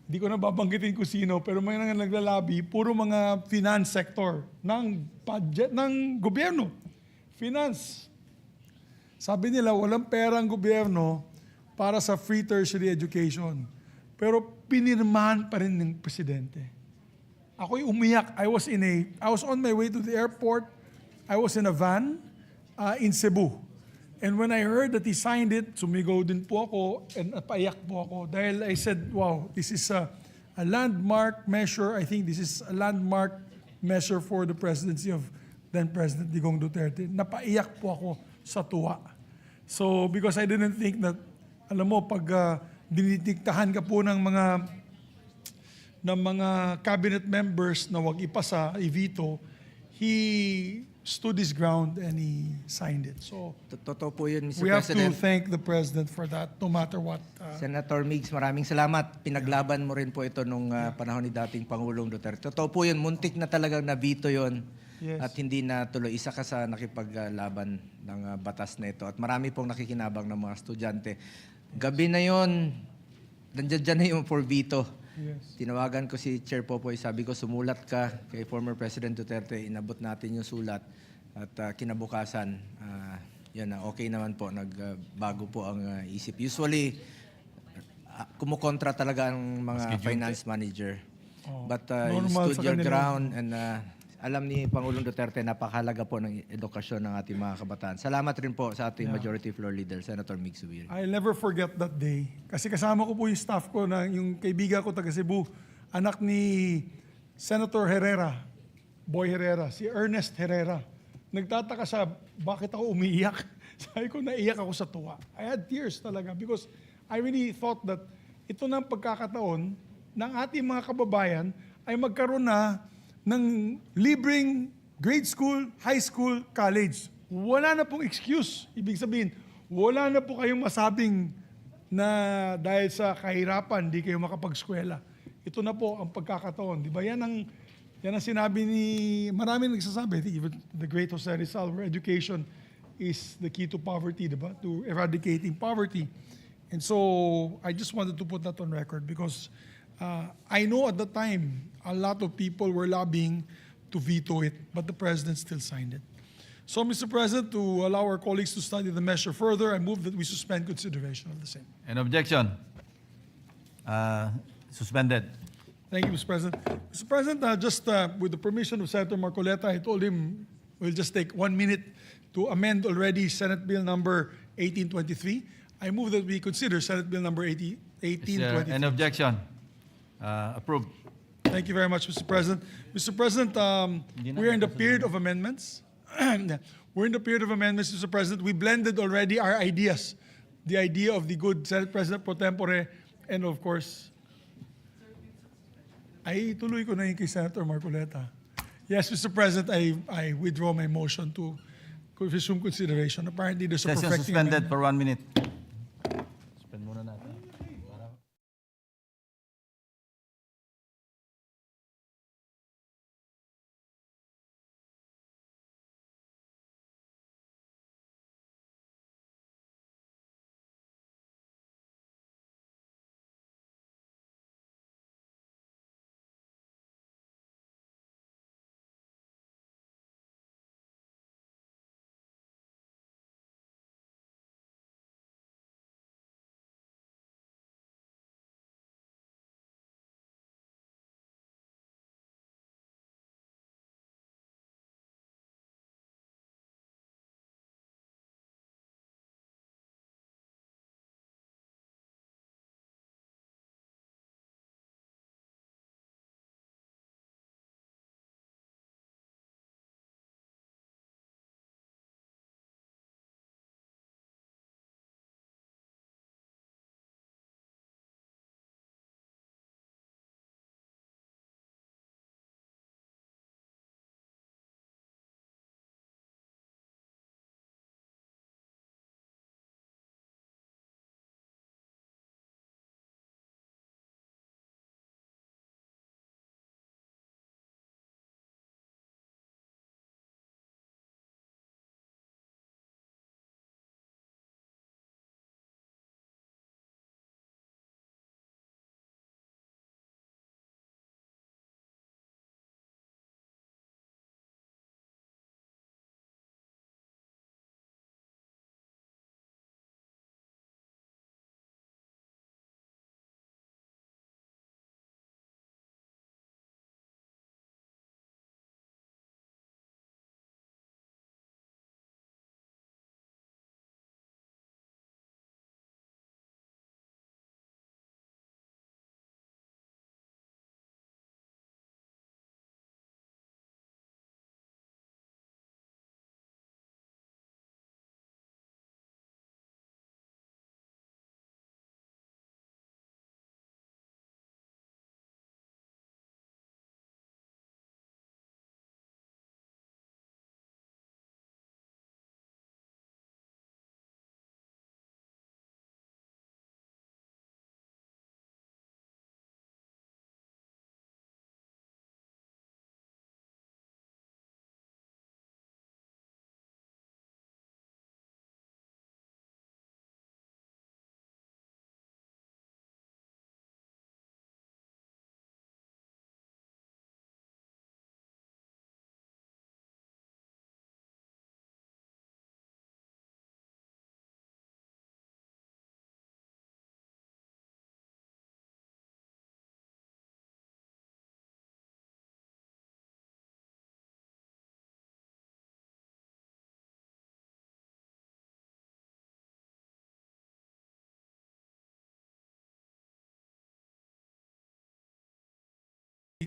Hindi ko na babanggitin kung sino, pero may naglalabi, puro mga finance sector ng budget ng gobyerno. Finance. Sabi nila, walang perang gobyerno para sa free tertiary education. Pero pinirmahan pa rin ng presidente. Ako'y umiyak. I was on my way to the airport. I was in a van in Cebu. And when I heard that he signed it, sumigaw din po ako and napaiyak po ako dahil I said, wow, this is a landmark measure. I think this is a landmark measure for the presidency of then President Digong Duterte. Napaiyak po ako sa tuwa. So because I didn't think that, alam mo, pag dinitiktahan ka po ng mga cabinet members na wag ipasa, i-veto, he stood his ground and he signed it. So Totoo po yun, Mr. we have President. to thank the President for that, no matter what. Senator Migs, maraming salamat. Pinaglaban mo rin po ito nung panahon ni dating Pangulong Duterte. Totoo po yun, muntik na talagang na-veto yun. Yes. At hindi na tuloy. Isa ka sa nakipaglaban ng batas na ito. At marami pong nakikinabang ng mga estudyante. Gabi na yon, nandiyan na yung for veto. Yes. Tinawagan ko si Chair Popoy, sabi ko sumulat ka kay former President Duterte, inabot natin yung sulat at kinabukasan, okay naman po, nagbago po ang isip. Usually, kumukontra talaga ang mga finance manager. But you stood your ground and alam ni Pangulong Duterte napakahalaga po ng edukasyon ng ating mga kabataan. Salamat rin po sa ating Majority Floor Leader, Senator Mig Zubiri. I'll never forget that day. Kasi kasama ko po yung staff ko, na yung kaibigan ko taga Cebu, anak ni Senator Herrera, Boy Herrera, si Ernest Herrera. Nagtataka siya, bakit ako umiiyak? Sabi ko, naiyak ako sa tuwa. I had tears talaga because I really thought that ito na ang pagkakataon ng ating mga kababayan ay magkaroon na ng libreng grade school, high school, college. Wala na pong excuse. Ibig sabihin, wala na po kayong masabing na dahil sa kahirapan, di kayo makapag-eskwela. Ito na po ang pagkakataon. Di ba? Yan ang sinabi ni, maraming nagsasabi, I think even the great Jose Rizal, where education is the key to poverty, di ba? To eradicating poverty. And so, I just wanted to put that on record because I know at the time, a lot of people were lobbying to veto it, but the President still signed it. So, Mr. President, to allow our colleagues to study the measure further, I move that we suspend consideration of the same. An objection? Suspended. Thank you, Mr. President. Mr. President, just with the permission of Senator Marcoleta, I told him we'll just take 1 minute to amend already Senate Bill number 1823. I move that we consider Senate Bill number 1823. An objection? Approved. Thank you very much, Mr. President. Mr. President, we're in the period of amendments. We're in the period of amendments, Mr. President. We blended already our ideas. The idea of the good Senate President pro tempore and of course, ay tuloy ko na yung kay Senator Marcoleta. Yes, Mr. President, I withdraw my motion to resume consideration. Apparently, there's a Session perfecting suspended amendment. for 1 minute.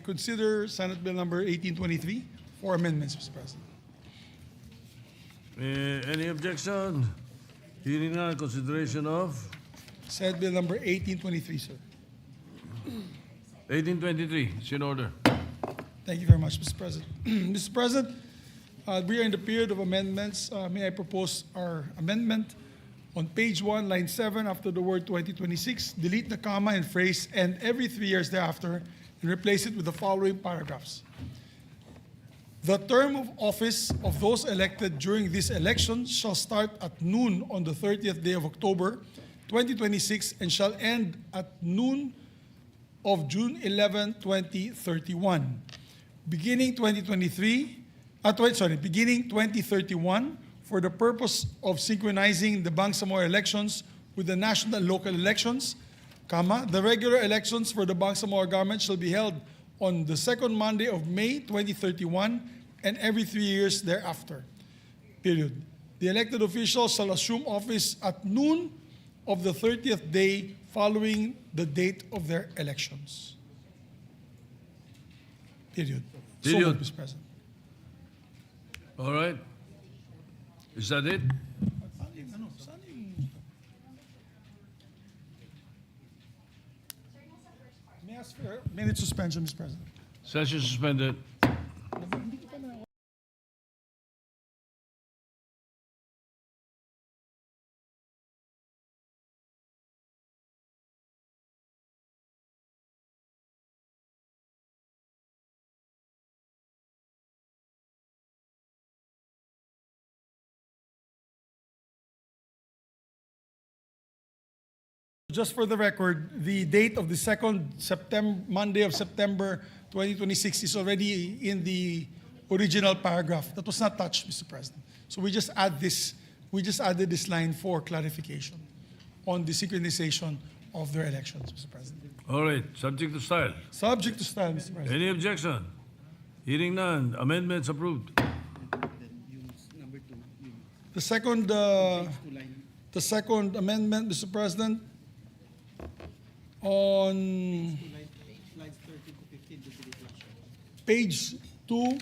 consider Senate Bill number 1823 for amendments, Mr. President. Any objection? Hearing none, consideration of Senate Bill number 1823, sir. 1823. It's in order. Thank you very much, Mr. President. Mr. President, we are in the period of amendments. May I propose our amendment? On page 1, line 7, after the word 2026, delete the comma and phrase "and every 3 years thereafter" and replace it with the following paragraphs. The term of office of those elected during this election shall start at noon on the 30th day of October 2026 and shall end at noon of June 11, 2031. Beginning 2031 for the purpose of synchronizing the Bangsamoro elections with the national and local elections, comma, the regular elections for the Bangsamoro government shall be held on the second Monday of May 2031 and every 3 years thereafter. Period. The elected officials shall assume office at noon of the 30th day following the date of their elections. Period. So Period. moved, Mr. President. All right. Is that it? May I ask for a minute suspension, Mr. President? Session suspended. Just for the record, the date of the second Monday of September 2026 is already in the original paragraph. That was not touched, Mr. President. So we just added this line for clarification on the synchronization of their elections, Mr. President. All right. Subject to style. Subject to style, Mr. President. Any objection? Hearing none. Amendments approved. The second amendment, Mr. President, on page 2,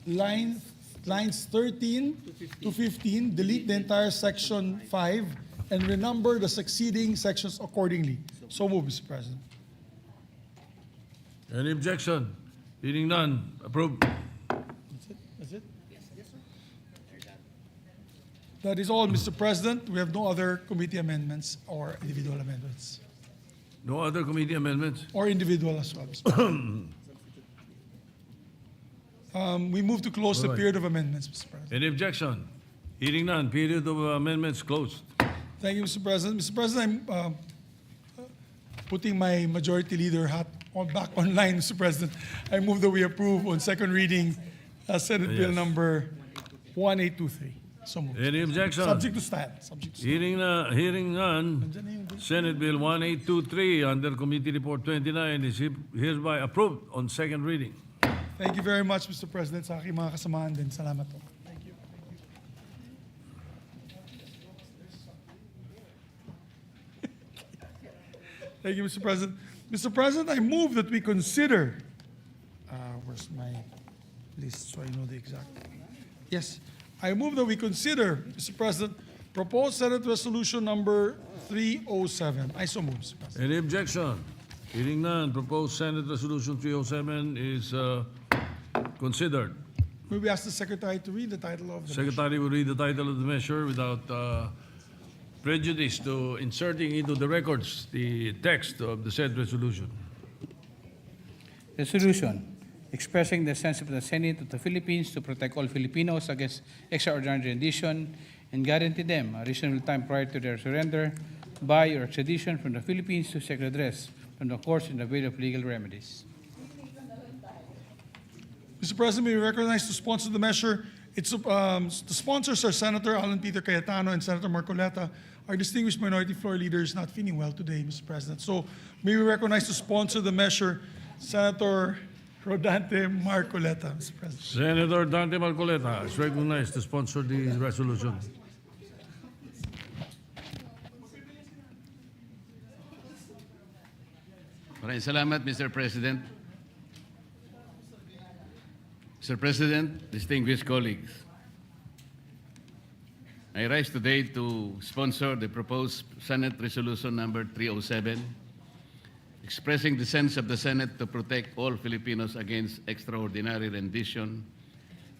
lines 13 to 15, delete the entire section 5 and renumber the succeeding sections accordingly. So move, Mr. President. Any objection? Hearing none. Approved. That's it? That is all, Mr. President. We have no other committee amendments or individual amendments. No other committee amendments? Or individual as well, Mr. President. We move to close the All right. period of amendments, Mr. President. Any objection? Hearing none. Period of amendments closed. Thank you, Mr. President. Mr. President, I'm putting my majority leader hat back online, Mr. President. I move that we approve on second reading Senate Bill Yes. number 1823. So moved. Any objection? Subject to style. Subject to style. Hearing none. Senate Bill 1823 under Committee Report 29 is hereby approved on second reading. Thank you very much, Mr. President. Sa aking mga kasamahan din. Salamat po. Thank you. Thank you, Mr. President. Mr. President, I move that we consider, where's my list so I know the exact. Yes, I move that we consider, Mr. President, proposed Senate Resolution number 307. I so move, Mr. President. Any objection? Hearing none. Proposed Senate Resolution 307 is considered. May we ask the Secretary to read the title of the Secretary will read the title of the measure without prejudice to inserting into the records the text of the said resolution. Resolution expressing the sense of the Senate of the Philippines to protect all Filipinos against extraordinary rendition and guarantee them a reasonable time prior to their surrender by or extradition from the Philippines to seek redress from the courts in the way of legal remedies. Mr. President, we recognize to sponsor the measure. The sponsors are Senator Alan Peter Cayetano and Senator Marcoleta. Our distinguished minority floor leader is not feeling well today, Mr. President. So may we recognize to sponsor the measure Senator Rodante Marcoleta, Mr. President. Senator Dante Marcoleta is recognized to sponsor the resolution. Maraming salamat, Mr. President. Mr. President, distinguished colleagues, I rise today to sponsor the proposed Senate Resolution number 307, expressing the sense of the Senate to protect all Filipinos against extraordinary rendition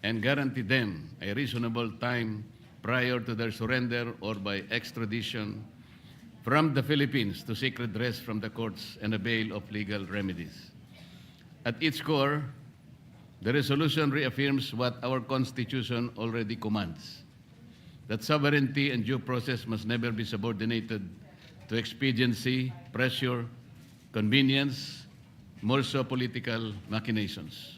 and guarantee them a reasonable time prior to their surrender or by extradition from the Philippines to seek redress from the courts and avail of legal remedies. At its core, the resolution reaffirms what our Constitution already commands, that sovereignty and due process must never be subordinated to expediency, pressure, convenience, more so political machinations.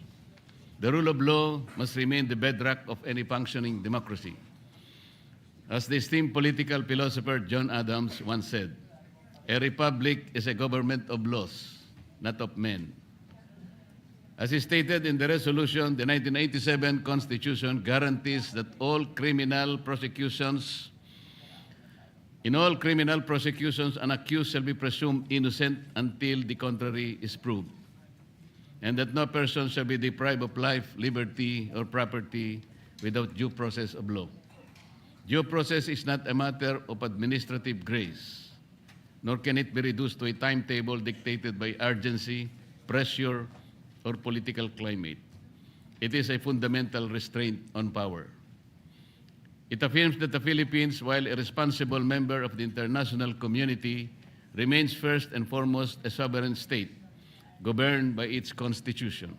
The rule of law must remain the bedrock of any functioning democracy. As the esteemed political philosopher John Adams once said, a republic is a government of laws, not of men. As is stated in the resolution, the 1987 Constitution guarantees that in all criminal prosecutions, an accused shall be presumed innocent until the contrary is proved, and that no person shall be deprived of life, liberty, or property without due process of law. Due process is not a matter of administrative grace, nor can it be reduced to a timetable dictated by urgency, pressure, or political climate. It is a fundamental restraint on power. It affirms that the Philippines, while a responsible member of the international community, remains first and foremost a sovereign state, governed by its constitution.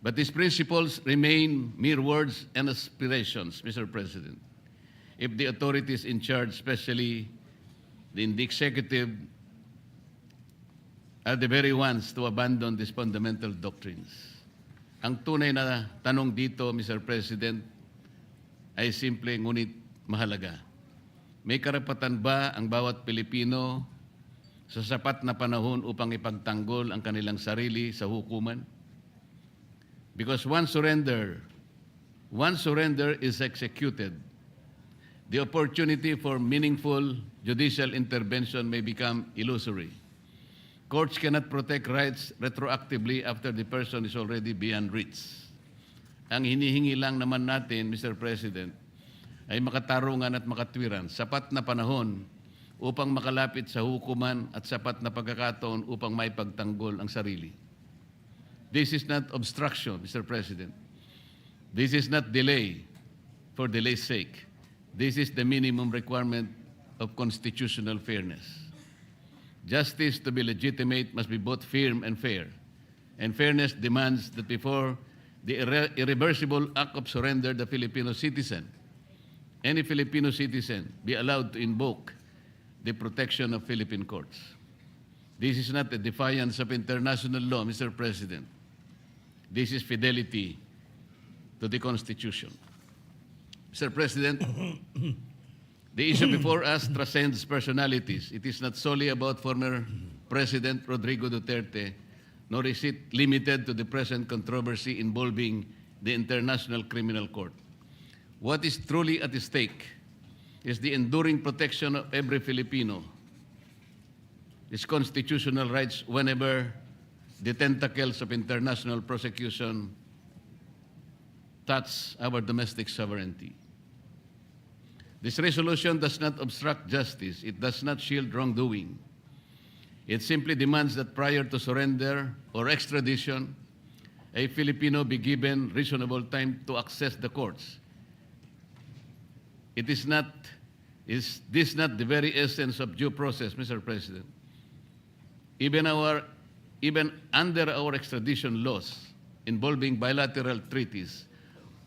But these principles remain mere words and aspirations, Mr. President, if the authorities in charge, especially in the executive, are the very ones to abandon these fundamental doctrines. Ang tunay na tanong dito, Mr. President, ay simple ngunit mahalaga. May karapatan ba ang bawat Pilipino sa sapat na panahon upang ipagtanggol ang kanilang sarili sa hukuman? Because once surrender is executed, the opportunity for meaningful judicial intervention may become illusory. Courts cannot protect rights retroactively after the person is already beyond reach. Ang hinihingi lang naman natin, Mr. President, ay makatarungan at makatwiran, sapat na panahon upang makalapit sa hukuman at sapat na pagkakataon upang maipagtanggol ang sarili. This is not obstruction, Mr. President. This is not delay for delay's sake. This is the minimum requirement of constitutional fairness. Justice to be legitimate must be both firm and fair. And fairness demands that before the irreversible act of surrender, the any Filipino citizen, be allowed to invoke the protection of Philippine courts. This is not a defiance of international law, Mr. President. This is fidelity to the Constitution. Mr. President, the issue before us transcends personalities. It is not solely about former President Rodrigo Duterte, nor is it limited to the present controversy involving the International Criminal Court. What is truly at stake is the enduring protection of every Filipino, his constitutional rights whenever the tentacles of international prosecution touch our domestic sovereignty. This resolution does not obstruct justice. It does not shield wrongdoing. It simply demands that prior to surrender or extradition, a Filipino be given reasonable time to access the courts. Is this not the very essence of due process, Mr. President? Even under our extradition laws involving bilateral treaties,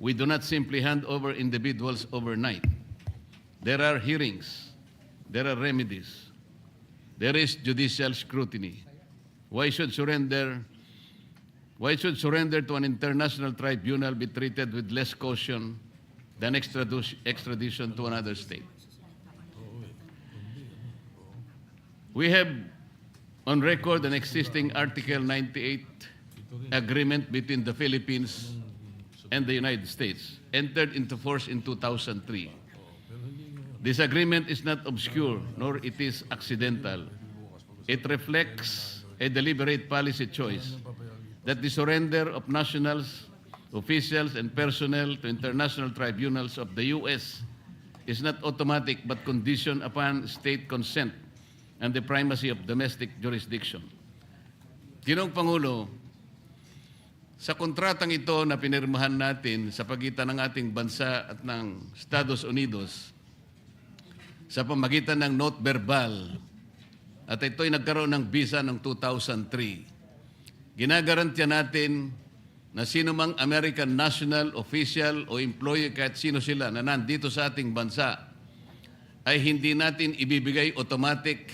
we do not simply hand over individuals overnight. There are hearings, there are remedies, there is judicial scrutiny. Why should surrender to an international tribunal be treated with less caution than extradition to another state? We have on record an existing Article 98 agreement between the Philippines and the United States, entered into force in 2003. This agreement is not obscure, nor it is accidental. It reflects a deliberate policy choice that the surrender of nationals, officials, and personnel to international tribunals of the U.S. is not automatic but conditioned upon state consent and the primacy of domestic jurisdiction. Ginoong Pangulo, sa kontratang ito na pinirmahan natin sa pagitan ng ating bansa at ng Estados Unidos, sa pamagitan ng note verbal, at ito'y nagkaroon ng visa noong 2003, ginagarantiya natin na sino mang American national, official o employee, kahit sino sila na nandito sa ating bansa, ay hindi natin ibibigay automatic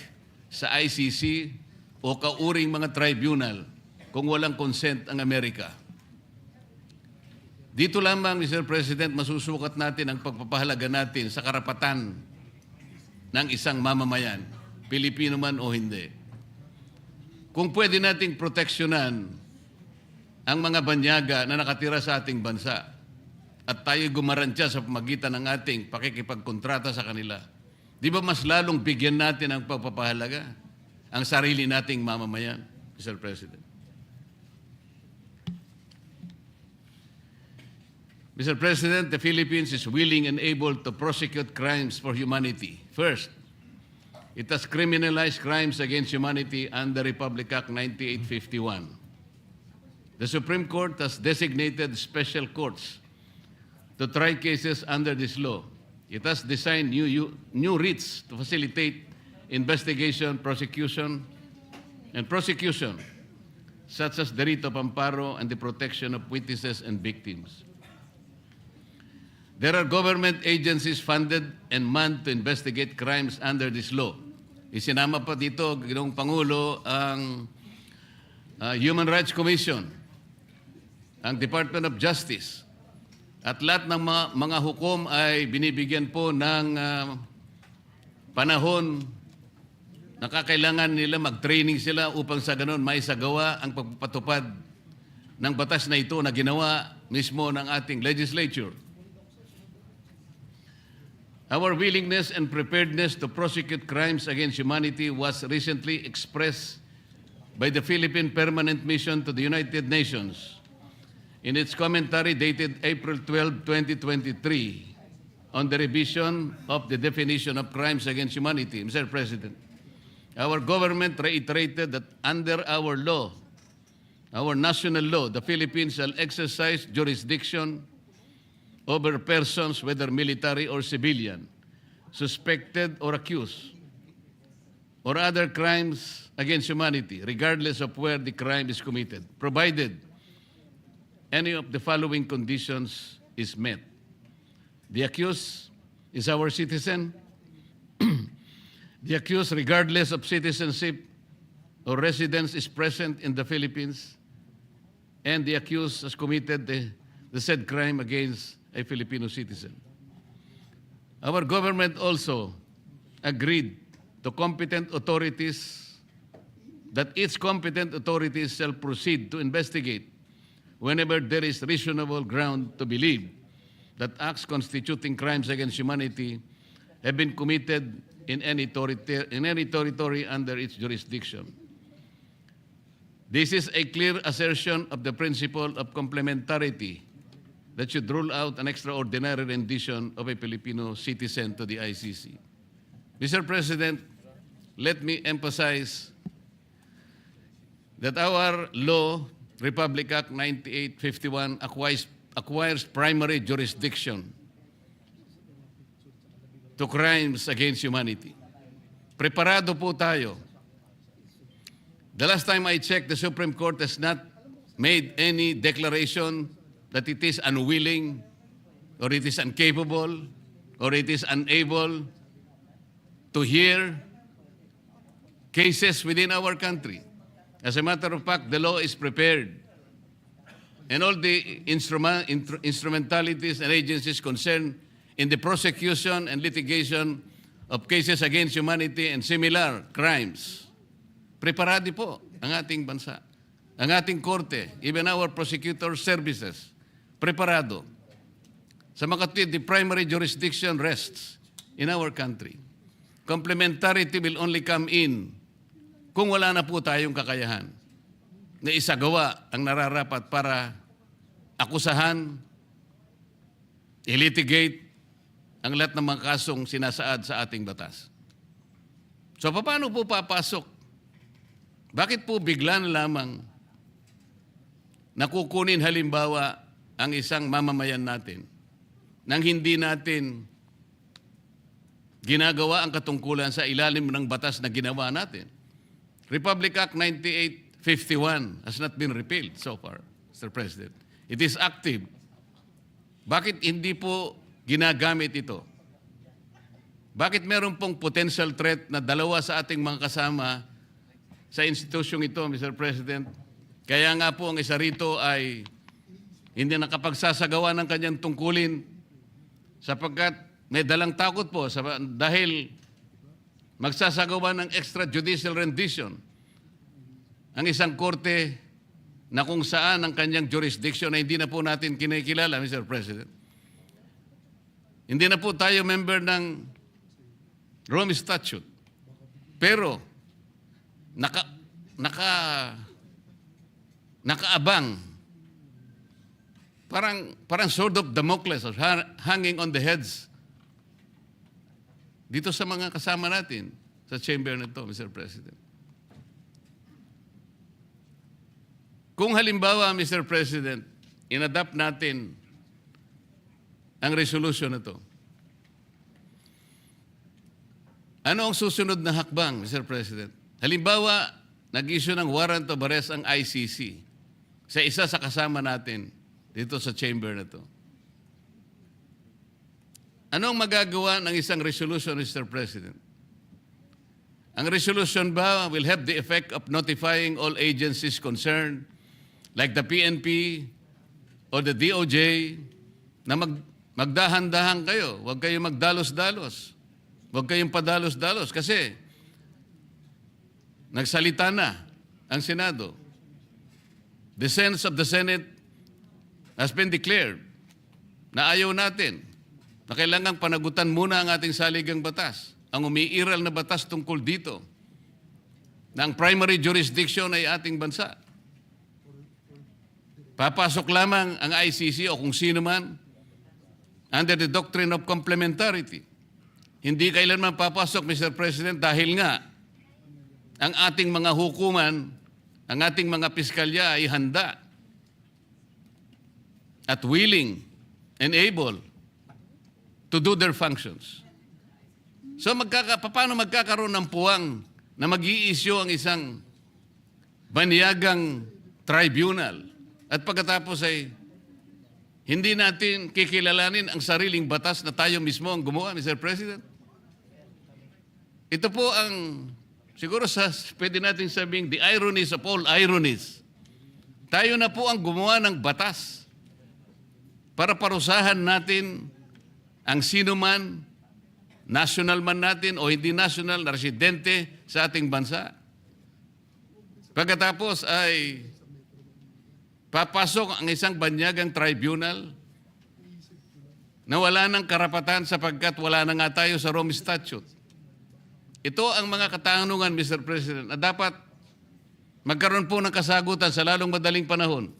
sa ICC o kauring mga tribunal kung walang consent ang Amerika. Dito lamang, Mr. President, masusukat natin ang pagpapahalaga natin sa karapatan ng isang mamamayan, Pilipino man o hindi. Kung pwede nating proteksyonan ang mga banyaga na nakatira sa ating bansa at tayo gumarantya sa pamagitan ng ating pakikipagkontrata sa kanila, di ba mas lalong bigyan natin ang pagpapahalaga ang sarili nating mamamayan, Mr. President? Mr. President, the Philippines is willing and able to prosecute crimes for humanity. First, it has criminalized crimes against humanity under Republic Act 9851. The Supreme Court has designated special courts to try cases under this law. It has designed new writs to facilitate investigation, prosecution, such as the writ of amparo and the protection of witnesses and victims. There are government agencies funded and manned to investigate crimes under this law. Isinama pa dito, Ginoong Pangulo, ang Human Rights Commission, ang Department of Justice, at lahat ng mga hukom ay binibigyan po ng panahon na kakailangan nila mag-training sila upang sa ganun may sagawa ang pagpapatupad ng batas na ito na ginawa mismo ng ating legislature. Our willingness and preparedness to prosecute crimes against humanity was recently expressed by the Philippine Permanent Mission to the United Nations in its commentary dated April 12, 2023 on the revision of the definition of crimes against humanity. Mr. President, our government reiterated that under our law, our national law, the Philippines shall exercise jurisdiction over persons, whether military or civilian, suspected or accused, or other crimes against humanity, regardless of where the crime is committed, provided any of the following conditions is met. The accused is our citizen. The accused, regardless of citizenship or residence, is present in the Philippines, and the accused has committed the said crime against a Filipino citizen. Our government also agreed to competent authorities that its competent authorities shall proceed to investigate whenever there is reasonable ground to believe that acts constituting crimes against humanity have been committed in any territory under its jurisdiction. This is a clear assertion of the principle of complementarity that should rule out an extraordinary rendition of a Filipino citizen to the ICC. Mr. President, let me emphasize that our law, Republic Act 9851, acquires primary jurisdiction to crimes against humanity. Preparado po tayo. The last time I checked, the Supreme Court has not made any declaration that it is unwilling, or it is incapable, or it is unable to hear cases within our country. As a matter of fact, the law is prepared, and all the instrumentalities and agencies concerned in the prosecution and litigation of cases against humanity and similar crimes. Preparado po ang ating bansa, ang ating korte, even our prosecutor services. Preparado. Sa makatwid, the primary jurisdiction rests in our country. Complementarity will only come in kung wala na po tayong kakayahan. na isagawa ang nararapat para akusahan, ilitigate ang lahat ng mga kasong sinasaad sa ating batas. So paano po papasok? Bakit po bigla na lamang nakukunin halimbawa ang isang mamamayan natin nang hindi natin ginagawa ang katungkulan sa ilalim ng batas na ginawa natin? Republic Act 9851 has not been repealed so far, Mr. President. It is active. Bakit hindi po ginagamit ito? Bakit meron pong potential threat na dalawa sa ating mga kasama sa institusyong ito, Mr. President? Kaya nga po ang isa rito ay hindi nakapagsasagawa ng kanyang tungkulin sapagkat may dalang takot po dahil magsasagawa ng extrajudicial rendition ang isang korte na kung saan ang kanyang jurisdiction na hindi na po natin kinikilala, Mr. President. Hindi na po tayo member ng Rome Statute. Pero nakaabang, parang sword of Damocles hanging on the heads dito sa mga kasama natin sa chamber na ito, Mr. President. Kung halimbawa, Mr. President, inadapt natin ang resolution na ito, ano ang susunod na hakbang, Mr. President? Halimbawa, nag-issue ng warrant of arrest ang ICC sa isa sa kasama natin dito sa chamber na ito. Ano ang magagawa ng isang resolution, Mr. President? Ang resolution ba will have the effect of notifying all agencies concerned, like the PNP or the DOJ, na magdahan-dahan kayo, huwag kayong magdalos-dalos. Huwag kayong padalos-dalos kasi nagsalita na ang Senado. The sense of the Senate has been declared na ayaw natin, na kailangang panagutan muna ang ating saligang batas, ang umiiral na batas tungkol dito, na ang primary jurisdiction ay ating bansa. Papasok lamang ang ICC o kung sino man under the doctrine of complementarity. Hindi kailanman papasok, Mr. President, dahil nga ang ating mga hukuman, ang ating mga piskalya ay handa at willing and able to do their functions. So paano magkakaroon ng puwang na mag-i-issue ang isang banyagang tribunal at pagkatapos ay hindi natin kikilalanin ang sariling batas na tayo mismo ang gumawa, Mr. President? Ito po ang, siguro pwede natin sabing, the ironies of all ironies. Tayo na po ang gumawa ng batas para parusahan natin ang sino man, national man natin o hindi national, na residente sa ating bansa. Pagkatapos ay papasok ang isang banyagang tribunal na wala ng karapatan sapagkat wala na nga tayo sa Rome Statute. Ito ang mga katanungan, Mr. President, na dapat magkaroon po ng kasagutan sa lalong madaling panahon.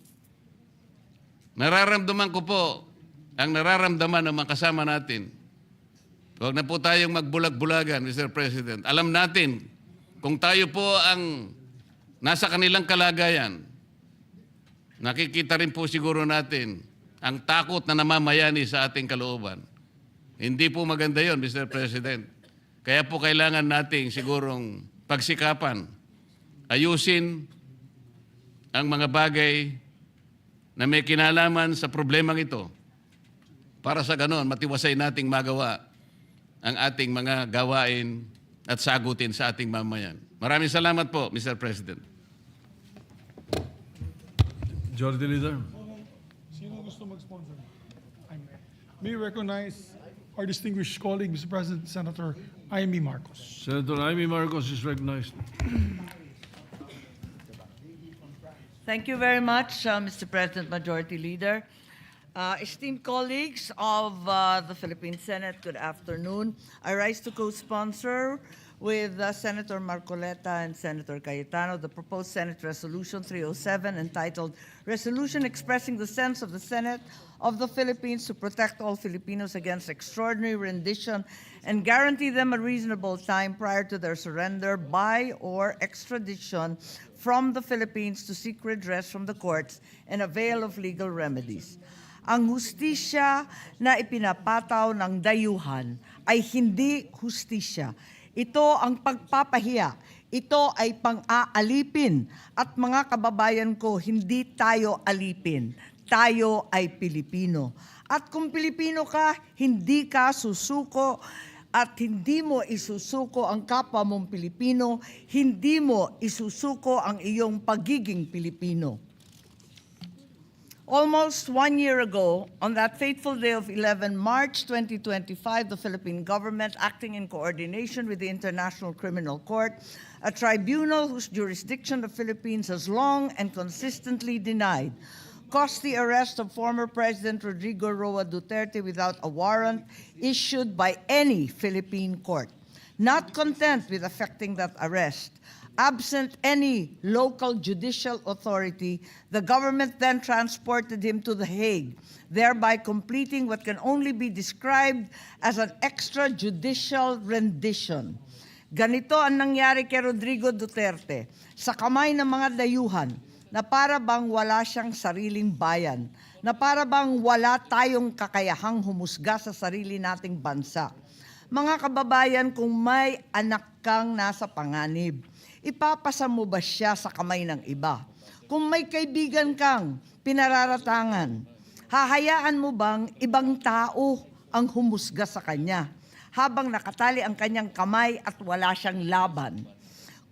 Nararamdaman ko po ang nararamdaman ng mga kasama natin. Huwag na po tayong magbulag-bulagan, Mr. President. Alam natin kung tayo po ang nasa kanilang kalagayan, nakikita rin po siguro natin ang takot na namamayani sa ating kalooban. Hindi po maganda yon, Mr. President. Kaya po kailangan nating sigurong pagsikapan, ayusin ang mga bagay na may kinalaman sa problemang ito para sa ganon matiwasay nating magawa ang ating mga gawain at sagutin sa ating mamayan. Maraming salamat po, Mr. President. Majority Leader. Sino gusto mag-sponsor? May recognize our distinguished colleague, Mr. President, Senator Amy Marcos. Senator Amy Marcos is recognized. Thank you very much, Mr. President, Majority Leader. Esteemed colleagues of the Philippine Senate, good afternoon. I rise to co-sponsor with Senator Marcoleta and Senator Cayetano the proposed Senate Resolution 307 entitled Resolution Expressing the Sense of the Senate of the Philippines to Protect All Filipinos Against Extraordinary Rendition and Guarantee them a reasonable time prior to their surrender by or extradition from the Philippines to seek redress from the courts and avail of legal remedies. Ang hustisya na ipinapataw ng dayuhan ay hindi hustisya. Ito ang pagpapahiya. Ito ay pang-aalipin. At mga kababayan ko, hindi tayo alipin. Tayo ay Pilipino. At kung Pilipino ka, hindi ka susuko at hindi mo isusuko ang kapwa mong Pilipino, hindi mo isusuko ang iyong pagiging Pilipino. Almost 1 year ago, on that fateful day of 11 March 2025, the Philippine government, acting in coordination with the International Criminal Court, a tribunal whose jurisdiction the Philippines has long and consistently denied, caused the arrest of former President Rodrigo Roa Duterte without a warrant issued by any Philippine court. Not content with effecting that arrest, absent any local judicial authority, the government then transported him to The Hague, thereby completing what can only be described as an extrajudicial rendition. Ganito ang nangyari kay Rodrigo Duterte sa kamay ng mga dayuhan na para bang wala siyang sariling bayan, na para bang wala tayong kakayahang humusga sa sarili nating bansa. Mga kababayan, kung may anak kang nasa panganib, ipapasa mo ba siya sa kamay ng iba? Kung may kaibigan kang pinararatangan, hahayaan mo bang ibang tao ang humusga sa kanya habang nakatali ang kanyang kamay at wala siyang laban?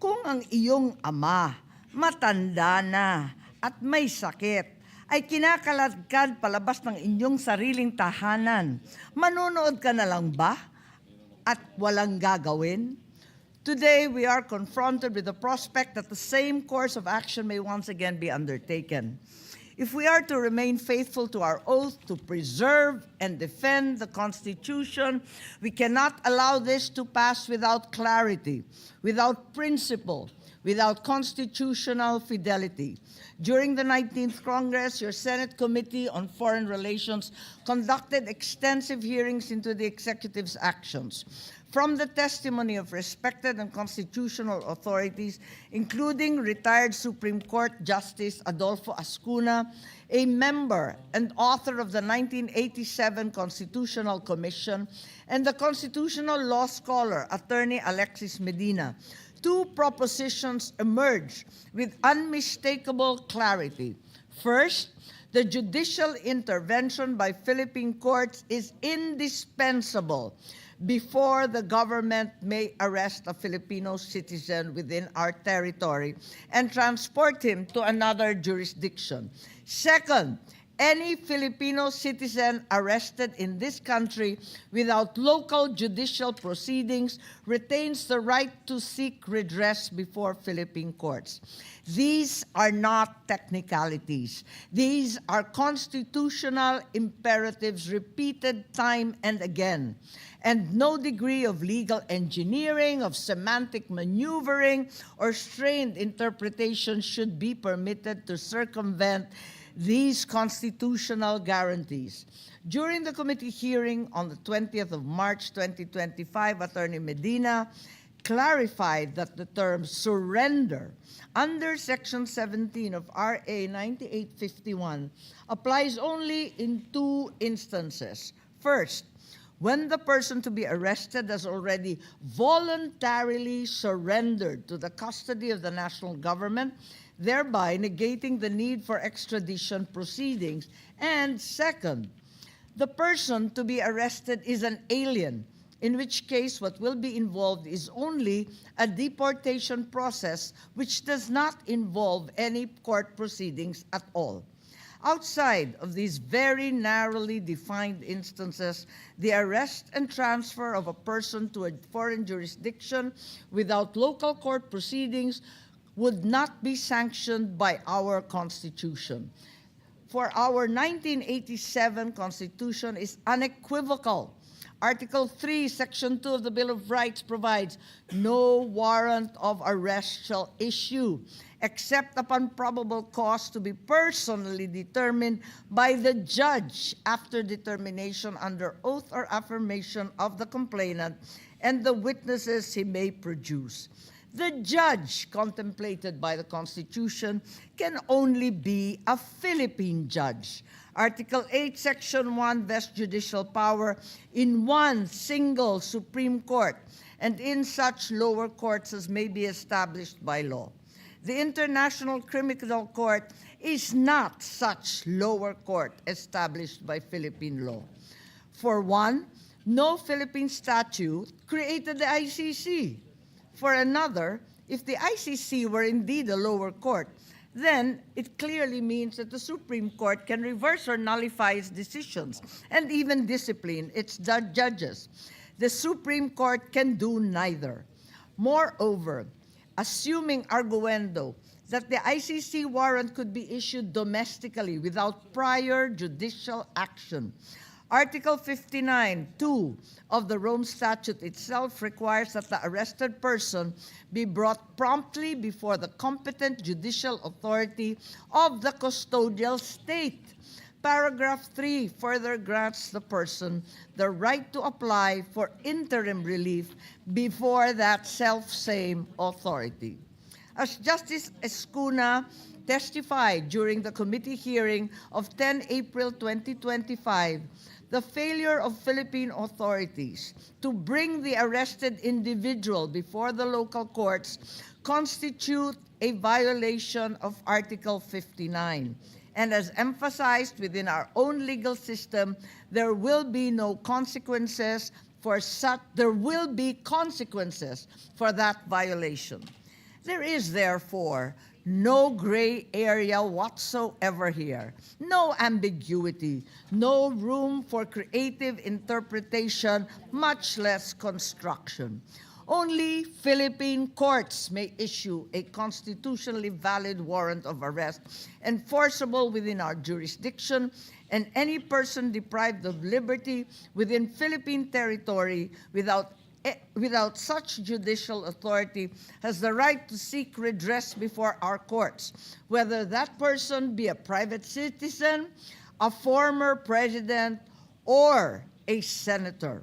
Kung ang iyong ama, matanda na at may sakit, ay kinakaladkad palabas ng inyong sariling tahanan, manunood ka na lang ba at walang gagawin? Today, we are confronted with the prospect that the same course of action may once again be undertaken. If we are to remain faithful to our oath to preserve and defend the Constitution, we cannot allow this to pass without clarity, without principle, without constitutional fidelity. During the 19th Congress, your Senate Committee on Foreign Relations conducted extensive hearings into the executive's actions. From the testimony of respected and constitutional authorities, including retired Supreme Court Justice Adolfo Ascuna, a member and author of the 1987 Constitutional Commission, and the constitutional law scholar, Attorney Alexis Medina, two propositions emerged with unmistakable clarity. First, the judicial intervention by Philippine courts is indispensable before the government may arrest a Filipino citizen within our territory and transport him to another jurisdiction. Second, any Filipino citizen arrested in this country without local judicial proceedings retains the right to seek redress before Philippine courts. These are not technicalities. These are constitutional imperatives repeated time and again. And no degree of legal engineering, of semantic maneuvering, or strained interpretation should be permitted to circumvent these constitutional guarantees. During the committee hearing on the 20th of March 2025, Attorney Medina clarified that the term surrender under Section 17 of RA 9851 applies only in two instances. First, when the person to be arrested has already voluntarily surrendered to the custody of the national government, thereby negating the need for extradition proceedings. And second, the person to be arrested is an alien, in which case what will be involved is only a deportation process which does not involve any court proceedings at all. Outside of these very narrowly defined instances, the arrest and transfer of a person to a foreign jurisdiction without local court proceedings would not be sanctioned by our Constitution. For our 1987 Constitution is unequivocal Article 3, Section 2 of the Bill of Rights provides, no warrant of arrest shall issue except upon probable cause to be personally determined by the judge after determination under oath or affirmation of the complainant and the witnesses he may produce. The judge contemplated by the Constitution can only be a Philippine judge. Article 8, Section 1 vests judicial power in one single Supreme Court and in such lower courts as may be established by law. The International Criminal Court is not such lower court established by Philippine law. For one, no Philippine statute created the ICC. For another, if the ICC were indeed a lower court, then it clearly means that the Supreme Court can reverse or nullify its decisions and even discipline its judges. The Supreme Court can do neither. Moreover, assuming arguendo that the ICC warrant could be issued domestically without prior judicial action, Article 59(2) of the Rome Statute itself requires that the arrested person be brought promptly before the competent judicial authority of the custodial state. Paragraph 3 further grants the person the right to apply for interim relief before that self-same authority. As Justice Escuna testified during the committee hearing of 10 April 2025, the failure of Philippine authorities to bring the arrested individual before the local courts constitute a violation of Article 59. And as emphasized within our own legal system, there will be consequences for that violation. There is therefore no gray area whatsoever here, no ambiguity, no room for creative interpretation, much less construction. Only Philippine courts may issue a constitutionally valid warrant of arrest enforceable within our jurisdiction, and any person deprived of liberty within Philippine territory without such judicial authority has the right to seek redress before our courts, whether that person be a private citizen, a former president, or a senator.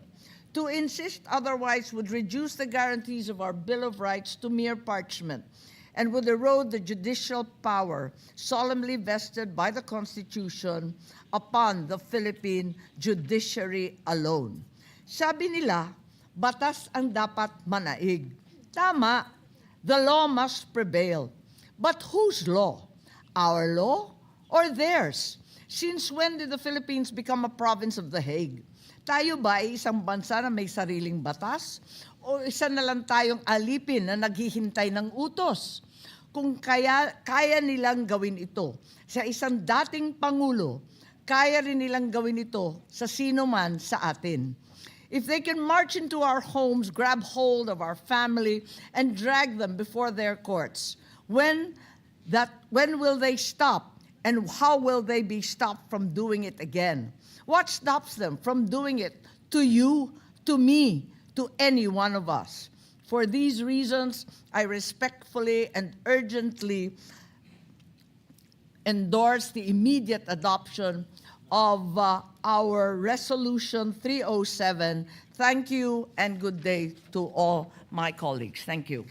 To insist otherwise would reduce the guarantees of our Bill of Rights to mere parchment and would erode the judicial power solemnly vested by the Constitution upon the Philippine judiciary alone. Sabi nila, batas ang dapat manaig. Tama, the law must prevail. But whose law? Our law or theirs? Since when did the Philippines become a province of The Hague? Tayo ba ay isang bansa na may sariling batas? O isa na lang tayong alipin na naghihintay ng utos? Kung kaya nilang gawin ito sa isang dating Pangulo, kaya rin nilang gawin ito sa sino man sa atin. If they can march into our homes, grab hold of our family, and drag them before their courts, when will they stop, and how will they be stopped from doing it again? What stops them from doing it to you, to me, to any one of us? For these reasons, I respectfully and urgently endorse the immediate adoption of our Resolution 307. Thank you and good day to all my colleagues. Thank you.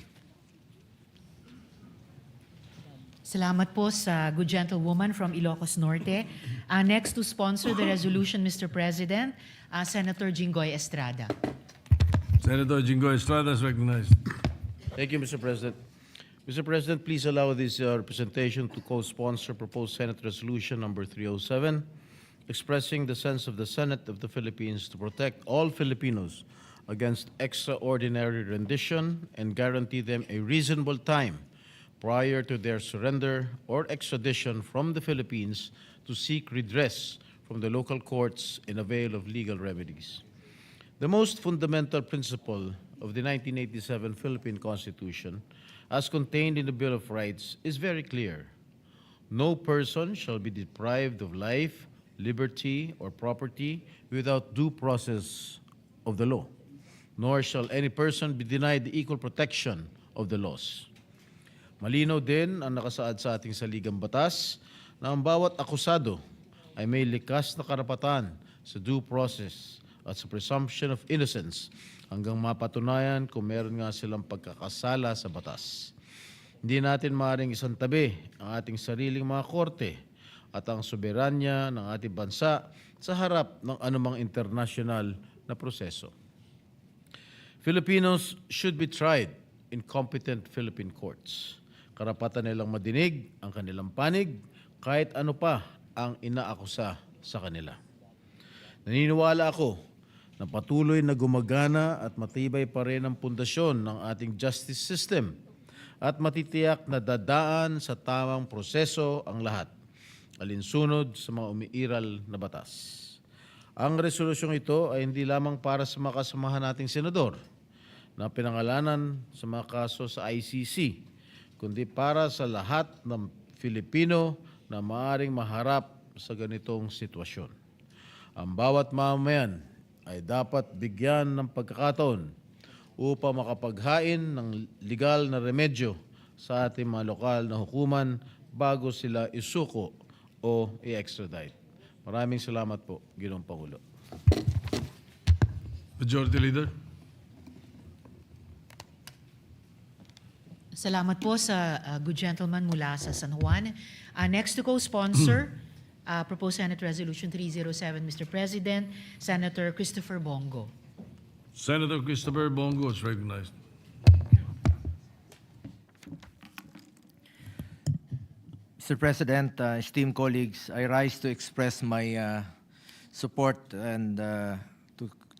Salamat po sa good gentlewoman from Ilocos Norte. Next to sponsor the resolution, Mr. President, Senator Jinggoy Estrada. Senator Jinggoy Estrada is recognized. Thank you, Mr. President. Mr. President, please allow this representation to co-sponsor proposed Senate Resolution number 307, expressing the sense of the Senate of the Philippines to protect all Filipinos against extraordinary rendition and guarantee them a reasonable time prior to their surrender or extradition from the Philippines to seek redress from the local courts and avail of legal remedies. The most fundamental principle of the 1987 Philippine Constitution, as contained in the Bill of Rights, is very clear. No person shall be deprived of life, liberty, or property without due process of the law, nor shall any person be denied the equal protection of the laws. Malinaw din ang nakasaad sa ating saligang batas na ang bawat akusado ay may likas na karapatan sa due process at sa presumption of innocence hanggang mapatunayan kung meron nga silang pagkakasala sa batas. Hindi natin maaaring isantabi ang ating sariling mga korte at ang soberanya ng ating bansa sa harap ng anumang international na proseso. Filipinos should be tried in competent Philippine courts. Karapatan nilang madinig ang kanilang panig kahit ano pa ang inaakusa sa kanila. Naniniwala ako na patuloy na gumagana at matibay pa rin ang pundasyon ng ating justice system at matitiyak na dadaan sa tamang proseso ang lahat, alinsunod sa mga umiiral na batas. Ang resolusyong ito ay hindi lamang para sa mga kasamahan nating senador na pinangalanan sa mga kaso sa ICC, kundi para sa lahat ng Filipino na maaaring maharap sa ganitong sitwasyon. Ang bawat mamamayan ay dapat bigyan ng pagkakataon upang makapaghain ng legal na remedyo sa ating mga lokal na hukuman bago sila isuko o i-extradite. Maraming salamat po, Ginoong Pangulo. Majority Leader. Salamat po sa good gentleman mula sa San Juan. Next to co-sponsor, proposed Senate Resolution 307, Mr. President, Senator Christopher Bongo. Senator Christopher Bongo is recognized. Mr. President, esteemed colleagues, I rise to express my support and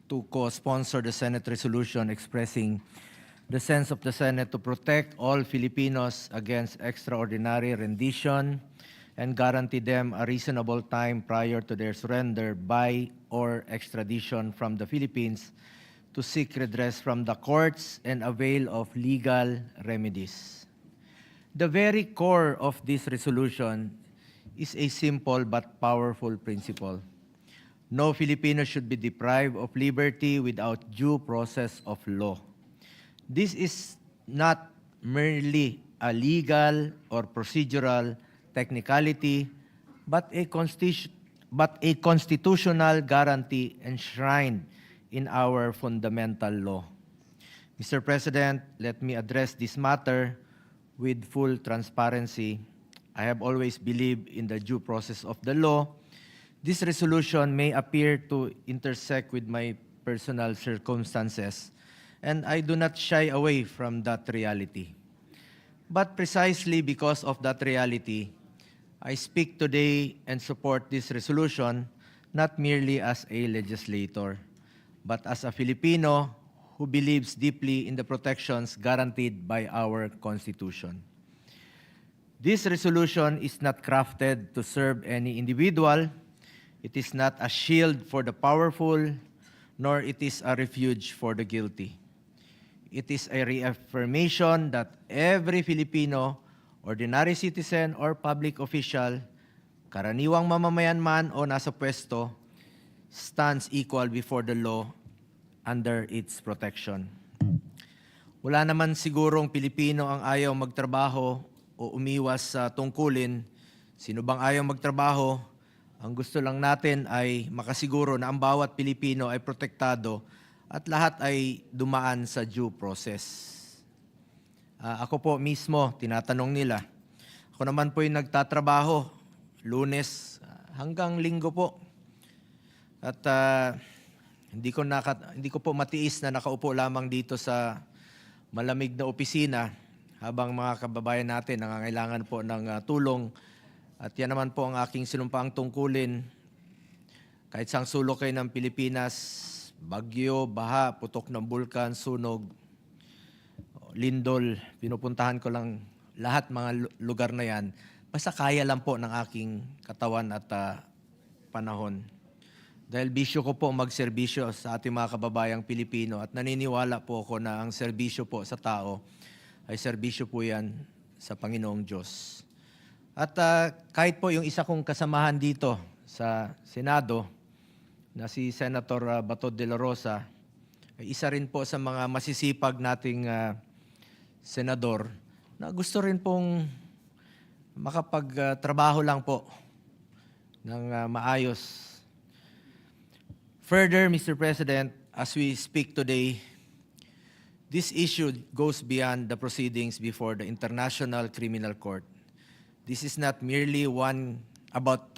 to co-sponsor the Senate resolution expressing the sense of the Senate to protect all Filipinos against extraordinary rendition and guarantee them a reasonable time prior to their surrender by or extradition from the Philippines to seek redress from the courts and avail of legal remedies. The very core of this resolution is a simple but powerful principle. No Filipino should be deprived of liberty without due process of law. This is not merely a legal or procedural technicality, but a constitutional guarantee enshrined in our fundamental law. Mr. President, let me address this matter with full transparency. I have always believed in the due process of the law. This resolution may appear to intersect with my personal circumstances, and I do not shy away from that reality. But precisely because of that reality, I speak today and support this resolution not merely as a legislator, but as a Filipino who believes deeply in the protections guaranteed by our Constitution. This resolution is not crafted to serve any individual. It is not a shield for the powerful, nor it is a refuge for the guilty. It is a reaffirmation that every Filipino, ordinary citizen or public official, karaniwang mamamayan man o nasa pwesto, stands equal before the law under its protection. Wala naman sigurong Pilipino ang ayaw magtrabaho o umiwas sa tungkulin. Sino bang ayaw magtrabaho? Ang gusto lang natin ay makasiguro na ang bawat Pilipino ay protektado at lahat ay dumaan sa due process. Ako po mismo, tinatanong nila. Ako naman po yung nagtatrabaho, Lunes hanggang Linggo po. At hindi ko po matiis na nakaupo lamang dito sa malamig na opisina habang mga kababayan natin nangangailangan po ng tulong. At yan naman po ang aking sinumpaang tungkulin. Kahit sang sulok kayo ng Pilipinas, bagyo, baha, putok ng bulkan, sunog, lindol, pinupuntahan ko lang lahat mga lugar na yan. Basta kaya lang po ng aking katawan at panahon. Dahil bisyo ko po magserbisyo sa ating mga kababayang Pilipino at naniniwala po ako na ang serbisyo po sa tao ay serbisyo po yan sa Panginoong Diyos. At kahit po yung isa kong kasamahan dito sa Senado, na si Senator Bato de la Rosa, ay isa rin po sa mga masisipag nating senador na gusto rin pong makapagtrabaho lang po ng maayos. Further, Mr. President, as we speak today, this issue goes beyond the proceedings before the International Criminal Court. This is not merely about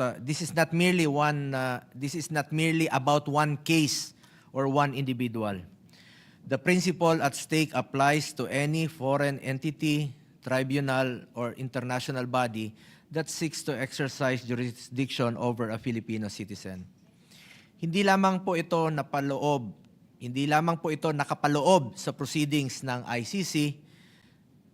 one case or one individual. The principle at stake applies to any foreign entity, tribunal, or international body that seeks to exercise jurisdiction over a Filipino citizen. Hindi lamang po ito nakapaloob sa proceedings ng ICC.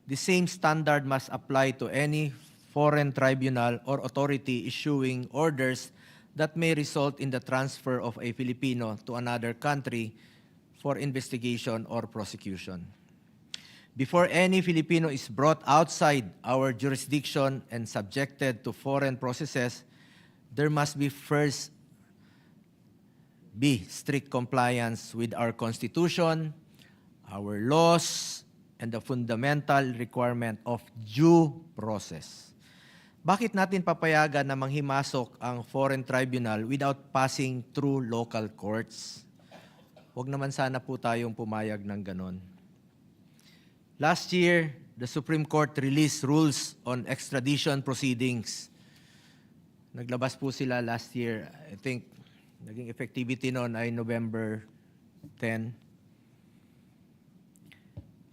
The same standard must apply to any foreign tribunal or authority issuing orders that may result in the transfer of a Filipino to another country for investigation or prosecution. Before any Filipino is brought outside our jurisdiction and subjected to foreign processes, there must be first strict compliance with our Constitution, our laws, and the fundamental requirement of due process. Bakit natin papayagan na manghimasok ang foreign tribunal without passing through local courts? Huwag naman sana po tayong pumayag ng ganon. Last year, the Supreme Court released rules on extradition proceedings. Naglabas po sila last year. I think naging effectivity noon ay November 10.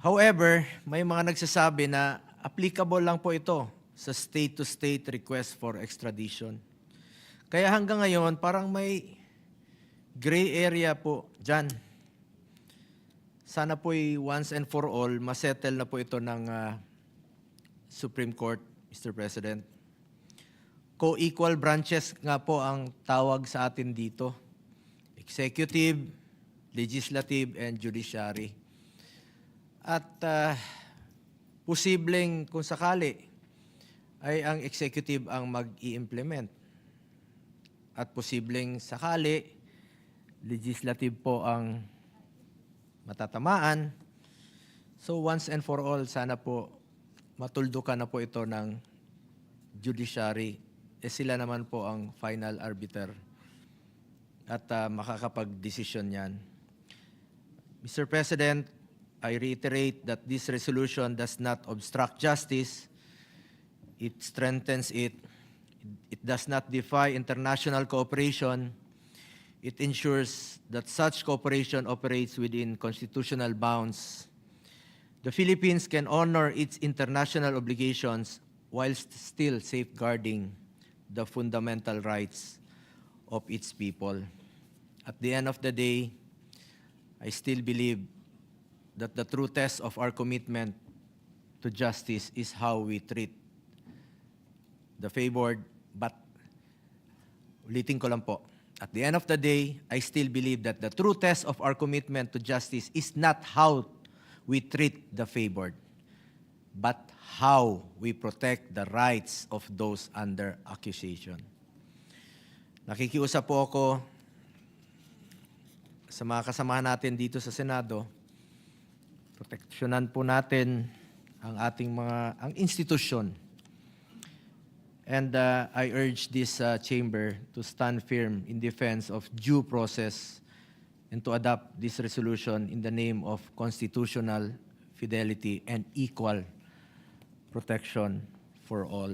However, may mga nagsasabi na applicable lang po ito sa state-to-state request for extradition. Kaya hanggang ngayon, parang may gray area po dyan. Sana po'y once and for all, masettle na po ito ng Supreme Court, Mr. President. Co-equal branches nga po ang tawag sa atin dito. Executive, legislative, and judiciary. At posibleng kung sakali, ay ang executive ang mag-i-implement. At posibleng sakali, legislative po ang matatamaan. So once and for all, sana po matuldukan na po ito ng judiciary. Sila naman po ang final arbiter at makakapag-desisyon yan. Mr. President, I reiterate that this resolution does not obstruct justice. It strengthens it. It does not defy international cooperation. It ensures that such cooperation operates within constitutional bounds. The Philippines can honor its international obligations whilst still safeguarding the fundamental rights of its people. At the end of the day, I still believe that the true test of our commitment to justice is how we treat the favored, but ulitin ko lang po, at the end of the day, I still believe that the true test of our commitment to justice is not how we treat the favored, but how we protect the rights of those under accusation. Nakikiusap po ako sa mga kasamahan natin dito sa Senado, proteksyonan po natin ang ating ang institusyon. And I urge this chamber to stand firm in defense of due process and to adopt this resolution in the name of constitutional fidelity and equal protection for all.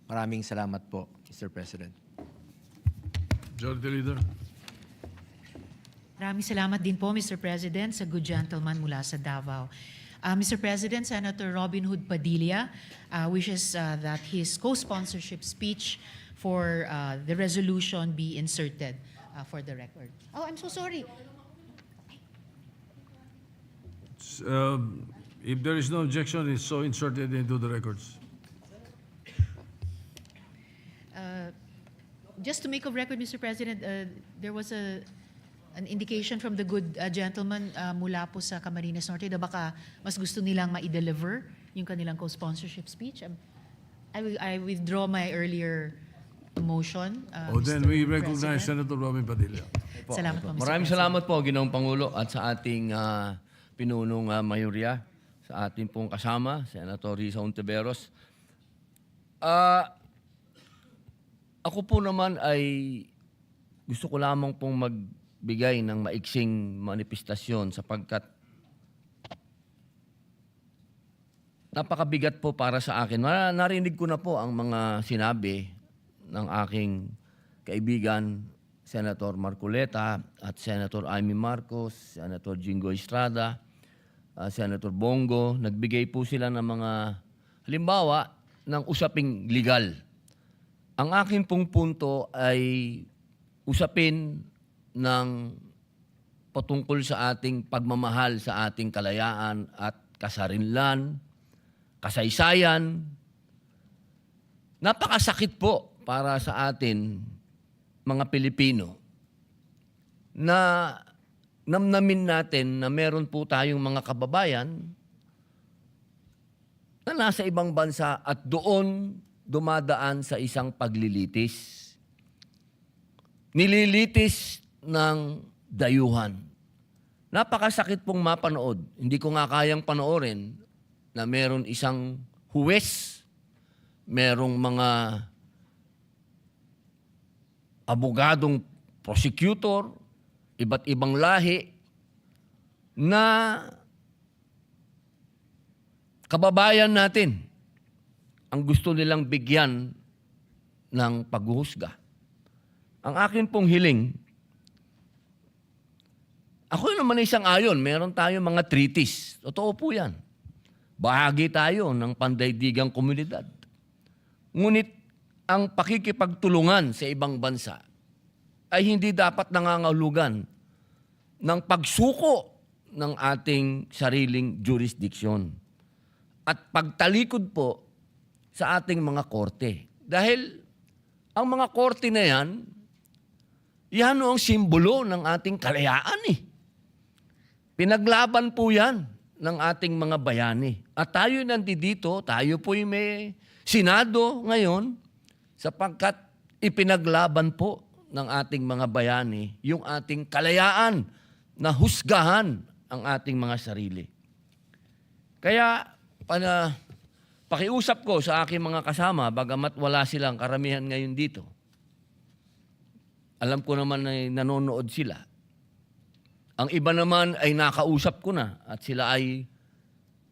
Maraming salamat po, Mr. President. Majority Leader. Maraming salamat din po, Mr. President, sa good gentleman mula sa Davao. Mr. President, Senator Robin Hood Padilla wishes that his co-sponsorship speech for the resolution be inserted for the record. Oh, I'm so sorry. If there is no objection, it's so inserted into the records. Just to make of record, Mr. President, there was an indication from the good gentleman mula po sa Camarines Norte na baka mas gusto nilang ma-deliver yung kanilang co-sponsorship speech. I withdraw my earlier motion. Then Mr. we recognize President. Senator Robin Padilla. Salamat po, Mr. Maraming President. salamat po, Ginoong Pangulo, at sa ating pinunong mayorya, sa ating pong kasama, Senator Risa Ontiveros. Ako po naman ay gusto ko lamang pong magbigay ng maiksing manifestasyon sapagkat napakabigat po para sa akin. Narinig ko na po ang mga sinabi ng aking kaibigan, Senator Marcoleta at Senator Amy Marcos, Senator Jingo Estrada, Senator Bongo. Nagbigay po sila ng mga halimbawa ng usaping legal. Ang akin pong punto ay usapin ng patungkol sa ating pagmamahal sa ating kalayaan at kasarinlan, kasaysayan. Napakasakit po para sa atin, mga Pilipino, na namnamin natin na meron po tayong mga kababayan na nasa ibang bansa at doon dumadaan sa isang paglilitis. Nililitis ng dayuhan. Napakasakit pong mapanood. Hindi ko nga kayang panoorin na meron isang huwes, merong mga abogadong prosecutor, iba't ibang lahi, na kababayan natin ang gusto nilang bigyan ng paghuhusga. Ang akin pong hiling, ako naman isang ayon, meron tayong mga treaties. Totoo po yan. Bahagi tayo ng pandaigdigang komunidad. Ngunit ang pakikipagtulungan sa ibang bansa ay hindi dapat nangangahulugan ng pagsuko ng ating sariling jurisdiksyon at pagtalikod po sa ating mga korte. Dahil ang mga korte na yan ang simbolo ng ating kalayaan eh. Pinaglaban po yan ng ating mga bayani. At tayo nandito, tayo po may Senado ngayon, sapagkat ipinaglaban po ng ating mga bayani yung ating kalayaan na husgahan ang ating mga sarili. Kaya, pakiusap ko sa aking mga kasama, bagamat wala silang karamihan ngayon dito, alam ko naman na nanonood sila. Ang iba naman ay nakausap ko na at sila ay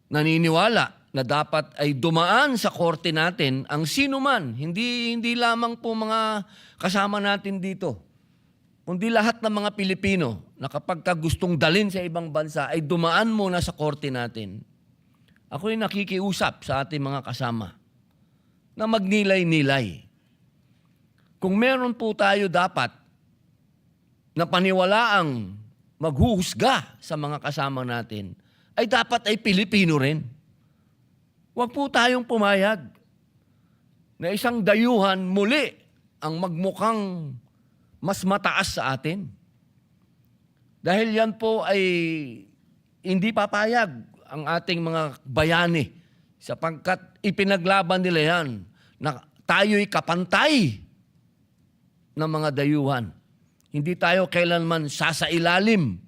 naniniwala na dapat ay dumaan sa korte natin ang sino man, hindi lamang po mga kasama natin dito, kundi lahat ng mga Pilipino na kapag gustong dalhin sa ibang bansa ay dumaan muna sa korte natin. Ako ay nakikiusap sa ating mga kasama na magnilay-nilay. Kung meron po tayo dapat na paniwalaang maghuhusga sa mga kasama natin, ay dapat ay Pilipino rin. Huwag po tayong pumayag na isang dayuhan muli ang magmukhang mas mataas sa atin. Dahil yan po ay hindi papayag ang ating mga bayani sapagkat ipinaglaban nila yan na tayo'y kapantay ng mga dayuhan. Hindi tayo kailanman sasailalim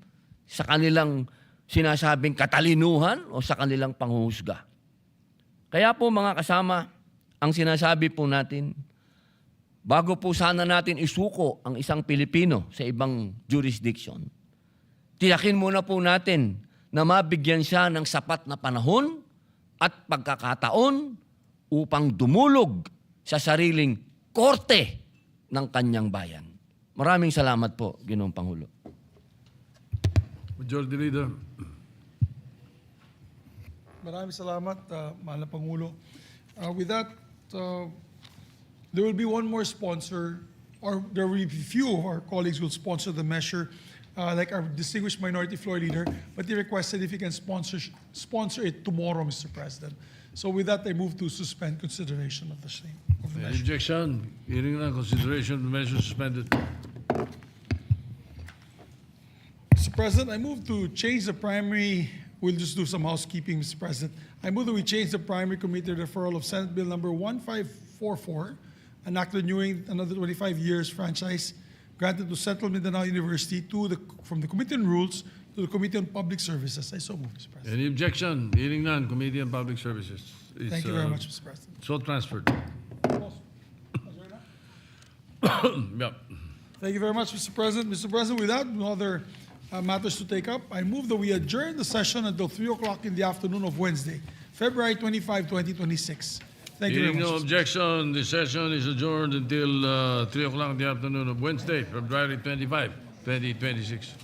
sa kanilang sinasabing katalinuhan o sa kanilang panghuhusga. Kaya po mga kasama, ang sinasabi po natin, bago po sana natin isuko ang isang Pilipino sa ibang jurisdiction, tiyakin muna po natin na mabigyan siya ng sapat na panahon at pagkakataon upang dumulog sa sariling korte ng kanyang bayan. Maraming salamat po, Ginoong Pangulo. Majority Leader. Maraming salamat, mahal na Pangulo. With that, there will be one more sponsor, or there will be few of our colleagues will sponsor the measure, like our distinguished Minority Floor Leader, but he requested if he can sponsor it tomorrow, Mr. President. So with that, I move to suspend consideration of the same. Of the measure. Objection. Hearing na consideration of the measure suspended. Mr. President, I move to change the primary. We'll just do some housekeeping, Mr. President. I move that we change the primary committee referral of Senate Bill number 1544, an act renewing another 25 years franchise granted to Central Mindanao University from the Committee on Rules to the Committee on Public Services. I so move, Mr. President. Any objection? Hearing none, Committee on Public Services. Is, Thank you very much, Mr. President. So transferred. Yep. Thank you very much, Mr. President. Mr. President, without no other matters to take up, I move that we adjourn the session until 3 o'clock in the afternoon of Wednesday, February 25, 2026. Thank you very Hearing much. no Mr. objection, the session is adjourned until 3 o'clock in the afternoon of Wednesday, February 25, 2026.